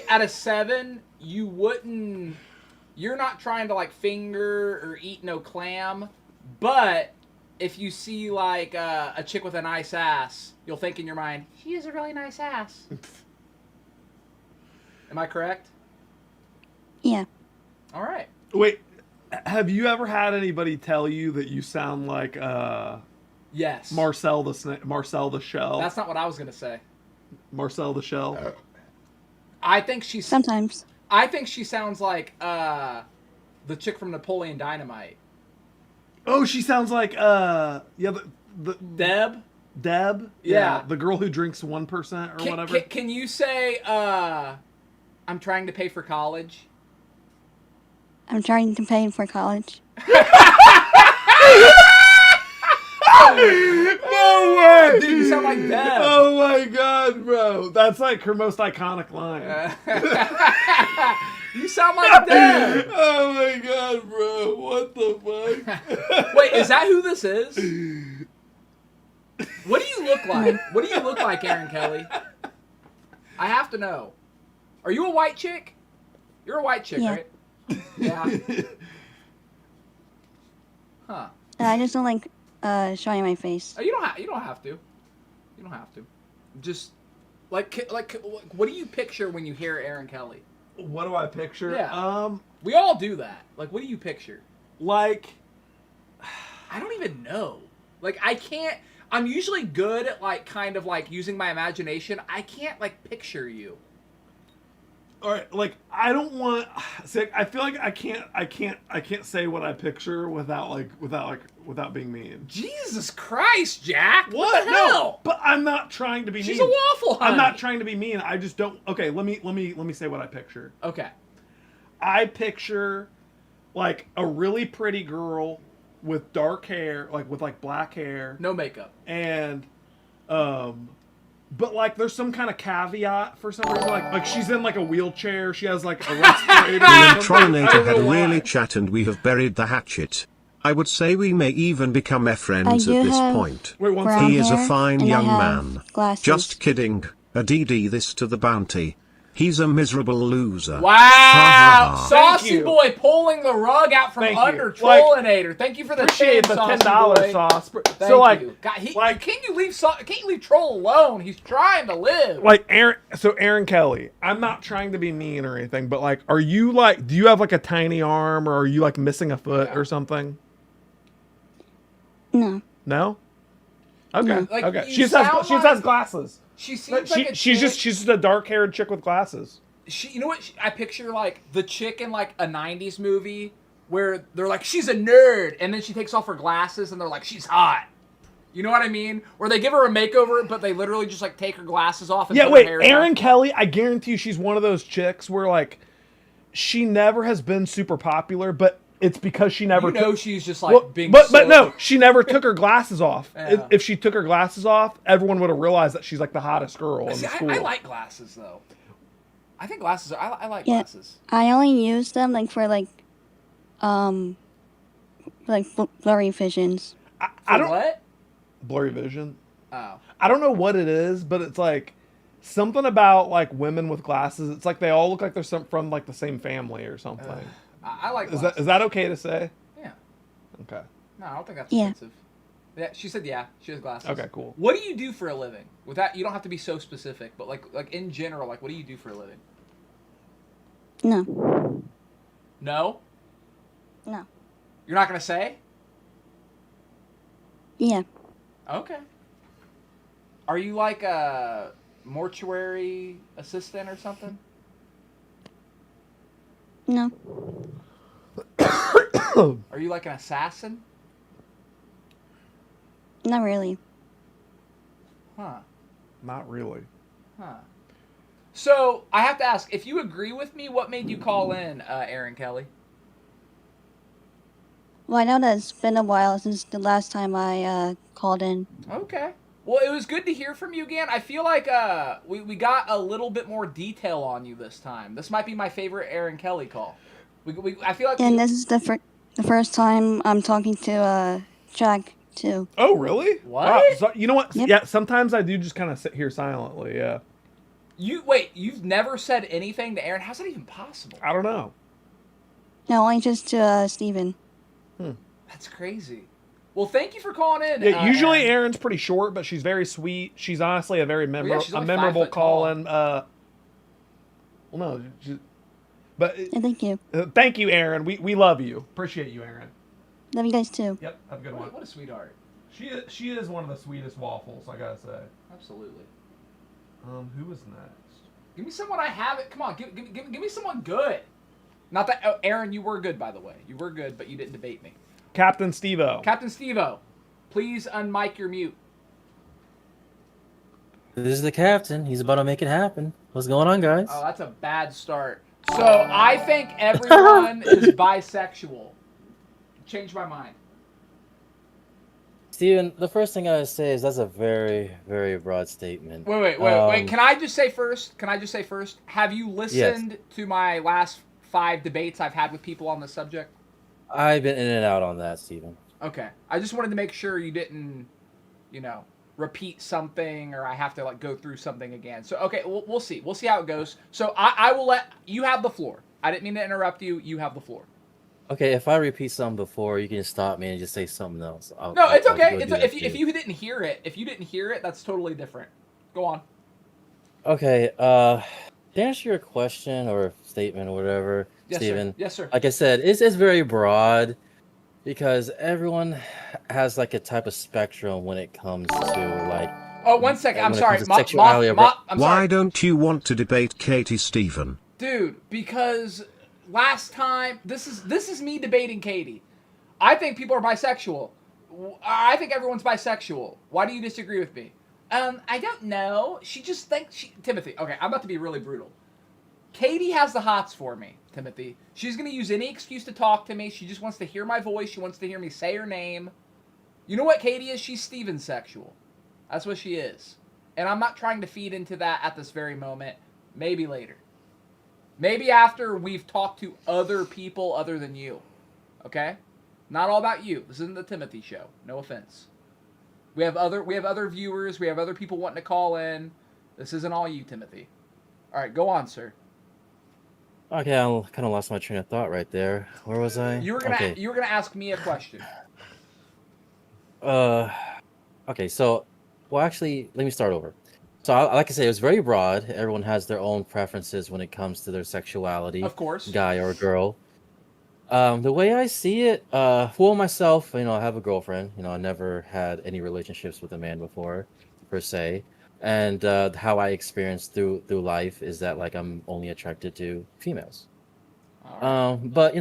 at a 7, you're not trying to like finger or eat no clam, but if you see like a chick with a nice ass, you'll think in your mind, she has a really nice ass. Am I correct? Yeah. All right. Wait, have you ever had anybody tell you that you sound like yes, Marcel the Shell? That's not what I was gonna say. Marcel the Shell. I think she's sometimes. I think she sounds like the chick from Napoleon Dynamite. Oh, she sounds like the Deb. Deb. Yeah. The girl who drinks 1% or whatever. Can you say I'm trying to pay for college? I'm trying to pay for college. No way! Dude, you sound like Deb. Oh my god, bro. That's like her most iconic line. You sound like Deb. Oh my god, bro. What the fuck? Wait, is that who this is? What do you look like? What do you look like, Aaron Kelly? I have to know. Are you a white chick? You're a white chick, Yeah. right? Yeah. Huh. I just don't like showing my face. Oh, you don't have to. You don't have to. Just like what do you picture when you hear Aaron Kelly? What do I picture? Yeah. We all do that. Like, what do you picture? Like, I don't even know. Like, I can't. I'm usually good at like kind of like using my imagination. I can't like picture you. all right, like I don't want. See, I feel like I can't say what I picture without being mean. Jesus Christ, Jack! What? the hell? No, but I'm not trying to be She's mean. a waffle honey. I'm not trying to be mean. I just don't. Okay, let me say what I picture. Okay. I picture like a really pretty girl with dark hair, like with like black hair, No makeup. and but like there's some kind of caveat for some reason, like she's in like a wheelchair, she has like a respirator. The or something. I Trollinator don't had know why. really chat and we have buried the hatchet. I would say we may even become friends I at do this have point. Wait, one brown He is a hair, fine and young I have man. Glasses. Just kidding. A DD this to the bounty. He's a miserable loser. Wow! Ha, ha, ha. Saucy you. boy pulling the rug out from Thank you. under Like, Trollinator. Thank you for the Appreciate tip, the Saucy $10 boy. sauce. Thank So like, you. God, like- can't you leave Troll alone? He's trying to live. like Aaron Kelly, I'm not trying to be mean or anything, but like, are you like, do you have like a tiny arm, or are you like missing a foot or something? No. No. Okay. Like, Okay. you She just sound has like- glasses. She seems She, like a she's chick. just a dark haired chick with glasses. You know what? I picture like the chick in like a '90s movie where they're like, she's a nerd, and then she takes off her glasses, and they're like, she's hot. You know what I mean? Where they give her a makeover, but they literally just like take her glasses off. And Yeah, put wait, her hair Aaron down. Kelly, I guarantee you she's one of those chicks where like she never has been super popular, but it's because she never You know took, she's just like well, being. but so... no, she never took her glasses off. Yeah. If she took her glasses off, everyone would have realized that she's like the hottest girl in See, the school. I like glasses though. I think glasses are. I like Yeah. glasses. I only use them like for blurry visions. I don't What? blurry vision. Oh. I don't know what it is, but it's like something about like women with glasses. It's like they all look like they're from like the same family or something. I like Is glasses. that okay to say? Yeah. Okay. No, I don't think that's Yeah. offensive. Yeah, she said yeah. She has glasses. Okay, cool. What do you do for a living? With that, you don't have to be so specific, but like in general, like what do you do for a living? No. No? No. You're not gonna say? Yeah. Okay. Are you like a mortuary assistant or something? No. Are you like an assassin? Not really. Huh. Not really. Huh. So I have to ask, if you agree with me, what made you call in, Aaron Kelly? Well, I know that it's been a while since the last time I called in. Okay. Well, it was good to hear from you again. I feel like we got a little bit more detail on you this time. This might be my favorite Aaron Kelly call. I feel like And this is the first time I'm talking to Jack too. Oh, really? What? Wow. So, you know what? Yep. Yeah, sometimes I do just kind of sit here silently, yeah. You've never said anything to Aaron? How's that even possible? I don't know. No, only just to Steven. That's crazy. Well, thank you for calling in. Yeah, usually Aaron. Erin's pretty short, but she's very sweet. She's honestly a very she's only 5 memorable foot call. tall. And well, no, but Yeah, thank you. thank you, Aaron. We love you. Appreciate you, Aaron. Love you guys too. Yep, have a good one. What a sweetheart. She is one of the sweetest waffles, I gotta say. Absolutely. Who was next? Give me someone I haven't. Come on, give me someone good. Not that Aaron, you were good by the way. You were good, but you didn't debate me. Captain Steve-O. Captain Steve-O, please unmic your mute. This is the captain. He's about to make it happen. What's going on, guys? Oh, that's a bad start. So I think everyone is bisexual. Change my mind. Steven, the first thing I gotta say is that's a very, very broad statement. Wait. Can I just say first? Have you listened to my last 5 debates I've had with people on this subject? I've been in and out on that, Steven. Okay. I just wanted to make sure you didn't, repeat something or I have to go through something again. So, okay, we'll see. We'll see how it goes. So I will let you have the floor. I didn't mean to interrupt you. You have the floor. Okay, if I repeat something before, you can just stop me and just say something else. It's okay. If you didn't hear it, that's totally different. Go on. Okay, to answer your question or statement or whatever, Steven. Yes, sir. Like I said, it's very broad because everyone has a type of spectrum when it comes to Oh, 1 second. I'm sorry. Why don't you want to debate Katie, Steven? Dude, because last time this is me debating Katie. I think people are bisexual. I think everyone's bisexual. Why do you disagree with me? I don't know. She just thinks Timothy. Okay, I'm about to be really brutal. Katie has the hots for me, Timothy. She's gonna use any excuse to talk to me. She just wants to hear my voice. She wants to hear me say her name. You know what Katie is? She's Steven sexual. That's what she is. And I'm not trying to feed into that at this very moment. Maybe later. Maybe after we've talked to other people other than you. Okay? Not all about you. This isn't the Timothy show. No offense. We have other viewers. We have other people wanting to call in. This isn't all you, Timothy. All right, go on, sir. Okay, I kind of lost my train of thought right there. Where was I? You were gonna ask me a question. Okay, so, well, actually, let me start over. So, like I say, it was very broad. Everyone has their own preferences when it comes to their sexuality. Of course. Guy or girl. The way I see it, for myself, I have a girlfriend. I never had any relationships with a man before, per se. And how I experienced through life is that I'm only attracted to females. But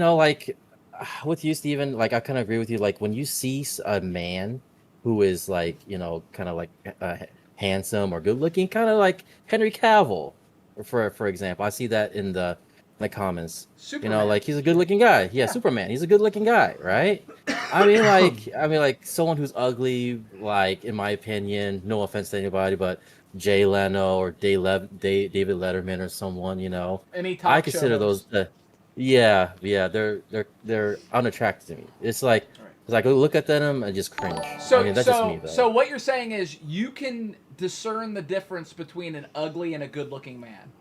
with you, Steven, I kind of agree with you. When you see a man who is kind of handsome or good looking, kind of like Henry Cavill, for example, I see that in the comments. Superman. He's a good looking guy. Yeah, Superman. He's a good looking guy, right? I mean, someone who's ugly, in my opinion, no offense to anybody, but Jay Leno or David Letterman or someone, Any talk I consider those. They're unattractive to me. It's like I look at them and just cringe. That's just me, though. So what you're saying is you can discern the difference between an ugly and a good-looking man.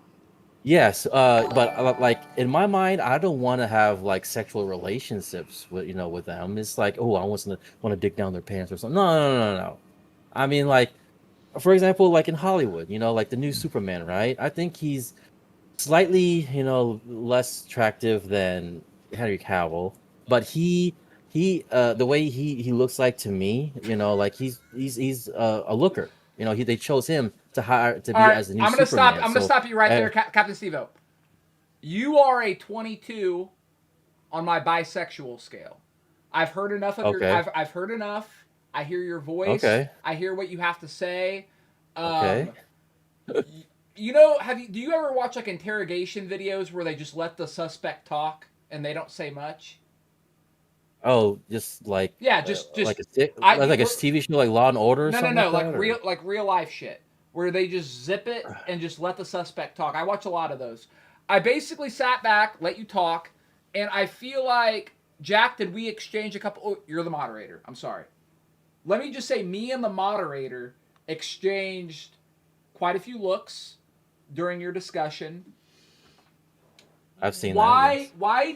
Yes, but in my mind, I don't want to have sexual relationships with them. It's I want to dig down their pants or something. No. I mean, for example, in Hollywood, the new Superman, right? I think he's slightly, less attractive than Henry Cavill, but the way he looks to me, he's a looker. They chose him to be as the new Superman. I'm gonna stop you right there, Captain Steve-O. You are a 22 on my bisexual scale. I've heard enough of your. I've heard enough. I hear your voice. Okay. I hear what you have to say. Okay. Do you ever watch interrogation videos where they just let the suspect talk and they don't say much? Oh, just just a TV show like Law and Order or something? No, real life shit where they just zip it and just let the suspect talk. I watch a lot of those. I basically sat back, let you talk, and I feel like, Jack, did we exchange a couple? Oh, you're the moderator. I'm sorry. Let me just say, me and the moderator exchanged quite a few looks during your discussion. I've seen that. Yes. Why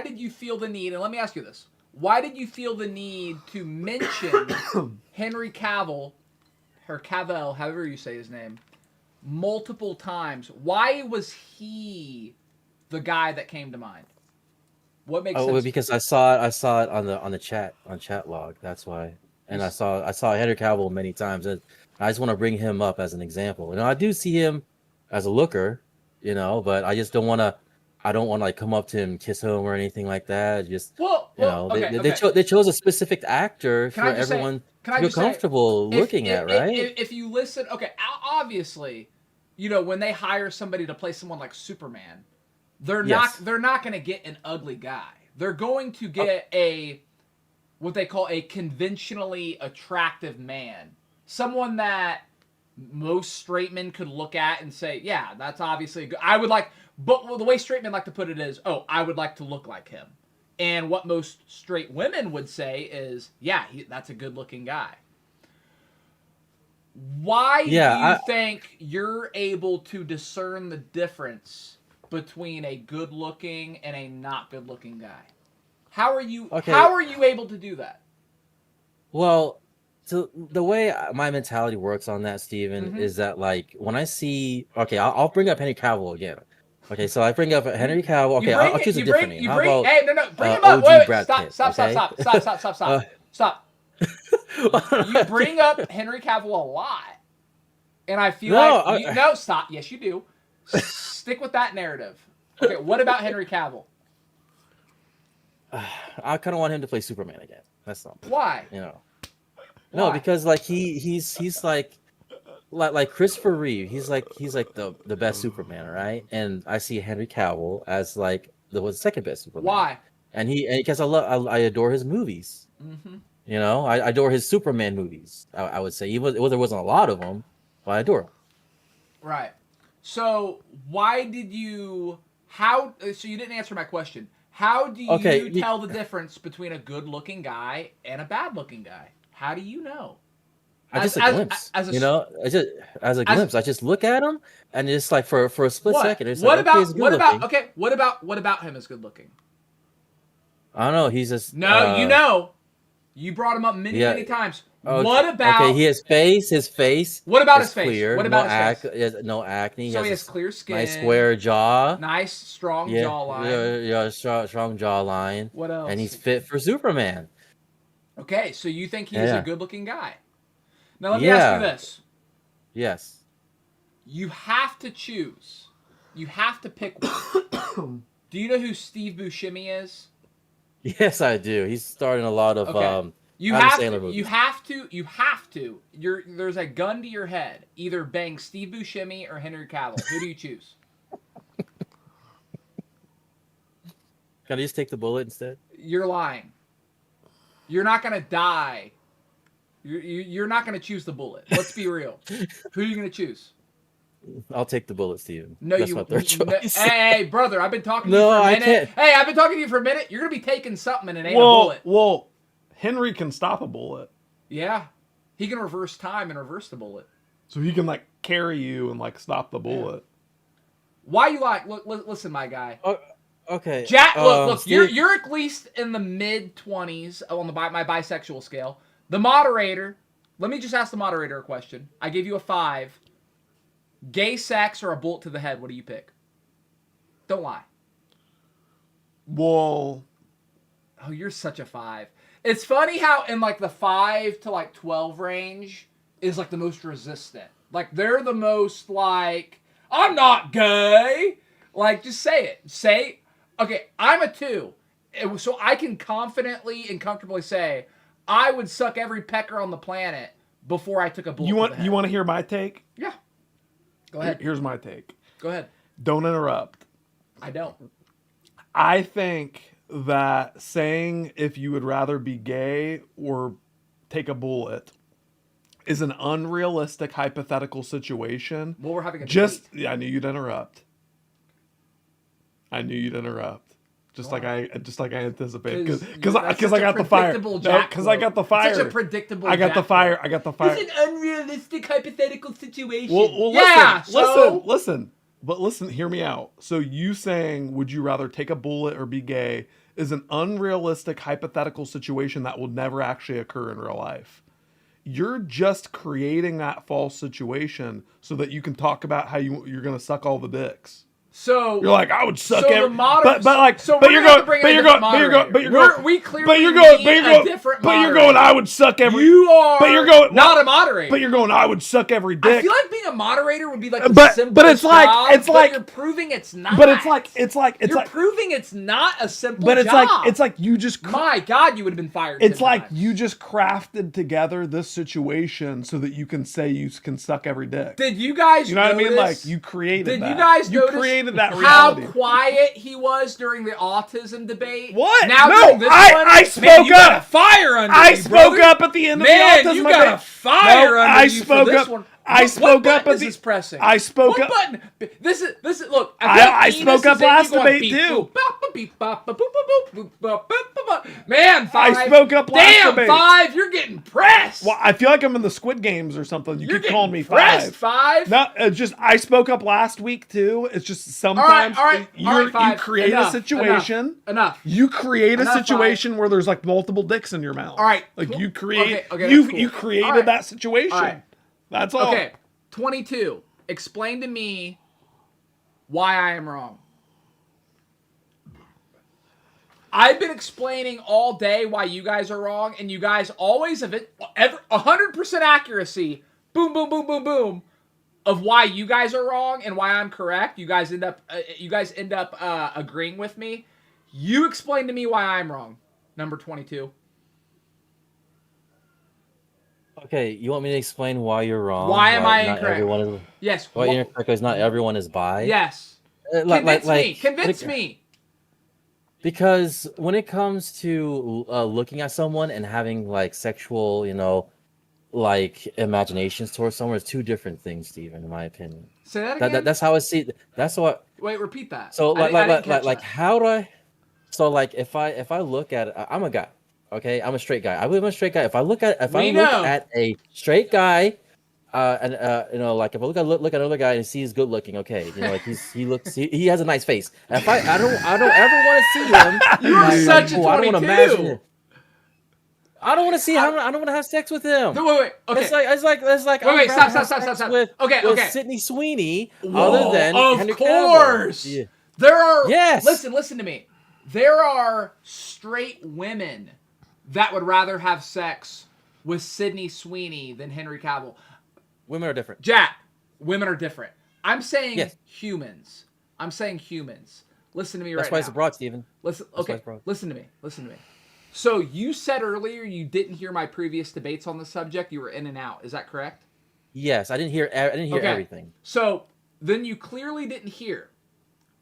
did you feel the need? And let me ask you this: why did you feel the need to mention Henry Cavill, or Cavill, however you say his name, multiple times? Why was he the guy that came to mind? What makes sense? Because I saw it on the chat log. That's why. And I saw Henry Cavill many times, and I just want to bring him up as an example. I do see him as a looker, but I just don't want to. I don't want to like come up to him, and kiss him, or anything like that. Just Well, they chose a specific actor Can for I just say- everyone can I to feel just say, comfortable looking at, right? If you listen, okay, obviously, you know, when they hire somebody to play someone like Superman, they're Yes. not going to get an ugly guy. They're going to get what they call a conventionally attractive man, someone that most straight men could look at and say, yeah, that's obviously good. I would like, but the way straight men like to put it is, oh, I would like to look like him. And what most straight women would say is, yeah, that's a good-looking guy. Why do you think you're able to discern the difference between a good-looking and a not good-looking guy? How are you able to do that? Well, so the way my mentality works on that, Steven, Mhm. is that like when I see, okay, I'll bring up Henry Cavill again. Okay, so I bring up Henry Cavill. Okay, I'll choose a different name. How about hey, no, bring him up. OG Wait, Brad stop, Pitt? stop, Okay? stop. You bring up Henry Cavill a lot, and I feel no, stop. Yes, you do. Stick with that narrative. Okay, what about Henry Cavill? I kind of want him to play Superman again. That's all. Why? You know. No, because like he's like Christopher Reeve. He's like the best Superman, right? And I see Henry Cavill as like the second best Superman. Why? And because I adore his movies. Mm-hmm. You know, I adore his Superman movies. I would say there wasn't a lot of them, but I adore them. Right. So why did you? How? So you didn't answer my question. How do you tell the difference between a good-looking guy and a bad-looking guy? How do you know? I just a glimpse. I just look at him and just like for a split second. It's what like, okay, he's good looking. What about him is good-looking? I don't know. He's just You brought him up many times. Okay. What about his face? What about his face? Clear. What about his face? No acne. So he has clear skin. Nice square jaw. Nice strong jawline. Yeah, strong jawline. What else? And he's fit for Superman. Okay, so you think he's a good-looking guy? Now let me ask you this. Yes. You have to choose. You have to pick one. Do you know who Steve Buscemi is? Yes, I do. He's starring a lot of You have to. There's a gun to your head. Either bang Steve Buscemi or Henry Cavill. Who do you choose? Can I just take the bullet instead? You're lying. You're not gonna die. You're not gonna choose the bullet. Let's be real. Who are you gonna choose? I'll take the bullet, Steven. No, that's my third choice. Hey, brother, I've been talking to you for a minute. I can't. Hey, I've been talking to you for a minute. You're gonna be taking something and it ain't a bullet. Well, Henry can stop a bullet. Yeah, he can reverse time and reverse the bullet. So he can like carry you and like stop the bullet. Why you like? Look, listen, my guy. Okay. Jack, look. You're at least in the mid-20s on my bisexual scale. The moderator. Let me just ask the moderator a question. I gave you a 5. Gay sex or a bullet to the head? What do you pick? Don't lie. Well. Oh, you're such a 5. It's funny how in like the 5 to like 12 range is like the most resistant. Like they're the most like, I'm not gay. Like just say it. Okay, I'm a 2. So I can confidently and comfortably say I would suck every pecker on the planet before I took a bullet. You want to hear my take? Yeah. Go ahead. Here's my take. Go ahead. Don't interrupt. I don't. I think that saying if you would rather be gay or take a bullet is an unrealistic hypothetical situation. Well, we're having a debate. I knew you'd interrupt. Just like I anticipated, because I got the fire. Because I got the fire. Such a predictable. I got the fire. It's an unrealistic hypothetical situation. Well, yeah. Listen. But listen, hear me out. So you saying, would you rather take a bullet or be gay, is an unrealistic hypothetical situation that will never actually occur in real life. You're just creating that false situation so that you can talk about how you're going to suck all the dicks. So you're like, I would suck so every. the moder- but like, so but we're you're gonna have going, to bring but in a you're different going, but you're going, but you're moderator. going. We clearly but you're going, but need you're a going, different but you're going. moderator. I would suck every. You are But you're going not a moderator. But you're going. I would suck every dick. I feel like being a moderator would be like the But simplest it's like job, it's but like you're proving it's not. But it's like you're proving it's not a simple But it's job. like it's like you just. My God, you would have been fired. It's 10 like times. you just crafted together this situation so that you can say you can suck every dick. Did you guys? You know what I mean? notice- Like you created. Did that. you guys You notice created that how reality. quiet he was during the autism debate? What? Now No, during this one, I man, spoke you got up. a fire under I you, spoke brother. up at the end of Man, the autism you debate. got a fire No, under I you spoke for this up. one. I What spoke up button at is the. this pressing? I spoke what up. Button? This is look. I spoke up last debate too. Man, Five. I spoke up last Damn, debate. Five, you're getting pressed. Well, I feel like I'm in the Squid Games or something. You You're keep calling me getting pressed, Five. Five. No, it's just I spoke up last week too. It's just sometimes all right, you Five. create Enough, a situation. Enough. You create Enough, a situation where there's like multiple dicks in your mouth. All right. Like you create. Okay, you that's cool. you created All right. that situation. All right. That's all. Okay, 22. Explain to me why I am wrong. I've been explaining all day why you guys are wrong, and you guys always have it 100% accuracy. Boom, boom, boom, boom, boom. Of why you guys are wrong and why I'm correct. You guys end up agreeing with me. You explain to me why I'm wrong. Number 22. Okay, you want me to explain why you're wrong? Why am I not incorrect? Everyone is, Yes. why you're incorrect because not everyone is bi? Yes. Convince me. Because when it comes to looking at someone and having like sexual, like imaginations towards someone, it's two different things, Steven, in my opinion. Say that again? That's how I see. That's what. Wait, repeat that. So I didn't catch like that. how do I? So like if I look at I'm a guy, okay, I'm a straight guy. I believe I'm a straight guy. If I look at a straight guy, like if I look at another guy and see he's good looking, okay, like he has a nice face. And if I don't ever want to see him. You are such a 22. I don't want to imagine it. I don't want to see him. I don't want to have sex with him. Wait. Okay. It's like. Wait. I'd rather Stop. have sex With Sydney Sweeney, Whoa, other than of Henry course. Cavill. Yeah. There are. Yes. Listen to me. There are straight women that would rather have sex with Sydney Sweeney than Henry Cavill. Women are different. Jack, women are different. I'm saying humans. Listen to me right now. That's why it's abroad, Steven. Listen to me. So you said earlier you didn't hear my previous debates on the subject. You were in and out. Is that correct? Yes, I didn't hear everything. So then you clearly didn't hear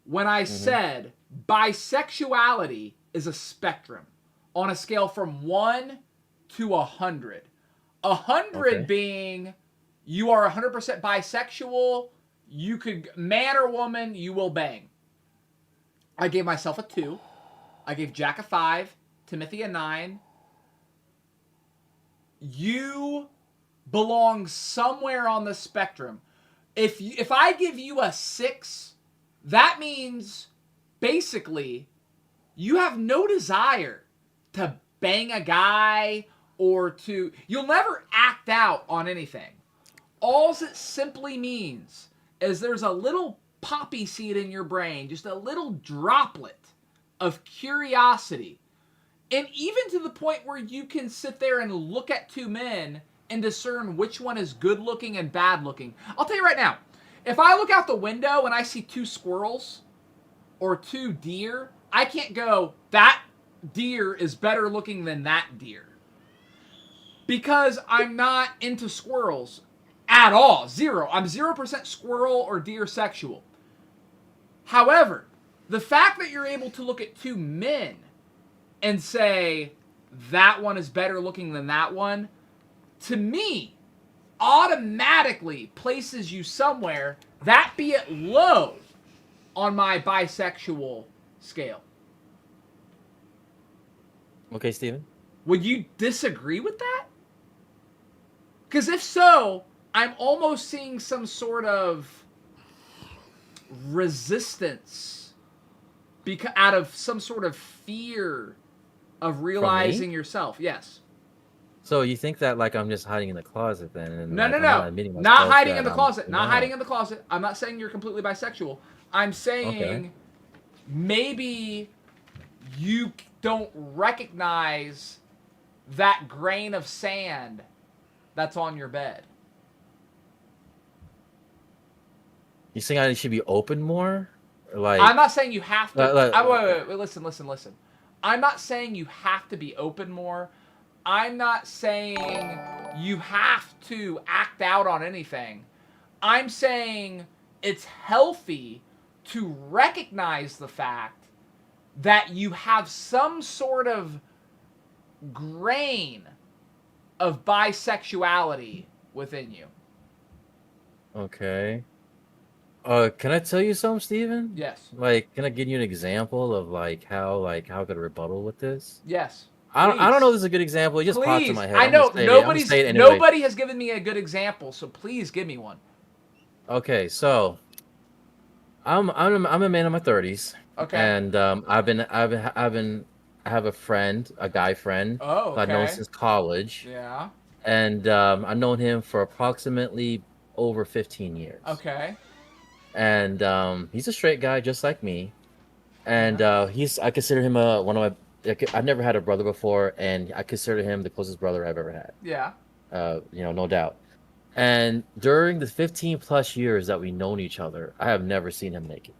when I said bisexuality is a spectrum on a scale from 1 to 100. 100 being you are 100% bisexual. You could, man or woman, you will bang. I gave myself a 2. I gave Jack a 5. Timothy a 9. You belong somewhere on the spectrum. If I give you a 6, that means basically you have no desire to bang a guy or you'll never act out on anything. All it simply means is there's a little poppy seed in your brain, just a little droplet of curiosity. And even to the point where you can sit there and look at two men and discern which one is good looking and bad looking. I'll tell you right now, if I look out the window and I see 2 squirrels or 2 deer, I can't go, that deer is better looking than that deer. Because I'm not into squirrels at all. 0. I'm 0% squirrel or deer sexual. However, the fact that you're able to look at 2 men and say, that one is better looking than that one, to me, automatically places you somewhere, that be it low, on my bisexual scale. Okay, Steven? Would you disagree with that? Because if so, I'm almost seeing some sort of resistance out of some sort of fear of realizing yourself. Yes. So you think that like I'm just hiding in the closet then? And No. like, Not hiding in the closet. Not hiding in the closet. I'm not saying you're completely bisexual. I'm saying maybe you don't recognize that grain of sand that's on your bed. You think I should be open more? Like I'm not saying you have to. Wait, Listen. I'm not saying you have to be open more. I'm not saying you have to act out on anything. I'm saying it's healthy to recognize the fact that you have some sort of grain of bisexuality within you. Okay. Can I tell you something, Steven? Yes. Like, can I give you an example of how I could rebuttal with this? Yes. I don't know if this is a good example. It just popped in my head. I know nobody has given me a good example, so please give me one. Okay, so I'm a man in my 30s. Okay. And I have a friend, a guy friend who I've known since college. Yeah. And I've known him for approximately over 15 years. Okay. And he's a straight guy just like me. And I consider him one of my I've never had a brother before, and I consider him the closest brother I've ever had. Yeah. No doubt. And during the 15 plus years that we've known each other, I have never seen him naked.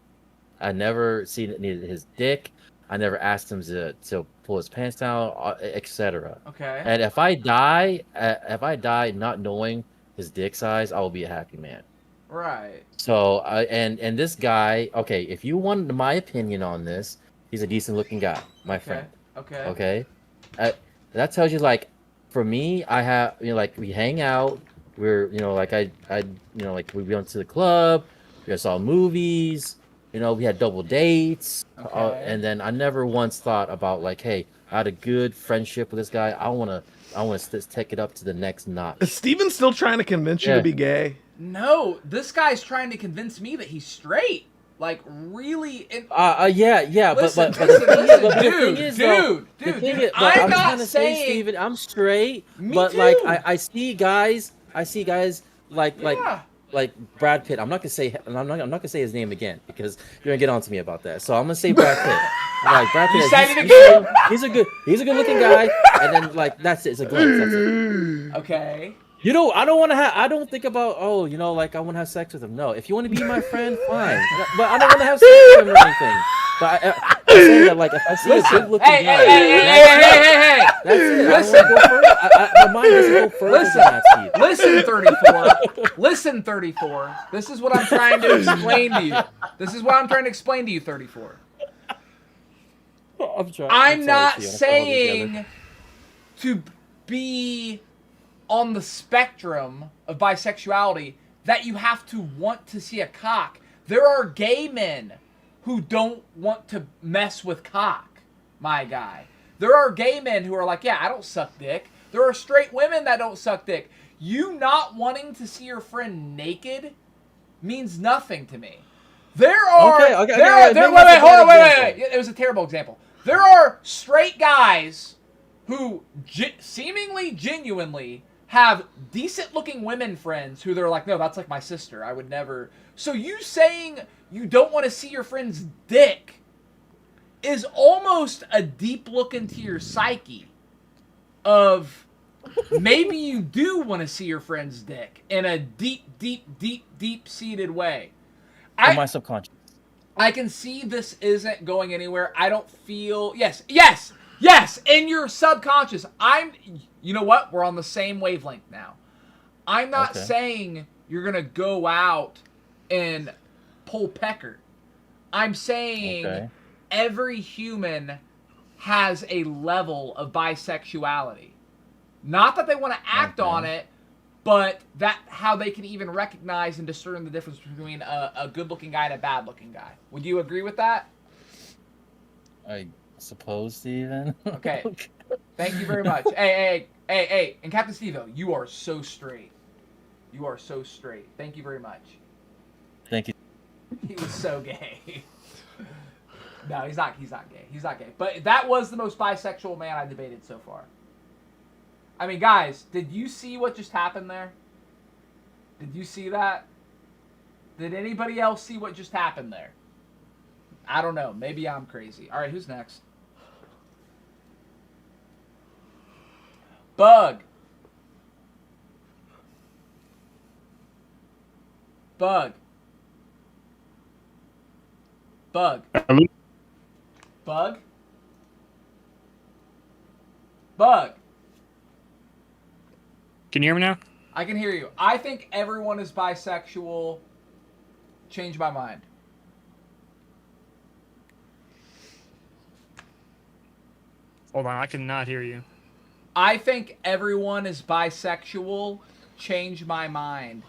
I never seen his dick. I never asked him to pull his pants down, etc. Okay. And if I die not knowing his dick size, I will be a happy man. Right. So and this guy, okay, if you want my opinion on this, he's a decent looking guy, my friend. Okay. Okay. That tells you, like, for me, I have, we hang out. We're, we went to the club. We saw movies. We had double dates. And then I never once thought about, like, hey, I had a good friendship with this guy. I want to take it up to the next notch. Is Steven still trying to convince you to be gay? No, this guy's trying to convince me that he's straight. Like, really? Yeah. Listen, but the dude, I'm not saying, Steven, I'm straight. But too. Like, I see guys like Brad Pitt. I'm not gonna say his name again because you're gonna get on to me about that. So I'm gonna say Brad Pitt. Like Brad Pitt, he's a good looking guy, and then, like, that's it. It's a glimpse. That's it. Okay. I don't think about, like, I want to have sex with him. No, if you want to be my friend, fine. But I don't want to have sex with him or anything. But I'm saying that, like, if I see a good looking guy, hey, that's it. My mind doesn't go further than that, Steve. Listen, 34. This is what I'm trying to explain to you. 34. I'm not saying to be on the spectrum of bisexuality that you have to want to see a cock. There are gay men who don't want to mess with cock, my guy. There are gay men who are like, yeah, I don't suck dick. There are straight women that don't suck dick. You not wanting to see your friend naked means nothing to me. There are... Wait. It was a terrible example. There are straight guys who seemingly genuinely have decent-looking women friends who they're like, no, that's like my sister. I would never... So you saying you don't want to see your friend's dick is almost a deep look into your psyche of maybe you do want to see your friend's dick in a deep-seated way. In my subconscious. I can see this isn't going anywhere. I don't feel... Yes, in your subconscious. You know what? We're on the same wavelength now. I'm not saying you're going to go out and pull pecker. I'm saying every human has a level of bisexuality. Not that they want to act on it, but that how they can even recognize and discern the difference between a good-looking guy and a bad-looking guy. Would you agree with that? I suppose, Steven. Okay. Thank you very much. Hey, and Captain Steve-O, you are so straight. You are so straight. Thank you very much. Thank you. He was so gay. No, he's not gay. He's not gay. But that was the most bisexual man I debated so far. I mean, guys, did you see what just happened there? Did you see that? Did anybody else see what just happened there? I don't know. Maybe I'm crazy. All right, who's next? Bug. Bug. Bug. Bug. Bug. Can you hear me now? I can hear you. I think everyone is bisexual. Change my mind. Hold on, I cannot hear you. I think everyone is bisexual. Change my mind.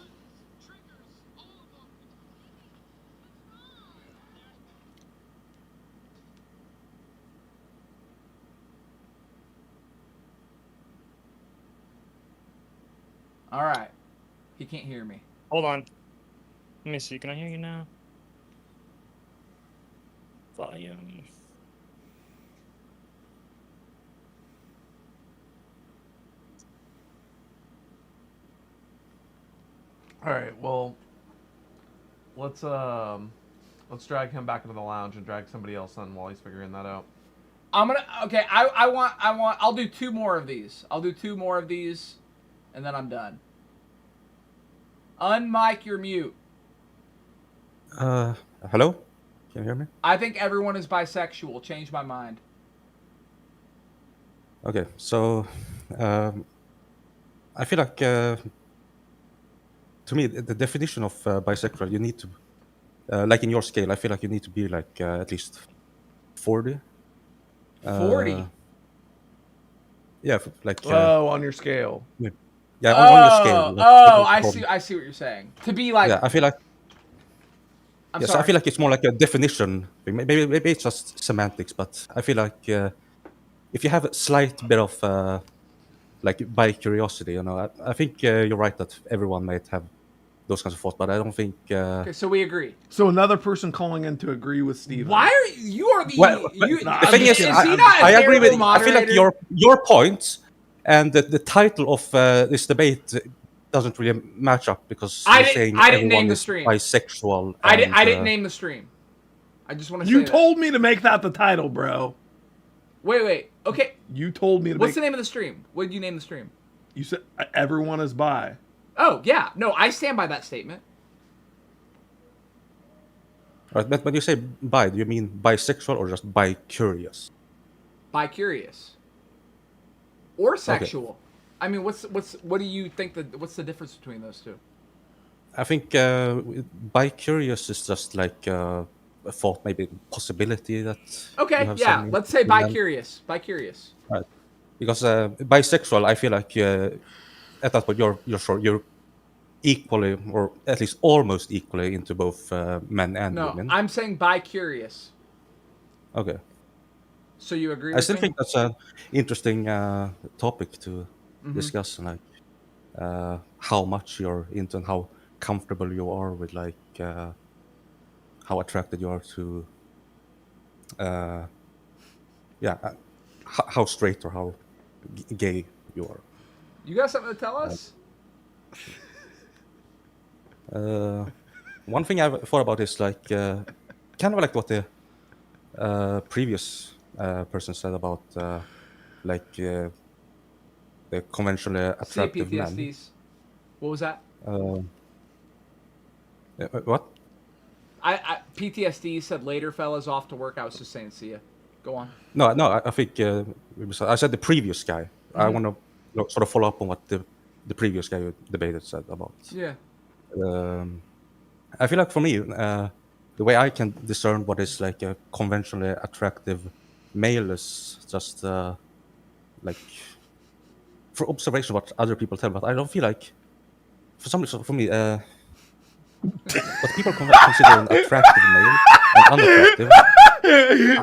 All right. He can't hear me. Hold on. Let me see. Can I hear you now? Volume. All right. Well, let's drag him back into the lounge and drag somebody else in while he's figuring that out. Okay. I'll do 2 more of these. I'll do 2 more of these, and then I'm done. Unmic your mute. Hello? Can you hear me? I think everyone is bisexual. Change my mind. Okay, so I feel like to me the definition of bisexual, you need to like in your scale, I feel like you need to be like at least 40. 40. Yeah, like on your scale. Yeah, on your scale. Like, I see what you're saying. To be like, yeah, I feel like. I'm yes, sorry. I feel like it's more like a definition. Maybe it's just semantics, but I feel like if you have a slight bit of like by curiosity, you know, I think you're right that everyone might have those kinds of thoughts, but I don't think. Okay, so we agree. So another person calling in to agree with Steven. Why are you are the Well, you? the thing is, I agree with. I feel like your points and the title of this debate doesn't really match up because you're saying everyone is bisexual. I didn't name the stream. I just want to say You told me to make that the title, bro. Wait. Okay. You told me to What's the name of the stream? What did you name the stream? You said everyone is bi. Oh, yeah. No, I stand by that statement. Right, but when you say bi, do you mean bisexual or just bi-curious? Bi-curious. Or sexual. I mean, what do you think what's the difference between those two? I think bi-curious is just like a thought, maybe possibility that. Okay, yeah. Let's say bi-curious. Bi-curious. Right, because bisexual, I feel like at that point you're equally, or at least almost equally, into both men and women. No, I'm saying bi-curious. Okay. So you agree with I still me? think that's an interesting topic to discuss, like how much you're into and how comfortable you are with, like how attracted you are to, how straight or how gay you are. You got something to tell us? One thing I've thought about is like kind of like what the previous person said about like the conventionally attractive men. PTSDs. What was that? What? I PTSD said later, fellas, off to work. I was just saying, see ya. Go on. No, I think I said the previous guy. I want to sort of follow up on what the previous guy who debated said about. Yeah. I feel like for me, the way I can discern what is like a conventionally attractive male is just like for observation what other people tell. But I don't feel like for me what people consider an attractive male and unattractive.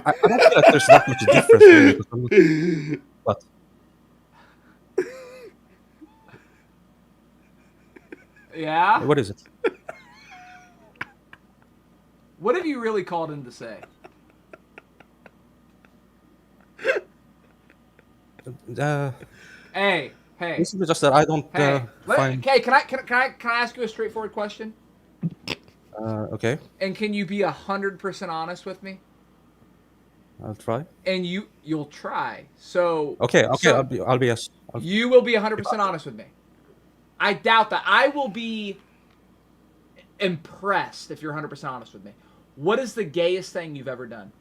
I don't feel like there's that much difference. Really, but yeah. What is it? What have you really called in to say? Hey. This is just that I don't find. Okay, can I ask you a straightforward question? Okay, And can you be 100% honest with me? I'll try. And you'll try. So Okay, so I'll be as. you will be 100% honest with me. I doubt that. I will be impressed if you're 100% honest with me. What is the gayest thing you've ever done?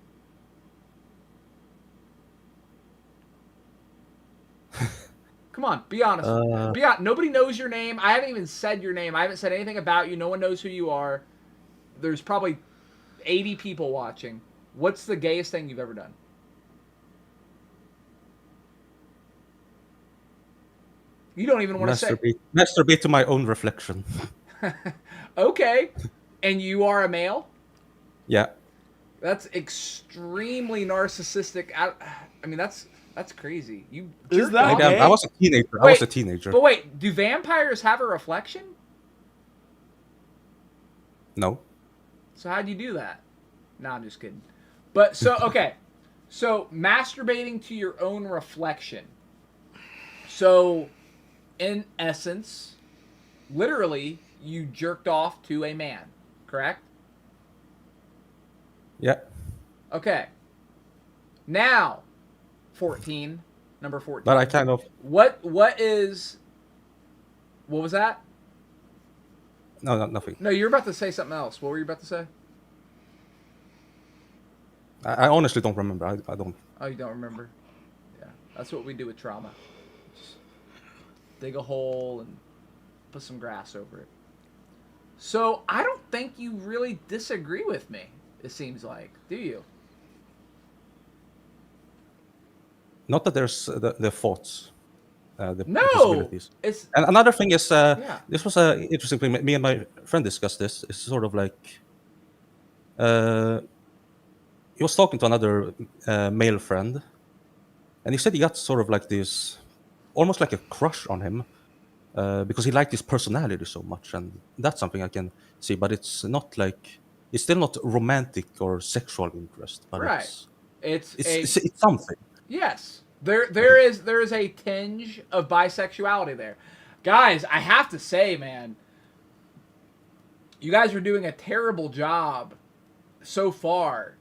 Come on, be honest. Be honest. Nobody knows your name. I haven't even said your name. I haven't said anything about you. No one knows who you are. There's probably 80 people watching. What's the gayest thing you've ever done? You don't even want to say. Masturbate to my own reflection. Okay. And you are a male? Yeah. That's extremely narcissistic. I mean, that's crazy. You Is jerked that off- gay? I was a teenager. I was a teenager. But wait, do vampires have a reflection? No. So how'd you do that? No, I'm just kidding. But so okay, so masturbating to your own reflection. So, in essence, literally, you jerked off to a man, correct? Yeah. Okay. Now, 14, number 14. But I kind of. What was that? No, nothing. No, you're about to say something else. What were you about to say? I honestly don't remember. I don't. Oh, you don't remember? Yeah, that's what we do with trauma. Just dig a hole and put some grass over it. So I don't think you really disagree with me. It seems like, do you? Not that there's the thoughts, the No, possibilities. it's And another thing is, yeah. this was an interesting thing. Me and my friend discussed this. It's sort of like, he was talking to another male friend, and he said he got sort of like this, almost like a crush on him, because he liked his personality so much, and that's something I can see. But it's not like, it's still not romantic or sexual interest, but Right. it's It's something. Yes. There is a tinge of bisexuality there. Guys, I have to say, man, you guys are doing a terrible job so far.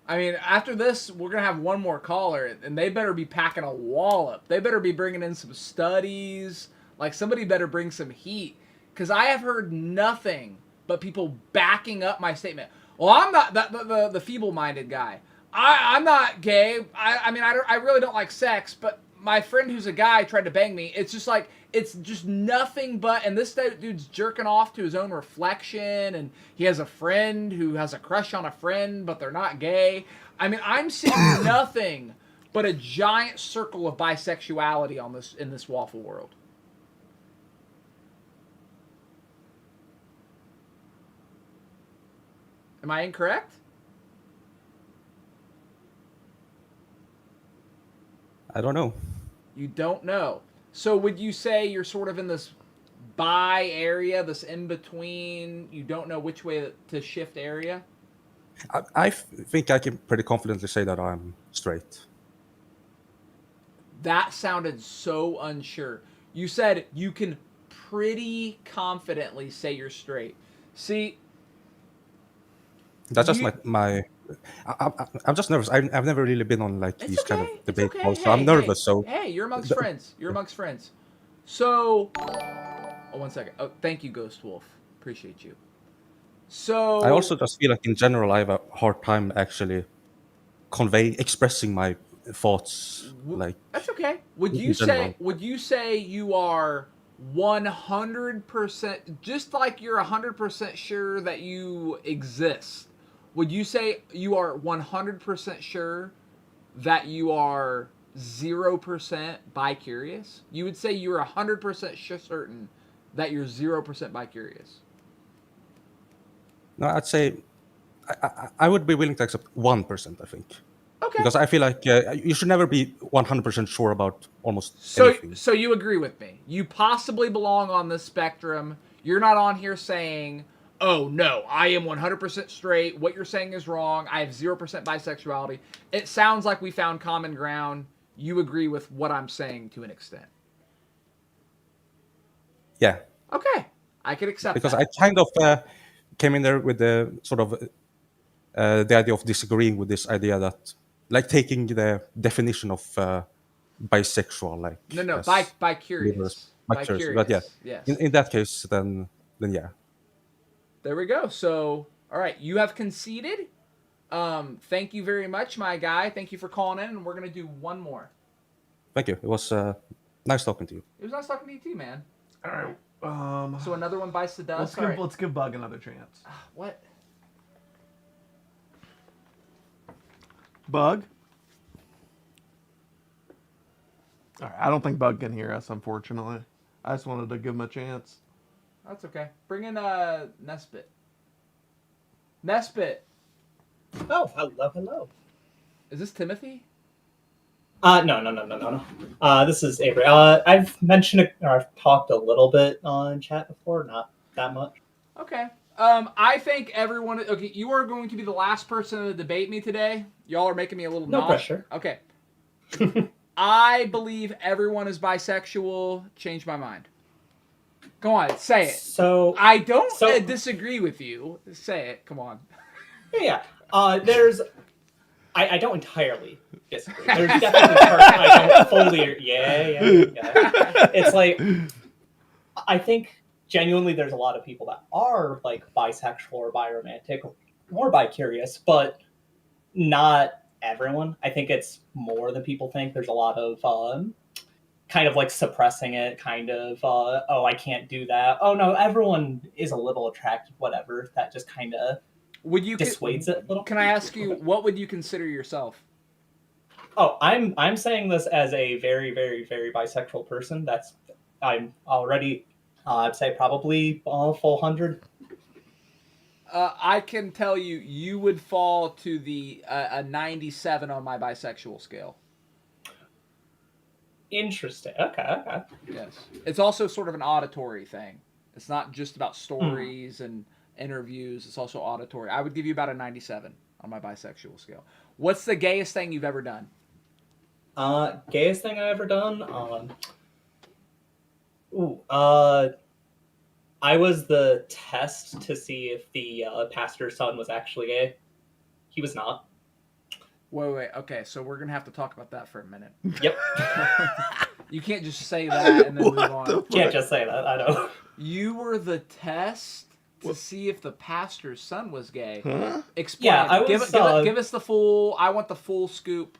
I mean, after this, we're going to have one more caller, and they better be packing a wallop. They better be bringing in some studies. Like, somebody better bring some heat. Because I have heard nothing but people backing up my statement. Well, I'm not the feeble-minded guy. I'm not gay. I mean, I really don't like sex, but my friend who's a guy tried to bang me. It's just like, it's just nothing but, and this dude's jerking off to his own reflection, and he has a friend who has a crush on a friend, but they're not gay. I mean, I'm seeing nothing but a giant circle of bisexuality in this waffle world. Am I incorrect? I don't know. You don't know. So would you say you're sort of in this bi area, this in between? You don't know which way to shift area? I think I can pretty confidently say that I'm straight. That sounded so unsure. You said you can pretty confidently say you're straight. See, That's just I'm just nervous. I've never really been on like these kind of debate calls, so I'm nervous. So hey, you're amongst friends. You're amongst friends. So, oh, 1 second. Oh, thank you, Ghost Wolf. Appreciate you. So I also just feel like in general I have a hard time actually expressing my thoughts. Like that's okay. Would you say you are 100%, just like you're 100% sure that you exist? Would you say you are 100% sure that you are 0% bi-curious? You would say you're 100% certain that you're 0% bi-curious? No, I'd say I would be willing to accept 1%. I think. Okay. Because I feel like you should never be 100% sure about almost anything. So you agree with me? You possibly belong on this spectrum. You're not on here saying, oh, no, I am 100% straight. What you're saying is wrong. I have 0% bisexuality. It sounds like we found common ground. You agree with what I'm saying to an extent. Yeah. Okay. I can accept because that. I kind of came in there with the sort of the idea of disagreeing with this idea that, like, taking the definition of bisexual, like, No, as bi liberals, curious. Bi curious. But yeah, curious. Yes. in that case, then yeah. There we go. So, all right, you have conceded. Thank you very much, my guy. Thank you for calling in, and we're gonna do one more. Thank you. It was nice talking to you. It was nice talking to you too, man. All right. So another one bites the dust. Let's give Bug another chance. What? Bug. All right. I don't think Bug can hear us, unfortunately. I just wanted to give him a chance. That's okay. Bring in Nesbit. Nesbit. Oh, hello. Is this Timothy? No. This is Avery. I've mentioned or I've talked a little bit on chat before, not that much. Okay. I think everyone. Okay, you are going to be the last person to debate me today. Y'all are making me a little No pressure. Okay. I believe everyone is bisexual. Change my mind. Go on, say it. So I don't disagree with you. Say it. Come on. Yeah. There's. I don't entirely disagree. There's definitely parts I don't fully. Yeah. It's like I think genuinely there's a lot of people that are like bisexual or biromantic or bi-curious, but not everyone. I think it's more than people think. There's a lot of kind of like suppressing it, kind of oh, I can't do that. Oh no, everyone is a little attracted, whatever. That just kind of dissuades it a little. Can I ask you, what would you consider yourself? Oh, I'm saying this as a very, very, very bisexual person. I'm already, I'd say probably full 100. I can tell you, you would fall to the a 97 on my bisexual scale. Interesting. Okay. Yes. It's also sort of an auditory thing. It's not just about stories and interviews. It's also auditory. I would give you about a 97 on my bisexual scale. What's the gayest thing you've ever done? Gayest thing I've ever done? I was the test to see if the pastor's son was actually gay. He was not. Wait. Okay, so we're gonna have to talk about that for a minute. Yep. You can't just say that and then move on. Can't just say that. I know. You were the test to see if the pastor's son was gay. Huh? Explain. Yeah, I was, give us the full. I want the full scoop.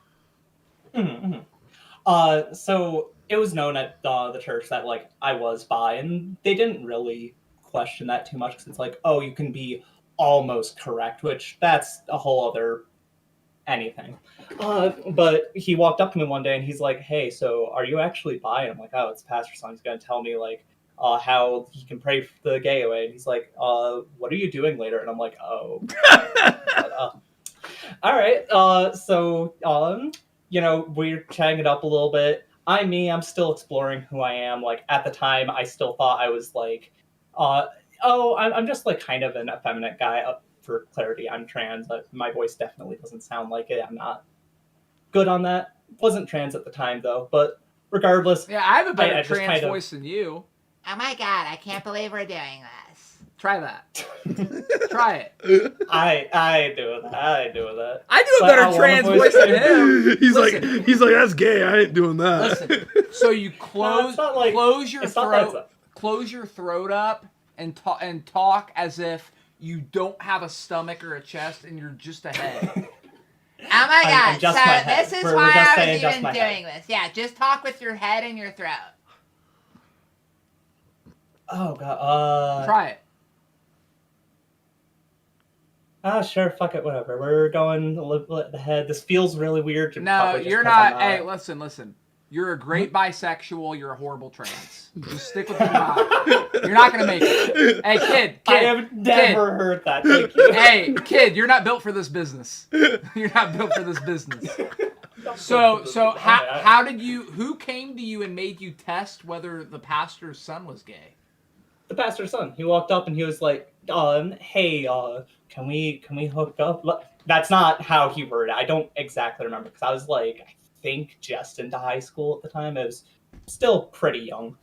So it was known at the church that like I was bi, and they didn't really question that too much because it's like, oh, you can be almost correct, which that's a whole other anything. But he walked up to me one day and he's like, hey, so are you actually bi? And I'm like, oh, it's pastor's son. He's gonna tell me like how he can pray the gay away. And he's like, what are you doing later? And I'm like, oh. All right. So we're chatting it up a little bit. I'm still exploring who I am. Like at the time, I still thought I was like, I'm just like kind of an effeminate guy. For clarity, I'm trans, but my voice definitely doesn't sound like it. I'm not good on that. Wasn't trans at the time though, but regardless. Yeah, I have a better trans voice than you. Oh my god, I can't believe we're doing this. Try that. Try it. I do that. I do that. I do a better trans voice than him. He's like, that's gay. I ain't doing that. Listen. So you close your throat, close your throat up, and talk as if you don't have a stomach or a chest, and you're just a head. Oh my god! So this is why I was even doing this. Yeah, just talk with your head and your throat. Oh god. Try it. Sure, fuck it, whatever. We're going the head. This feels really weird. No, you're not. Hey, listen. You're a great bisexual. You're a horrible trans. Just stick with the vibe. You're not gonna make it. Hey, kid. I have never heard that. Thank you. Hey, kid. You're not built for this business. You're not built for this business. So how did you? Who came to you and made you test whether the pastor's son was gay? The pastor's son. He walked up and he was like, "Hey, can we hook up?" That's not how he worded it. I don't exactly remember because I was like, I think just into high school at the time. I was still pretty young.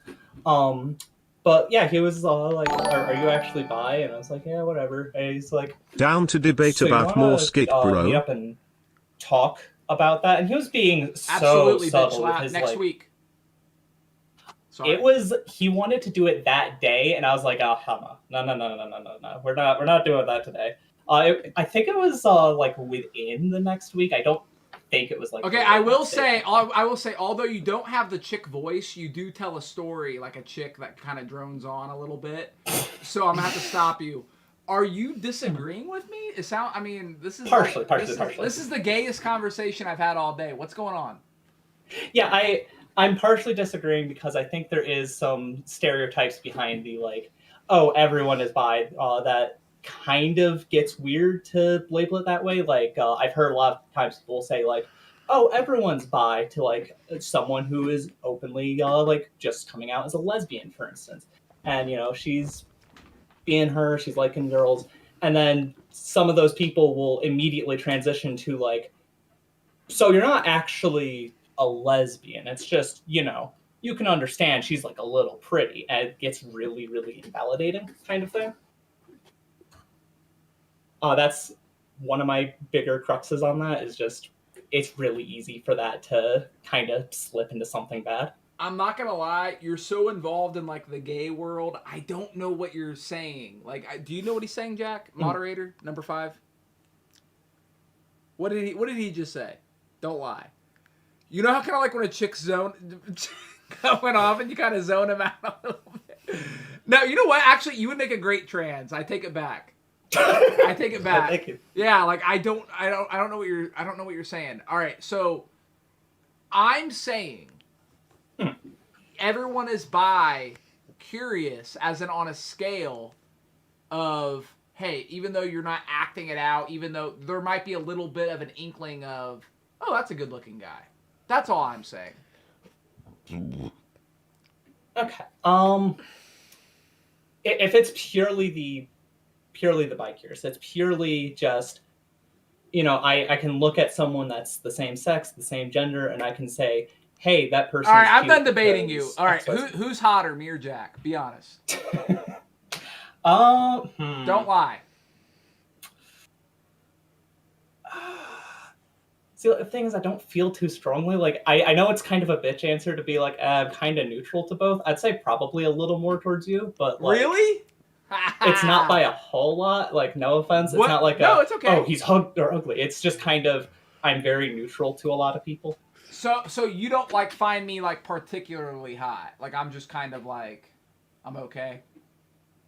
But yeah, he was like, are you actually bi? And I was like, yeah, whatever. And he's like, Down to debate so you about wanna, more skate, meet bro. up and talk about that? And he was being so Absolutely, subtle bitch. with his Next like. week. Sorry. It was he wanted to do it that day, and I was like, oh hell no, no. We're not doing that today. I think it was like within the next week. I don't think it was like. Okay, I will say, although you don't have the chick voice, you do tell a story like a chick that kind of drones on a little bit. So I'm gonna have to stop you. Are you disagreeing with me? This is partially. This is the gayest conversation I've had all day. What's going on? Yeah, I'm partially disagreeing because I think there is some stereotypes behind the like, oh, everyone is bi. That kind of gets weird to label it that way. Like I've heard a lot of times people say like, oh, everyone's bi to like someone who is openly like just coming out as a lesbian, for instance, and she's being her, she's liking girls, and then some of those people will immediately transition to like, so you're not actually a lesbian. It's just, you can understand she's like a little pretty, and it gets really, really invalidating kind of thing. That's one of my bigger cruxes on that is just, it's really easy for that to kind of slip into something bad. I'm not gonna lie, you're so involved in like the gay world. I don't know what you're saying. Like, do you know what he's saying, Jack? Moderator number 5. What did he just say? Don't lie. You know how kind of like when a chick's going off and you kind of zone him out a little bit. No, you know what? Actually, you would make a great trans. I take it back. I take it back. Thank you. Yeah, like I don't know what you're saying. All right, so I'm saying everyone is bi curious, as in on a scale of, hey, even though you're not acting it out, even though there might be a little bit of an inkling of, oh, that's a good looking guy. That's all I'm saying. Okay. If it's purely the bi curious, it's purely just, I can look at someone that's the same sex, the same gender, and I can say, hey, that person. All right, I'm done debating you. All right, who's hotter, me or Jack? Be honest. Don't lie. See, the thing is, I don't feel too strongly. Like, I know it's kind of a bitch answer to be like, I'm kind of neutral to both. I'd say probably a little more towards you, but like, really, it's not by a whole lot. Like, no offense, it's not like it's okay. Oh, he's hugged or ugly. It's just kind of, I'm very neutral to a lot of people. So you don't like find me like particularly hot. Like I'm just kind of like, I'm okay.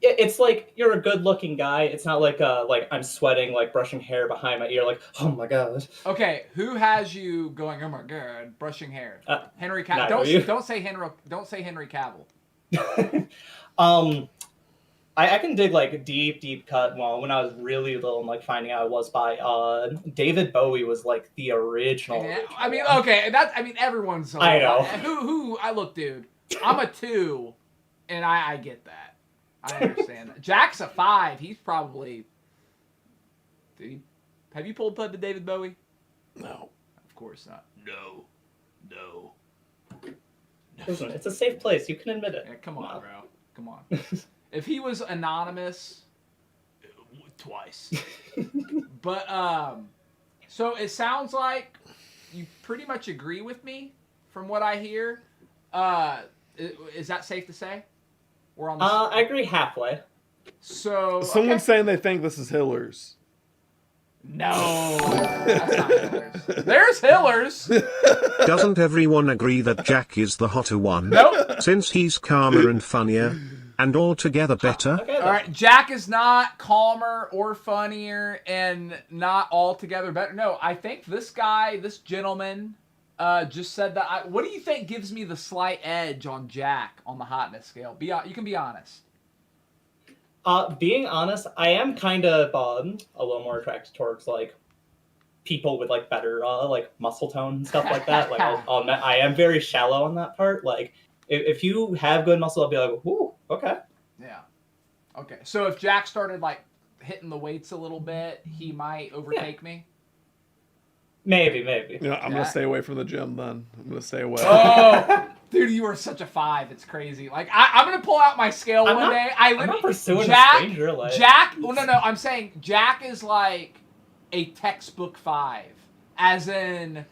It's like you're a good-looking guy. It's not like I'm sweating, like brushing hair behind my ear, like oh my god. Okay, who has you going? Oh my god, brushing hair. Henry Cavill. Don't say Henry Cavill. I can dig like deep cut. Well, when I was really little and like finding out I was bi, David Bowie was like the original. I mean, okay, everyone's. I know. Who? Look, dude. I'm a 2, and I get that. I understand that. Jack's a 5. He's probably. Have you pulled plug to David Bowie? No. Of course not. No. Listen, it's a safe place. You can admit it. Yeah, come on, bro. Come on. If he was anonymous, twice. But so it sounds like you pretty much agree with me, from what I hear. Is that safe to say? We're on. I agree halfway. So someone's saying they think this is Hillers. No, that's not Hillers. There's Hillers. Doesn't everyone agree that Jack is the hotter one? Nope. Since he's calmer and funnier, and altogether better. Okay, all right, Jack is not calmer or funnier and not altogether better. No, I think this gentleman, just said that. What do you think gives me the slight edge on Jack on the hotness scale? You can be honest. Being honest, I am kind of a little more attracted towards like people with like better like muscle tone and stuff like that. Like I am very shallow on that part. Like if you have good muscle, I'll be like, ooh, okay. Yeah. Okay. So if Jack started like hitting the weights a little bit, he might overtake me. Maybe. I'm gonna stay away from the gym then. I'm gonna stay away. Oh, Dude, you are such a 5. It's crazy. Like I'm gonna pull out my scale I'm one not- day. I'm not pursuing a Jack. stranger, like- Jack. Well, no. I'm saying Jack is like a textbook 5, as in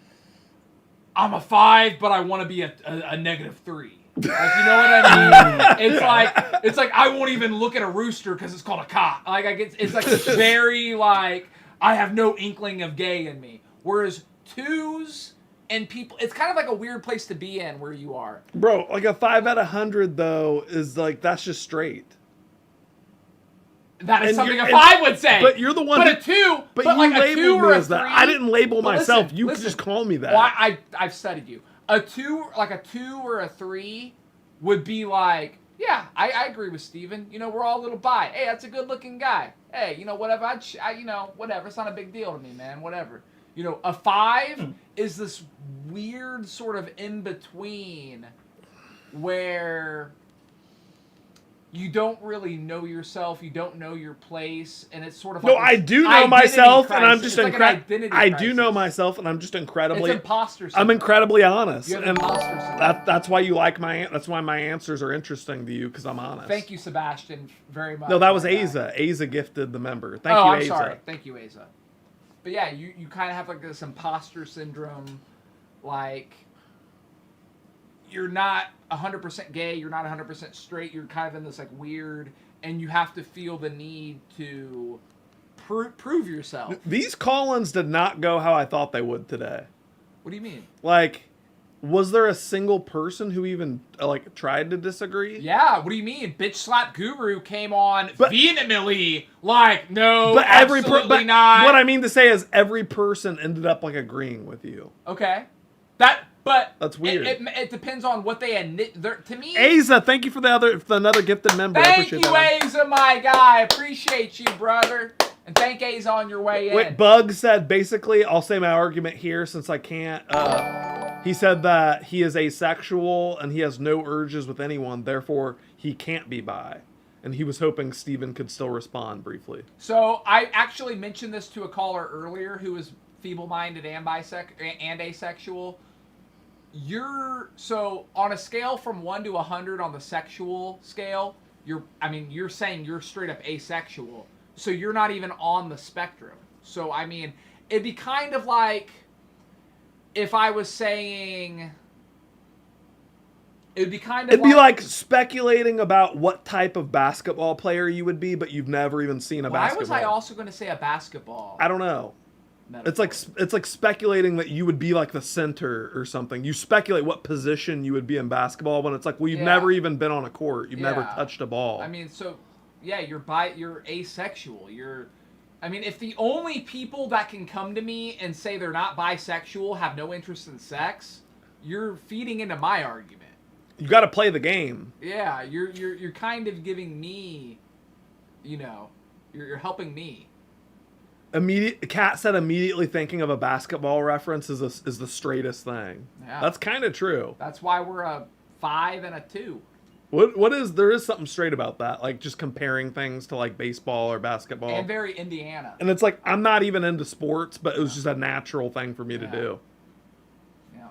I'm a 5, but I want to be a -3. Like, you know what I mean? It's like I won't even look at a rooster because it's called a cock. Like it's like very like I have no inkling of gay in me. Whereas 2s and people, it's kind of like a weird place to be in where you are. Bro, like a 5 out of 100 though is like that's just straight. That is And something a you're- 5 would say. But you're the one. But who, a 2. But you like like a 2 labeled or me a as that. 3. I didn't label But myself. listen, You could just call me that. Well, I've studied you. A 2 or a 3 would be like, yeah, I agree with Steven. You know, we're all a little bi. Hey, that's a good looking guy. Hey, you know, whatever. I whatever. It's not a big deal to me, man. Whatever. You know, a 5 is this weird sort of in between where you don't really know yourself, you don't know your place, and it's sort of No, like I do know myself, and I'm crisis. just It's like an identity I do crisis. know myself, and I'm just incredibly. It's imposter I'm syndrome. incredibly honest, You have and imposter syndrome. that's why you like my. That's why my answers are interesting to you because I'm honest. Thank you, Sebastian, very much. No, that was my guy. Asa. Asa gifted the member. Thank you, I'm Asa. sorry. Thank you, Asa. But yeah, you kind of have like this imposter syndrome, like you're not 100% gay, you're not 100% straight, you're kind of in this like weird, and you have to feel the need to prove yourself. These call-ins did not go how I thought they would today. What do you mean? Like, was there a single person who even like tried to disagree? Yeah, what do you mean? Bitch Slap Guru came on vehemently, like, no, But absolutely not. What I mean to say is every person ended up like agreeing with you. Okay. That's weird. It depends on what they admit. To me, Asa, thank you for another gifted member. I thank appreciate you, that. Asa, my guy. Appreciate you, brother. And thank Asa on your way in. Wait, Bug said basically, I'll say my argument here since I can't. He said that he is asexual and he has no urges with anyone, therefore he can't be bi. And he was hoping Steven could still respond briefly. So I actually mentioned this to a caller earlier who was feeble-minded and asexual. So on a scale from 1 to 100 on the sexual scale, you're saying you're straight up asexual. So you're not even on the spectrum. So I mean, it'd be kind of like if I was saying, it'd be like speculating about what type of basketball player you would be, but you've never even seen a basketball. Why was I also going to say a basketball? I don't know. It's like speculating that you would be like the center or something. You speculate what position you would be in basketball when it's like, well, you've never even been on a court. You've never touched a ball. I mean, so yeah, you're asexual. If the only people that can come to me and say they're not bisexual have no interest in sex, you're feeding into my argument. You got to play the game. Yeah, you're kind of giving me, you're helping me. Kat said immediately thinking of a basketball reference is the straightest thing. Yeah. That's kind of true. That's why we're a 5 and a 2. There is something straight about that, like just comparing things to like baseball or basketball. And very Indiana. And it's like I'm not even into sports, but it was just a natural thing for me to do. Yeah.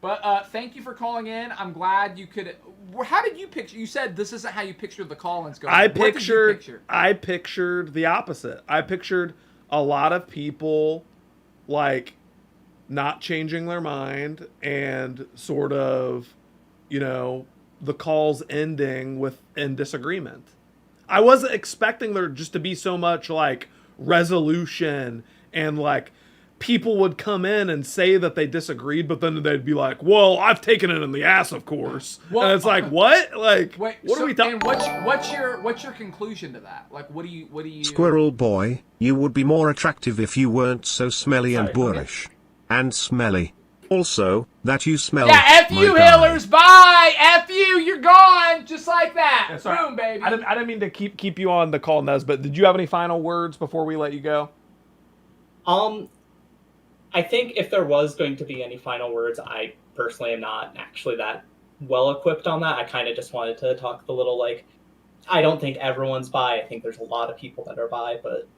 But thank you for calling in. I'm glad you could. How did you picture? You said this isn't how you pictured the call-ins going. I What did you picture? pictured the opposite. I pictured a lot of people like not changing their mind and sort of, the calls ending in disagreement. I wasn't expecting there just to be so much like resolution and like people would come in and say that they disagreed, but then they'd be like, well, I've taken it in the ass, of course. Well, and it's like, what? Like, Wait, what are we talking? And what's your conclusion to that? Like, what do you? Squirrel boy, you would be more attractive if you weren't so smelly and boorish. And smelly. Also, that you smell. Yeah, F you, my guy. Hillers. Bye. F you. You're gone. Just like that. Yeah, sorry. Boom, baby. I didn't mean to keep you on the call, Nez, but did you have any final words before we let you go? I think if there was going to be any final words, I personally am not actually that well equipped on that. I kind of just wanted to talk the little I don't think everyone's bi. I think there's a lot of people that are bi, but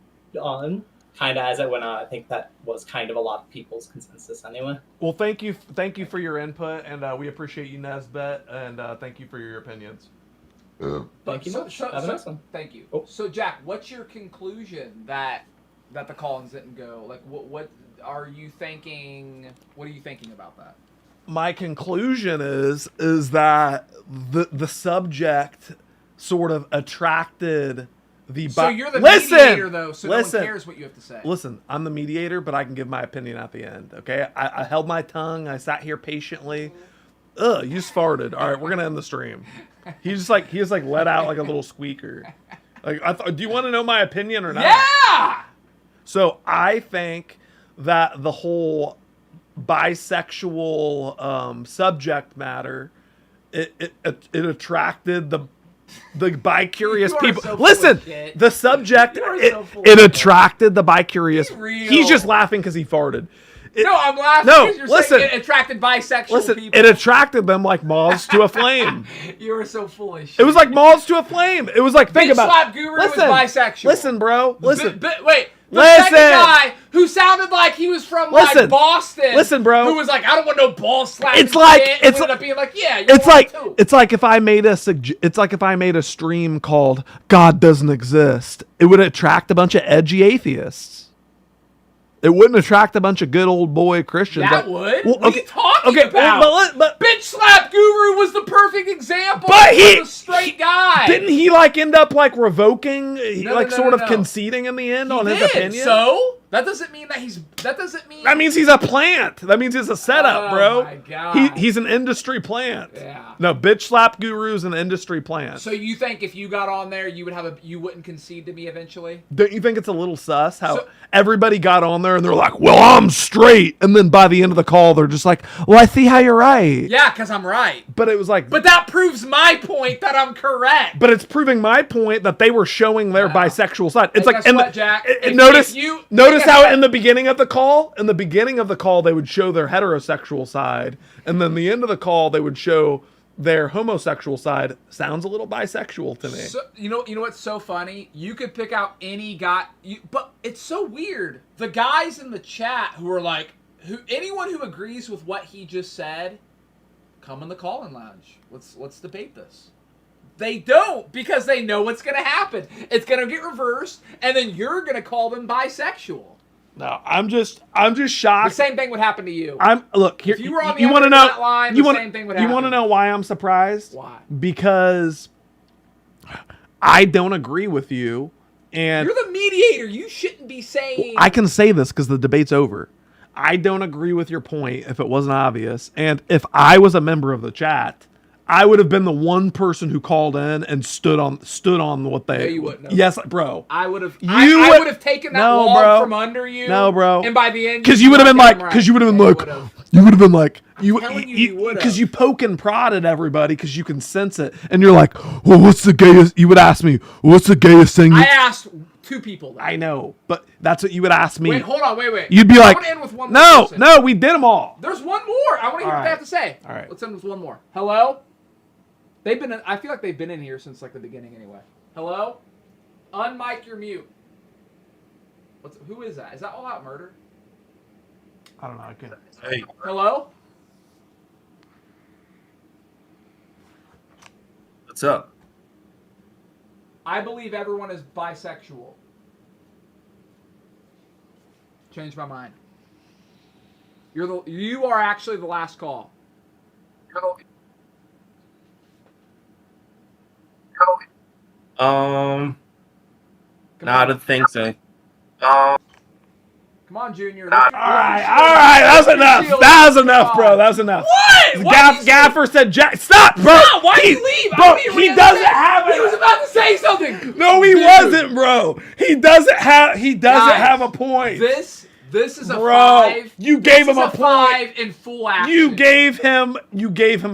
kind of as it went on. I think that was kind of a lot of people's consensus anyway. Well, thank you for your input, and we appreciate you, Nesbet, and thank you for your opinions. Thank you much. Have a nice one. Thank you. So, Jack, what's your conclusion that the call-ins didn't go? Like, what are you thinking? What are you thinking about that? My conclusion is that the subject sort of attracted the. So you're the mediator, though, so no one cares what you have to say. Listen, I'm the mediator, but I can give my opinion at the end. Okay, I held my tongue. I sat here patiently. Ugh, you just farted. All right, we're gonna end the stream. He just let out like a little squeaker. Like, do you want to know my opinion or not? Yeah. So I think that the whole bisexual subject matter, it attracted the bi-curious people. So Listen, the subject it attracted the bi-curious. He's just laughing because he farted. No, I'm laughing because you're saying it attracted bisexual people. It attracted them like moths to a flame. You are so foolish. It was like moths to a flame. It was like, think about it. Slap Guru was bisexual. Listen, bro. Listen. Wait. The second guy who sounded like he was from like Boston. Listen, bro. Who was like, I don't want no ball slapping. It's like shit, ended up being like, yeah. It's like if I made a stream called "God Doesn't Exist," it would attract a bunch of edgy atheists. It wouldn't attract a bunch of good old boy Christians. That would? What are you talking about? But Bitch Slap Guru was the perfect example but of a straight guy. Didn't he end up revoking, conceding in the end on his opinion? So? That doesn't mean that That means he's a plant. That means he's a setup, bro. Oh my God. He's an industry plant. Yeah. No, Bitch Slap Guru's an industry plant. So you think if you got on there, you wouldn't concede to me eventually? Don't you think it's a little sus how everybody got on there and they're like, well, I'm straight. And then by the end of the call, they're just like, well, I see how you're right. Yeah, because I'm right. But it was like... But that proves my point that I'm correct. But it's proving my point that they were showing their bisexual side. It's like... Guess what, Jack? Notice how in the beginning of the call, they would show their heterosexual side. And then the end of the call, they would show their homosexual side. Sounds a little bisexual to me. So, you know what's so funny? You could pick out any guy, but it's so weird. The guys in the chat who are like, anyone who agrees with what he just said, come in the call-in lounge. Let's debate this. They don't, because they know what's gonna happen. It's gonna get reversed, and then you're gonna call them bisexual. No, I'm just shocked. The same thing would happen to you. Look here. If you were on the you other want to end know of that line, the same thing would happen. You want to know why I'm surprised? Why? Because I don't agree with you, and you're the mediator. You shouldn't be saying. I can say this because the debate's over. I don't agree with your point if it wasn't obvious, and if I was a member of the chat, I would have been the one person who called in and stood on what they. No, you wouldn't have. Yes, bro. I would have. I would have taken that log from under you. No, bro. And by the end, because you would have been like, because you would have been like, because you poke and prod at everybody because you can sense it, and you're like, well, what's the gayest? You would ask me, what's the gayest thing? I asked 2 people. Though. I know, but that's what you would ask me. Wait, hold on, wait. You'd be like, I want to end with one no, more no, we did them all. There's one more. I want to hear what they have to say. All right, let's end with one more. Hello. They've been. I feel like they've been in here since the beginning anyway. Hello. Unmic your mute. Who is that? Is that All Out Murder? I don't know. I can't. Hey. Hello. What's up? I believe everyone is bisexual. Changed my mind. You are actually the last call. I don't think so. Come on, Junior. All right. That was enough. That was enough, bro. That was enough. What? Gaffer said, "Jack, stop, bro." Stop. Why did you leave? Bro, he doesn't have it. He was about to say something. No, he wasn't, bro. He doesn't have a point. This is a 5. You gave him a point. 5 in full action. You gave him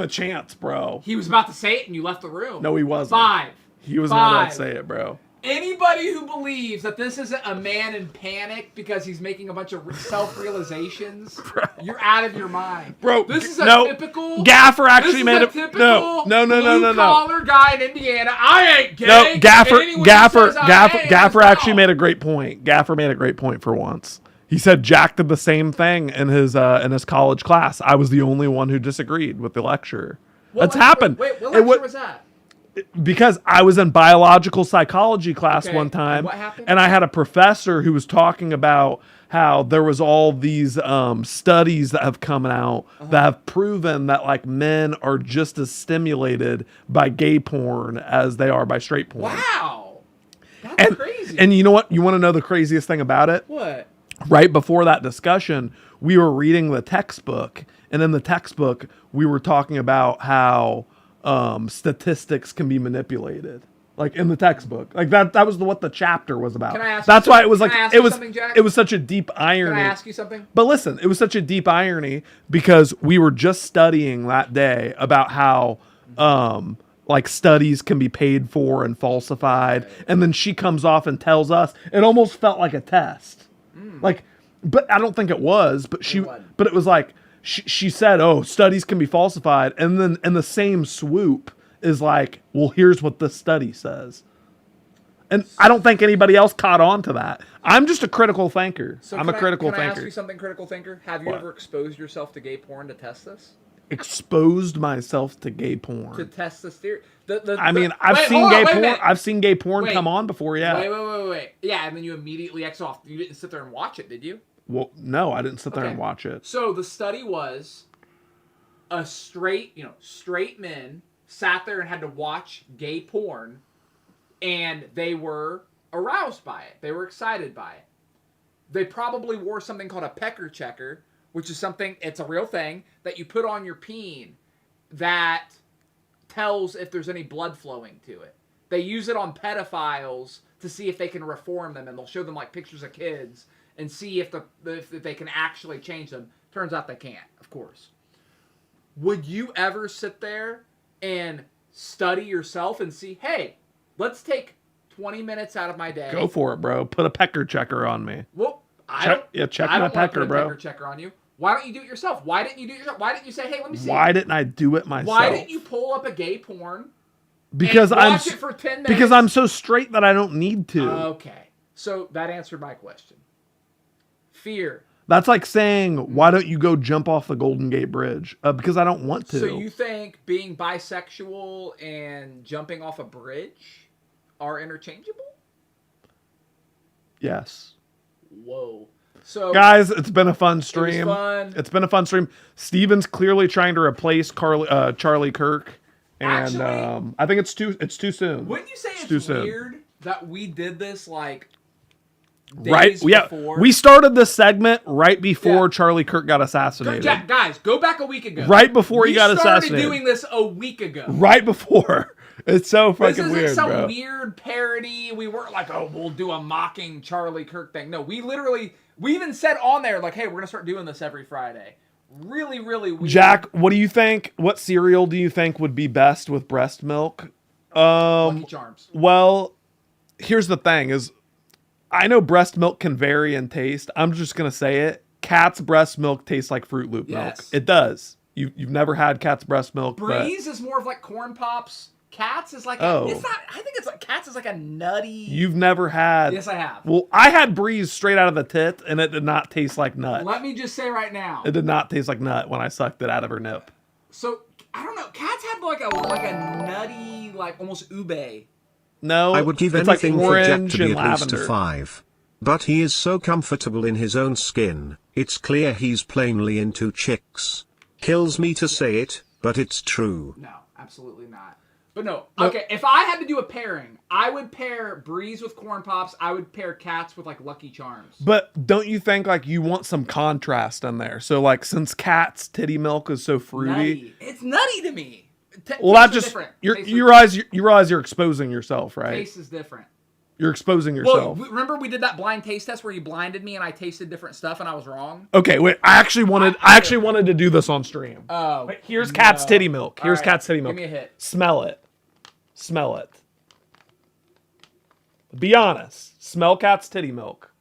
a chance, bro. He was about to say it, and you left the room. No, he wasn't. 5. He was not about to say it, bro. Anybody who believes that this isn't a man in panic because he's making a bunch of self-realizations, you're out of your mind. Bro, this is a no, typical... Gaffer actually made a a... typical No. blue-collar guy in Indiana. I ain't gay. No, and anyone who says I am Gaffer is actually wrong. made a great point. Gaffer made a great point for once. He said Jack did the same thing in his college class. I was the only one who disagreed with the lecturer. That's happened. Wait, what lecture was that? Because I was in biological psychology class Okay, one time, and what happened? and I had a professor who was talking about how there was all these studies that have come out that have proven that like men are just as stimulated by gay porn as they are by straight porn. Wow. That's crazy. And you know what? You want to know the craziest thing about it? What? Right before that discussion, we were reading the textbook, and in the textbook, we were talking about how statistics can be manipulated, like in the textbook, like that was what the chapter was about. Can I ask That's you why it was like can I ask it you was something, Jack? it was such a deep irony. Can I ask you something? But listen, it was such a deep irony because we were just studying that day about how like studies can be paid for and falsified, and then she comes off and tells us it almost felt like a test, like, but I don't think it was, but it was like she said, oh, studies can be falsified, and then in the same swoop is like, well, here's what this study says. And I don't think anybody else caught on to that. I'm just a critical thinker. So I'm a critical Can I ask thinker. you something, critical thinker? Have you What? ever exposed yourself to gay porn to test this? Exposed myself to gay porn. To test this theory? I've seen gay porn. I've seen gay porn Wait. come on before. Yeah. Wait. Yeah, and then you immediately X off. You didn't sit there and watch it, did you? Well, no, I didn't sit there and watch it. So the study was a straight men sat there and had to watch gay porn, and they were aroused by it. They were excited by it. They probably wore something called a pecker checker, which is something, it's a real thing, that you put on your peen that tells if there's any blood flowing to it. They use it on pedophiles to see if they can reform them, and they'll show them like pictures of kids and see if they can actually change them. Turns out they can't, of course. Would you ever sit there and study yourself and see, hey, let's take 20 minutes out of my day. Go for it, bro. Put a pecker checker on me. Well, check I my don't wanna pecker, put a bro. pecker checker on you. Why don't you do it yourself? Why didn't you do it yourself? Why didn't you say, hey, let me see? Why didn't I do it myself? Why didn't you pull up a gay porn? Because and I'm watch it for 10 minutes? because I'm so straight that I don't need to. Okay. So that answered my question. Fear. That's like saying, why don't you go jump off the Golden Gate Bridge? Because I don't want to. So you think being bisexual and jumping off a bridge are interchangeable? Yes. Whoa. So guys, it's been a fun stream. It was fun. It's been a fun stream. Steven's clearly trying to replace Charlie Kirk, and Actually, I think it's too soon. Wouldn't you say It's it's too soon. weird that we did this like Right? days Yeah. before? We started this segment right before Charlie Kirk got assassinated. Guys, go back a week ago. Right before he got We started assassinated. doing this a week ago. Right before. It's so fucking This isn't weird, some bro. weird parody. We weren't like, oh, we'll do a mocking Charlie Kirk thing. No, we even said on there, like, hey, we're going to start doing this every Friday. Really, really weird. Jack, what do you think? What cereal do you think would be best with breast milk? Lucky Charms. Well, here's the thing is, I know breast milk can vary in taste. I'm just going to say it. Cat's breast milk tastes like Fruit Loop milk. Yes. It does. You've never had Cat's breast milk. but- Breeze is more of like corn pops. Cats is like it's not. I think it's like Cats is like a nutty. You've never had. Yes, I have. Well, I had Breeze straight out of the tit, and it did not taste like nut. Let me just say right now. It did not taste like nut when I sucked it out of her nip. So I don't know. Cats have like a nutty, like almost ube. No, I would give it's like anything for Jack orange to be and at least a lavender. 5. But he is so comfortable in his own skin, it's clear he's plainly into chicks. Kills me to say it, but it's true. No, absolutely not. But no, okay, if I had to do a pairing, I would pair Breeze with Corn Pops. I would pair Cats with, like, Lucky Charms. But don't you think, like, you want some contrast in there? So, like, since Cat's titty milk is so fruity. Nutty. It's nutty to me. Well, that Taste is just, different. you Taste realize you're exposing yourself, right? Taste is different. You're exposing yourself. Well, remember we did that blind taste test where you blinded me and I tasted different stuff and I was wrong? Okay, wait. I actually wanted to do this on stream. Oh. Wait, here's Cat's titty milk. Here's All right, Cat's titty milk. give me a hit. Smell it. Smell it. Be honest. Smell cat's titty milk.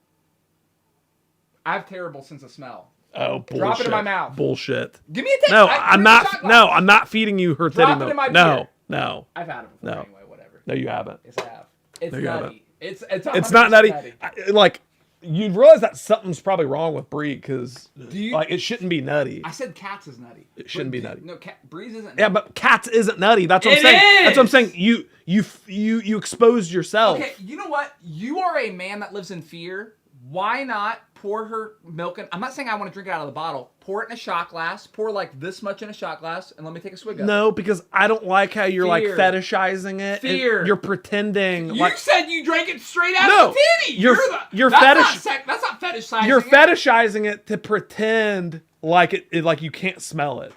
I have terrible sense of smell. Oh, bullshit. Drop it in my mouth. Bullshit. Give me a taste. No, I'm not. No, I'm not feeding you her Drop titty it milk. in my No, beer. no. I've had it before anyway. Whatever. No, you haven't. Yes, I have. It's No, you haven't. nutty. It's not 100% nutty. Like, you'd realize that something's probably wrong with Brie because like it shouldn't be nutty. I said cats is nutty. It shouldn't be nutty. No, Breeze isn't. Yeah, but cats isn't nutty. That's what I'm saying. That's what I'm saying. You exposed yourself. Okay, you know what? You are a man that lives in fear. Why not pour her milk in? I'm not saying I want to drink it out of the bottle. Pour it in a shot glass. Pour like this much in a shot glass, and let me take a swig of it. No, because I don't like how you're like Fear. fetishizing it. Fear. You're pretending. You like, said you drank it straight out No, of the titty. you're That's not fetishizing. You're it. fetishizing it to pretend like it like you can't smell it.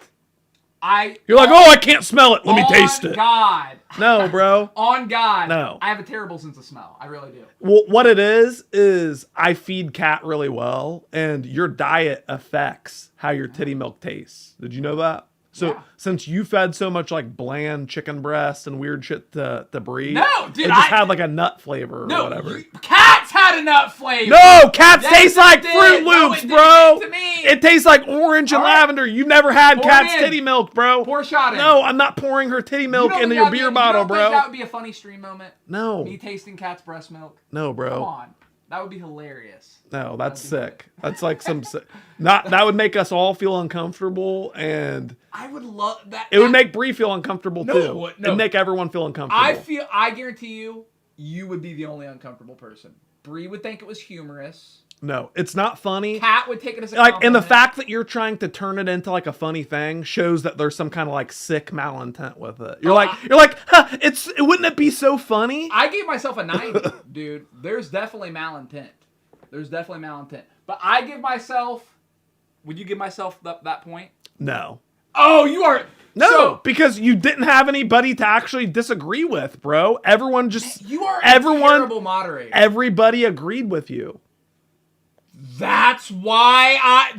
You're like, oh, I can't smell it. Let me taste it. God. No, bro. On God. No. I have a terrible sense of smell. I really do. Well, what it is I feed cat really well, and your diet affects how your titty milk tastes. Did you know that? So since you fed so much like bland chicken breast and weird shit to Brie, No, dude, it just had like a nut flavor or whatever. Cats had a nut flavor. No, cats Yes, taste it like did. Fruit No, Loops, it bro. didn't to me. It tastes like orange and lavender. You've never had Pour cat's it in. titty milk, bro. Pour a shot in. No, I'm not pouring her titty milk You don't into think your that'd beer be- bottle, you don't bro. think that would be a funny stream moment? No. Me tasting cat's breast milk? No, bro. Come on. That would be hilarious. No, that's sick. That's like some that would make us all feel uncomfortable, and I would love that. it would make Brie feel uncomfortable No, too. it would- no. It'd make everyone feel uncomfortable. I guarantee you would be the only uncomfortable person. Brie would think it was humorous. No, it's not funny. Cat would take it as a Like, and the compliment. fact that you're trying to turn it into like a funny thing shows that there's some kind of like sick malintent with it. You're like, huh, wouldn't it be so funny? I gave myself a 90, dude. There's definitely malintent. But I give myself. Would you give myself that point? No. Oh, you are. No, because you didn't have anybody to actually disagree with, bro. Everyone just You are a terrible moderator. Everybody agreed with you. That's why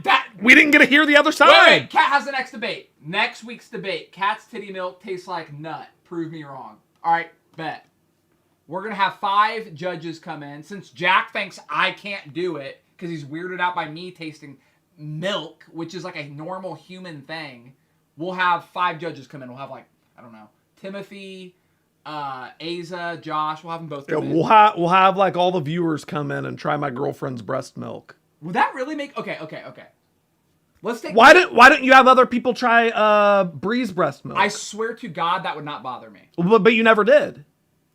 we didn't get to hear the other side. Wait, Cat has the next debate. Next week's debate. Cat's titty milk tastes like nut. Prove me wrong. All right, bet. We're going to have 5 judges come in. Since Jack thinks I can't do it because he's weirded out by me tasting milk, which is like a normal human thing, we'll have 5 judges come in. We'll have like, I don't know, Timothy, Asa, Josh. We'll have them both Yeah, come in. we'll have like all the viewers come in and try my girlfriend's breast milk. Would that really make... Okay. Let's take... Why don't you have other people try Bree's breast milk? I swear to God, that would not bother me. But you never did.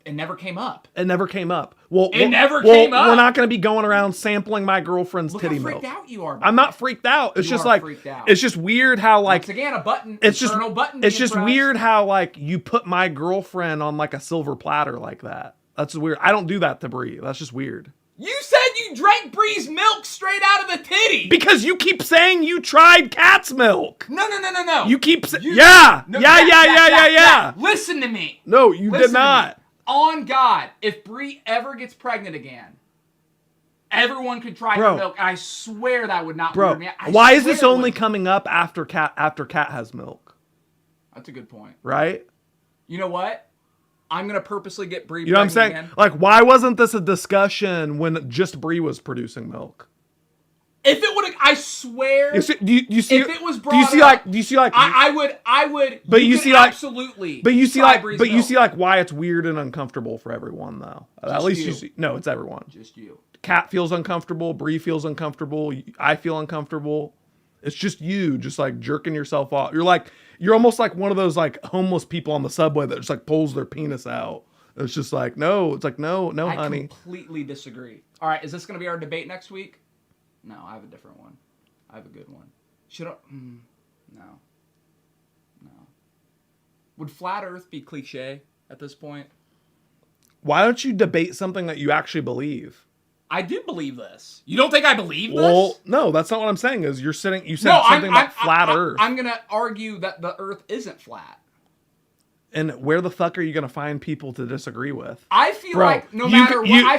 It never came up. It never came up. Well, It never came up. We're not going to be going around sampling my girlfriend's Look titty how milk. freaked out you are. I'm not freaked out. It's You just are like freaked out. it's just weird how like Once again, a button. it's just internal button. it's being just pressed. weird how like you put my girlfriend on like a silver platter like that. That's weird. I don't do that to Brie. That's just weird. You said you drank Bree's milk straight out of the titty. Because you keep saying you tried cat's milk. No. You keep saying yeah. Listen to me. No, you Listen did not. to me. On God, if Bree ever gets pregnant again, everyone could try her milk. I swear that would not Bro, weird me out. why is this only coming up after cat has milk? That's a good point. Right? You know what? I'm gonna purposely get Bree. You know what I'm saying? Again. Like, why wasn't this a discussion when just Bree was producing milk? If it would have, I swear. You see? If it was brought do you see up, like? I would. But you could see like absolutely. But you see try like. Bree's But you milk. see like why it's weird and uncomfortable for everyone though. At Just least you. you see. No, it's everyone. Just you. Cat feels uncomfortable. Bree feels uncomfortable. I feel uncomfortable. It's just you, just like jerking yourself off. You're almost like one of those like homeless people on the subway that just like pulls their penis out. It's just like no. It's like no, I honey. completely disagree. All right, is this going to be our debate next week? No, I have a different one. I have a good one. Should I? No. Would flat Earth be cliche at this point? Why don't you debate something that you actually believe? I do believe this. You don't think I believe this? Well, no, that's not what I'm saying. Is you said something about flat Earth. I'm going to argue that the Earth isn't flat. And where the fuck are you going to find people to disagree with? I feel like no matter what I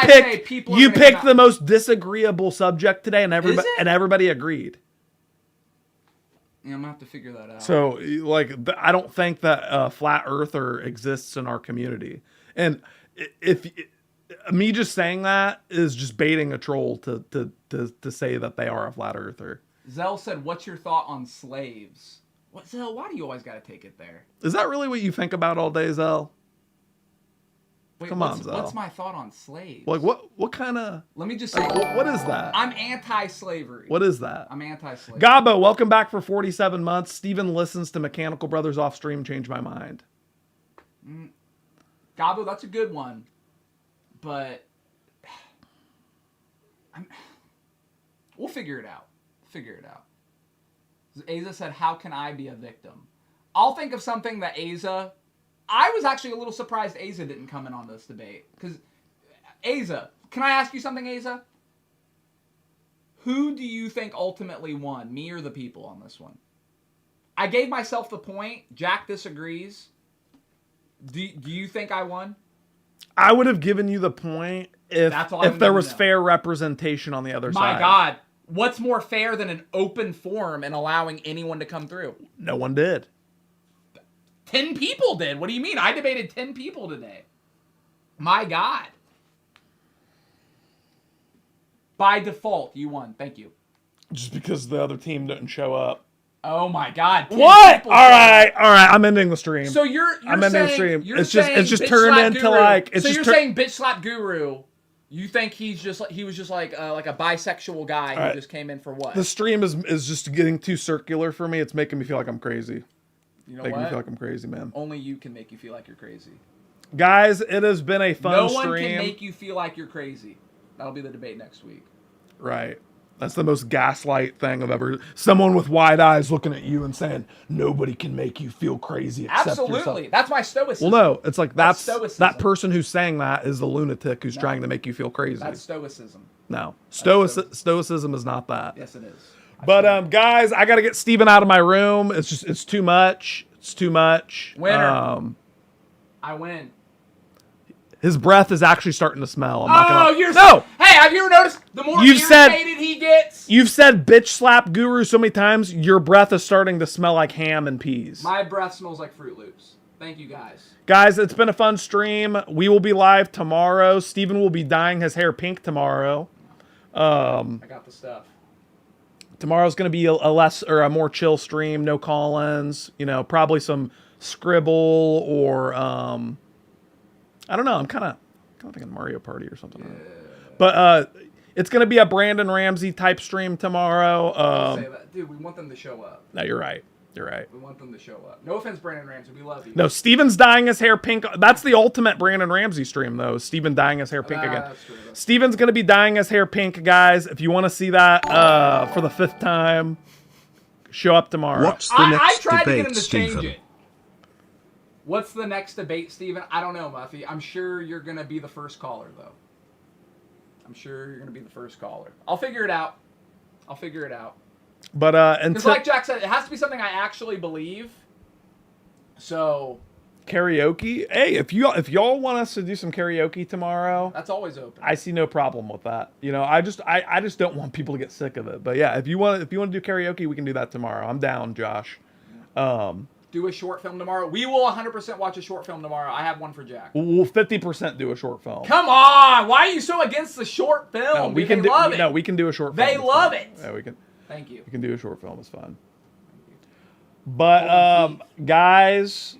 say, people are you gonna picked come the most disagreeable subject today, and everybody agreed. Yeah, I'm gonna have to figure that out. So, like, I don't think that flat earther exists in our community. And if me just saying that is just baiting a troll to say that they are a flat earther. Zell said, "What's your thought on slaves?" What, Zell? Why do you always got to take it there? Is that really what you think about all day, Zell? Wait, Come on, Zell. What's my thought on slaves? Like what kind of? Let me just say, what is that? I'm anti-slavery. What is that? I'm anti-slavery. Gabo, welcome back for 47 months. Steven listens to Mechanical Brothers off stream. Changed my mind. Gabo, that's a good one, but we'll figure it out. Figure it out. Aza said, "How can I be a victim?" I'll think of something that Aza. I was actually a little surprised Aza didn't come in on this debate. Because, Aza, can I ask you something, Aza? Who do you think ultimately won, me or the people on this one? I gave myself the point. Jack disagrees. Do you think I won? I would have given you the point if there was know. fair representation on the other side. My God. What's more fair than an open forum and allowing anyone to come through? No one did. 10 people did. What do you mean? I debated 10 people today. My God. By default, you won. Thank you. Just because the other team didn't show up. Oh my God. 10 What? people All right. showed up. All right. I'm ending the stream. So I'm ending the stream. You're It's saying just bitch turned slap into guru. like. It's so just you're saying bitch slap guru. You think he was just like a bisexual guy who right. just came in for what? The stream is just getting too circular for me. It's making me feel like I'm crazy. You know making what? me feel like I'm crazy, man. Only you can make you feel like you're crazy. Guys, it has been a fun stream. No one can make you feel like you're crazy. That'll be the debate next week. Right. That's the most gaslight thing I've ever. Someone with wide eyes looking at you and saying, "Nobody can make you feel crazy except Absolutely. yourself." That's my stoicism. Well, no, it's like that's stoicism. that person who's saying that is the lunatic who's trying to make you feel crazy. That's stoicism. No, stoicism is not that. Yes, it is. But guys, I got to get Steven out of my room. It's too much. It's too much. Winner. I win. His breath is actually starting to smell. No. Hey, have you ever noticed the more irritated he gets? You've said bitch slap guru so many times, your breath is starting to smell like ham and peas. My breath smells like Fruit Loops. Thank you, guys. Guys, it's been a fun stream. We will be live tomorrow. Steven will be dyeing his hair pink tomorrow. I got the stuff. Tomorrow's going to be a more chill stream. No call-ins. You know, probably some Scribble or I don't know. I'm kind of thinking Mario Party or something. Yeah. But it's going to be a Brandon Ramsey type stream tomorrow. Say that. Dude, we want them to show up. No, you're right. You're right. We want them to show up. No offense, Brandon Ramsey. We love you. No, Steven's dyeing his hair pink. That's the ultimate Brandon Ramsey stream, though. Steven dyeing his hair pink again. That's true. Steven's going to be dyeing his hair pink, guys. If you want to see that for the 5th time, show up tomorrow. What's the next I tried to get debate, him to change Steven? it. What's the next debate, Steven? I don't know, Muffy. I'm sure you're going to be the first caller, though. I'm sure you're going to be the first caller. I'll figure it out. But because, like Jack said, it has to be something I actually believe. So karaoke. Hey, if y'all want us to do some karaoke tomorrow, that's always open. I see no problem with that. You know, I just don't want people to get sick of it. But yeah, if you want to do karaoke, we can do that tomorrow. I'm down, Josh. Do a short film tomorrow. We will 100% watch a short film tomorrow. I have one for Jack. We'll 50% do a short film. Come on! Why are you so against the short film? No, we can love it. No, we can do a short film. They love it. Yeah, we can. Thank you. We can do a short film. It's fun. But guys,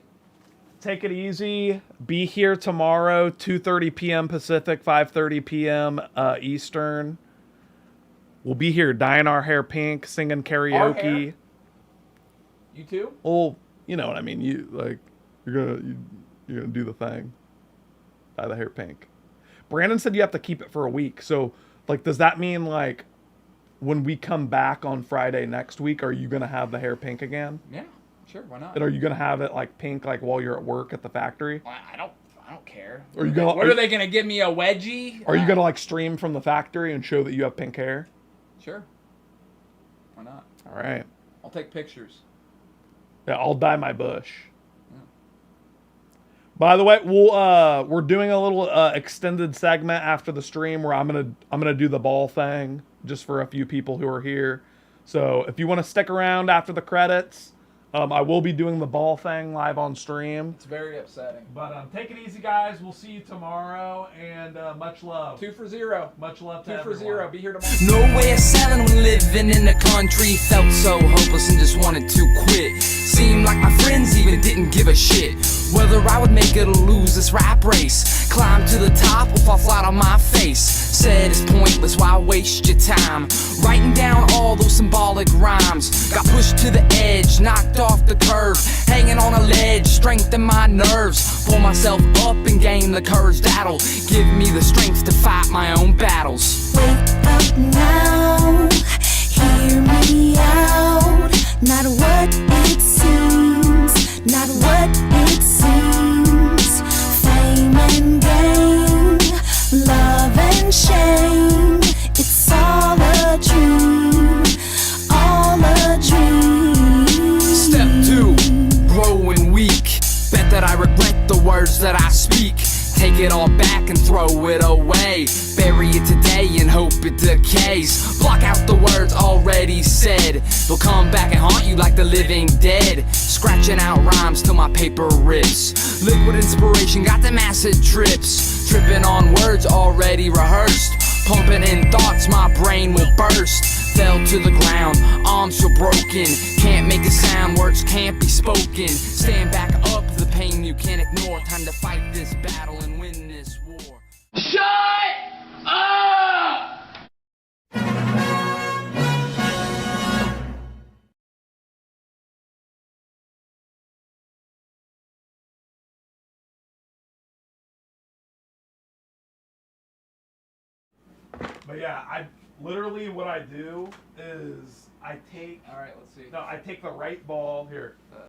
take it easy. Be here tomorrow, 2:30 p.m. Pacific, 5:30 p.m. Eastern. We'll be here dyeing our hair pink, singing karaoke. Our hair? You too? Well, you know what I mean. You're gonna do the thing. Dye the hair pink. Brandon said you have to keep it for a week. So, like, does that mean like when we come back on Friday next week, are you gonna have the hair pink again? Yeah, sure. Why not? And are you gonna have it like pink, like while you're at work at the factory? I don't care. Are you gonna? What are they gonna give me a wedgie? Are you gonna like stream from the factory and show that you have pink hair? Sure. Why not? All right. I'll take pictures. Yeah, I'll dye my bush. Yeah. By the way, we're doing a little extended segment after the stream where I'm gonna do the ball thing just for a few people who are here. So if you want to stick around after the credits, I will be doing the ball thing live on stream. It's very upsetting. But take it easy, guys. We'll see you tomorrow, and much love. 2 for 0. Much love to 2 for everyone. 0. Be here tomorrow. No way of selling when living in the country. Felt so hopeless and just wanted to quit. Seemed like my friends even didn't give a shit whether I would make it or lose this rap race. Climb to the top or fall flat on my face. Said it's pointless, why waste your time writing down all those symbolic rhymes. Got pushed to the edge, knocked off the curve, hanging on a ledge, strengthen my nerves. Pull myself up and gain the courage that'll give me the strength to fight my own battles. Wake up now, hear me out. Not what it seems, not what it seems. Fame and gain, love and shame. It's all a dream, all a dream. Step 2, growing weak. Bet that I regret the words that I speak. Take it all back and throw it away. Bury it today and hope it decays. Block out the words already said. They'll come back and haunt you like the living dead. Scratching out rhymes till my paper rips. Liquid inspiration got them acid trips. Tripping on words already rehearsed. Pumping in thoughts my brain will burst. Fell to the ground, arms so broken. Can't make a sound, words can't be spoken. Stand back up, the pain you can't ignore. Time to fight this battle and win this war. Shut up! But yeah, I literally what I do is I take. All right, let's see. No, I take the right ball here.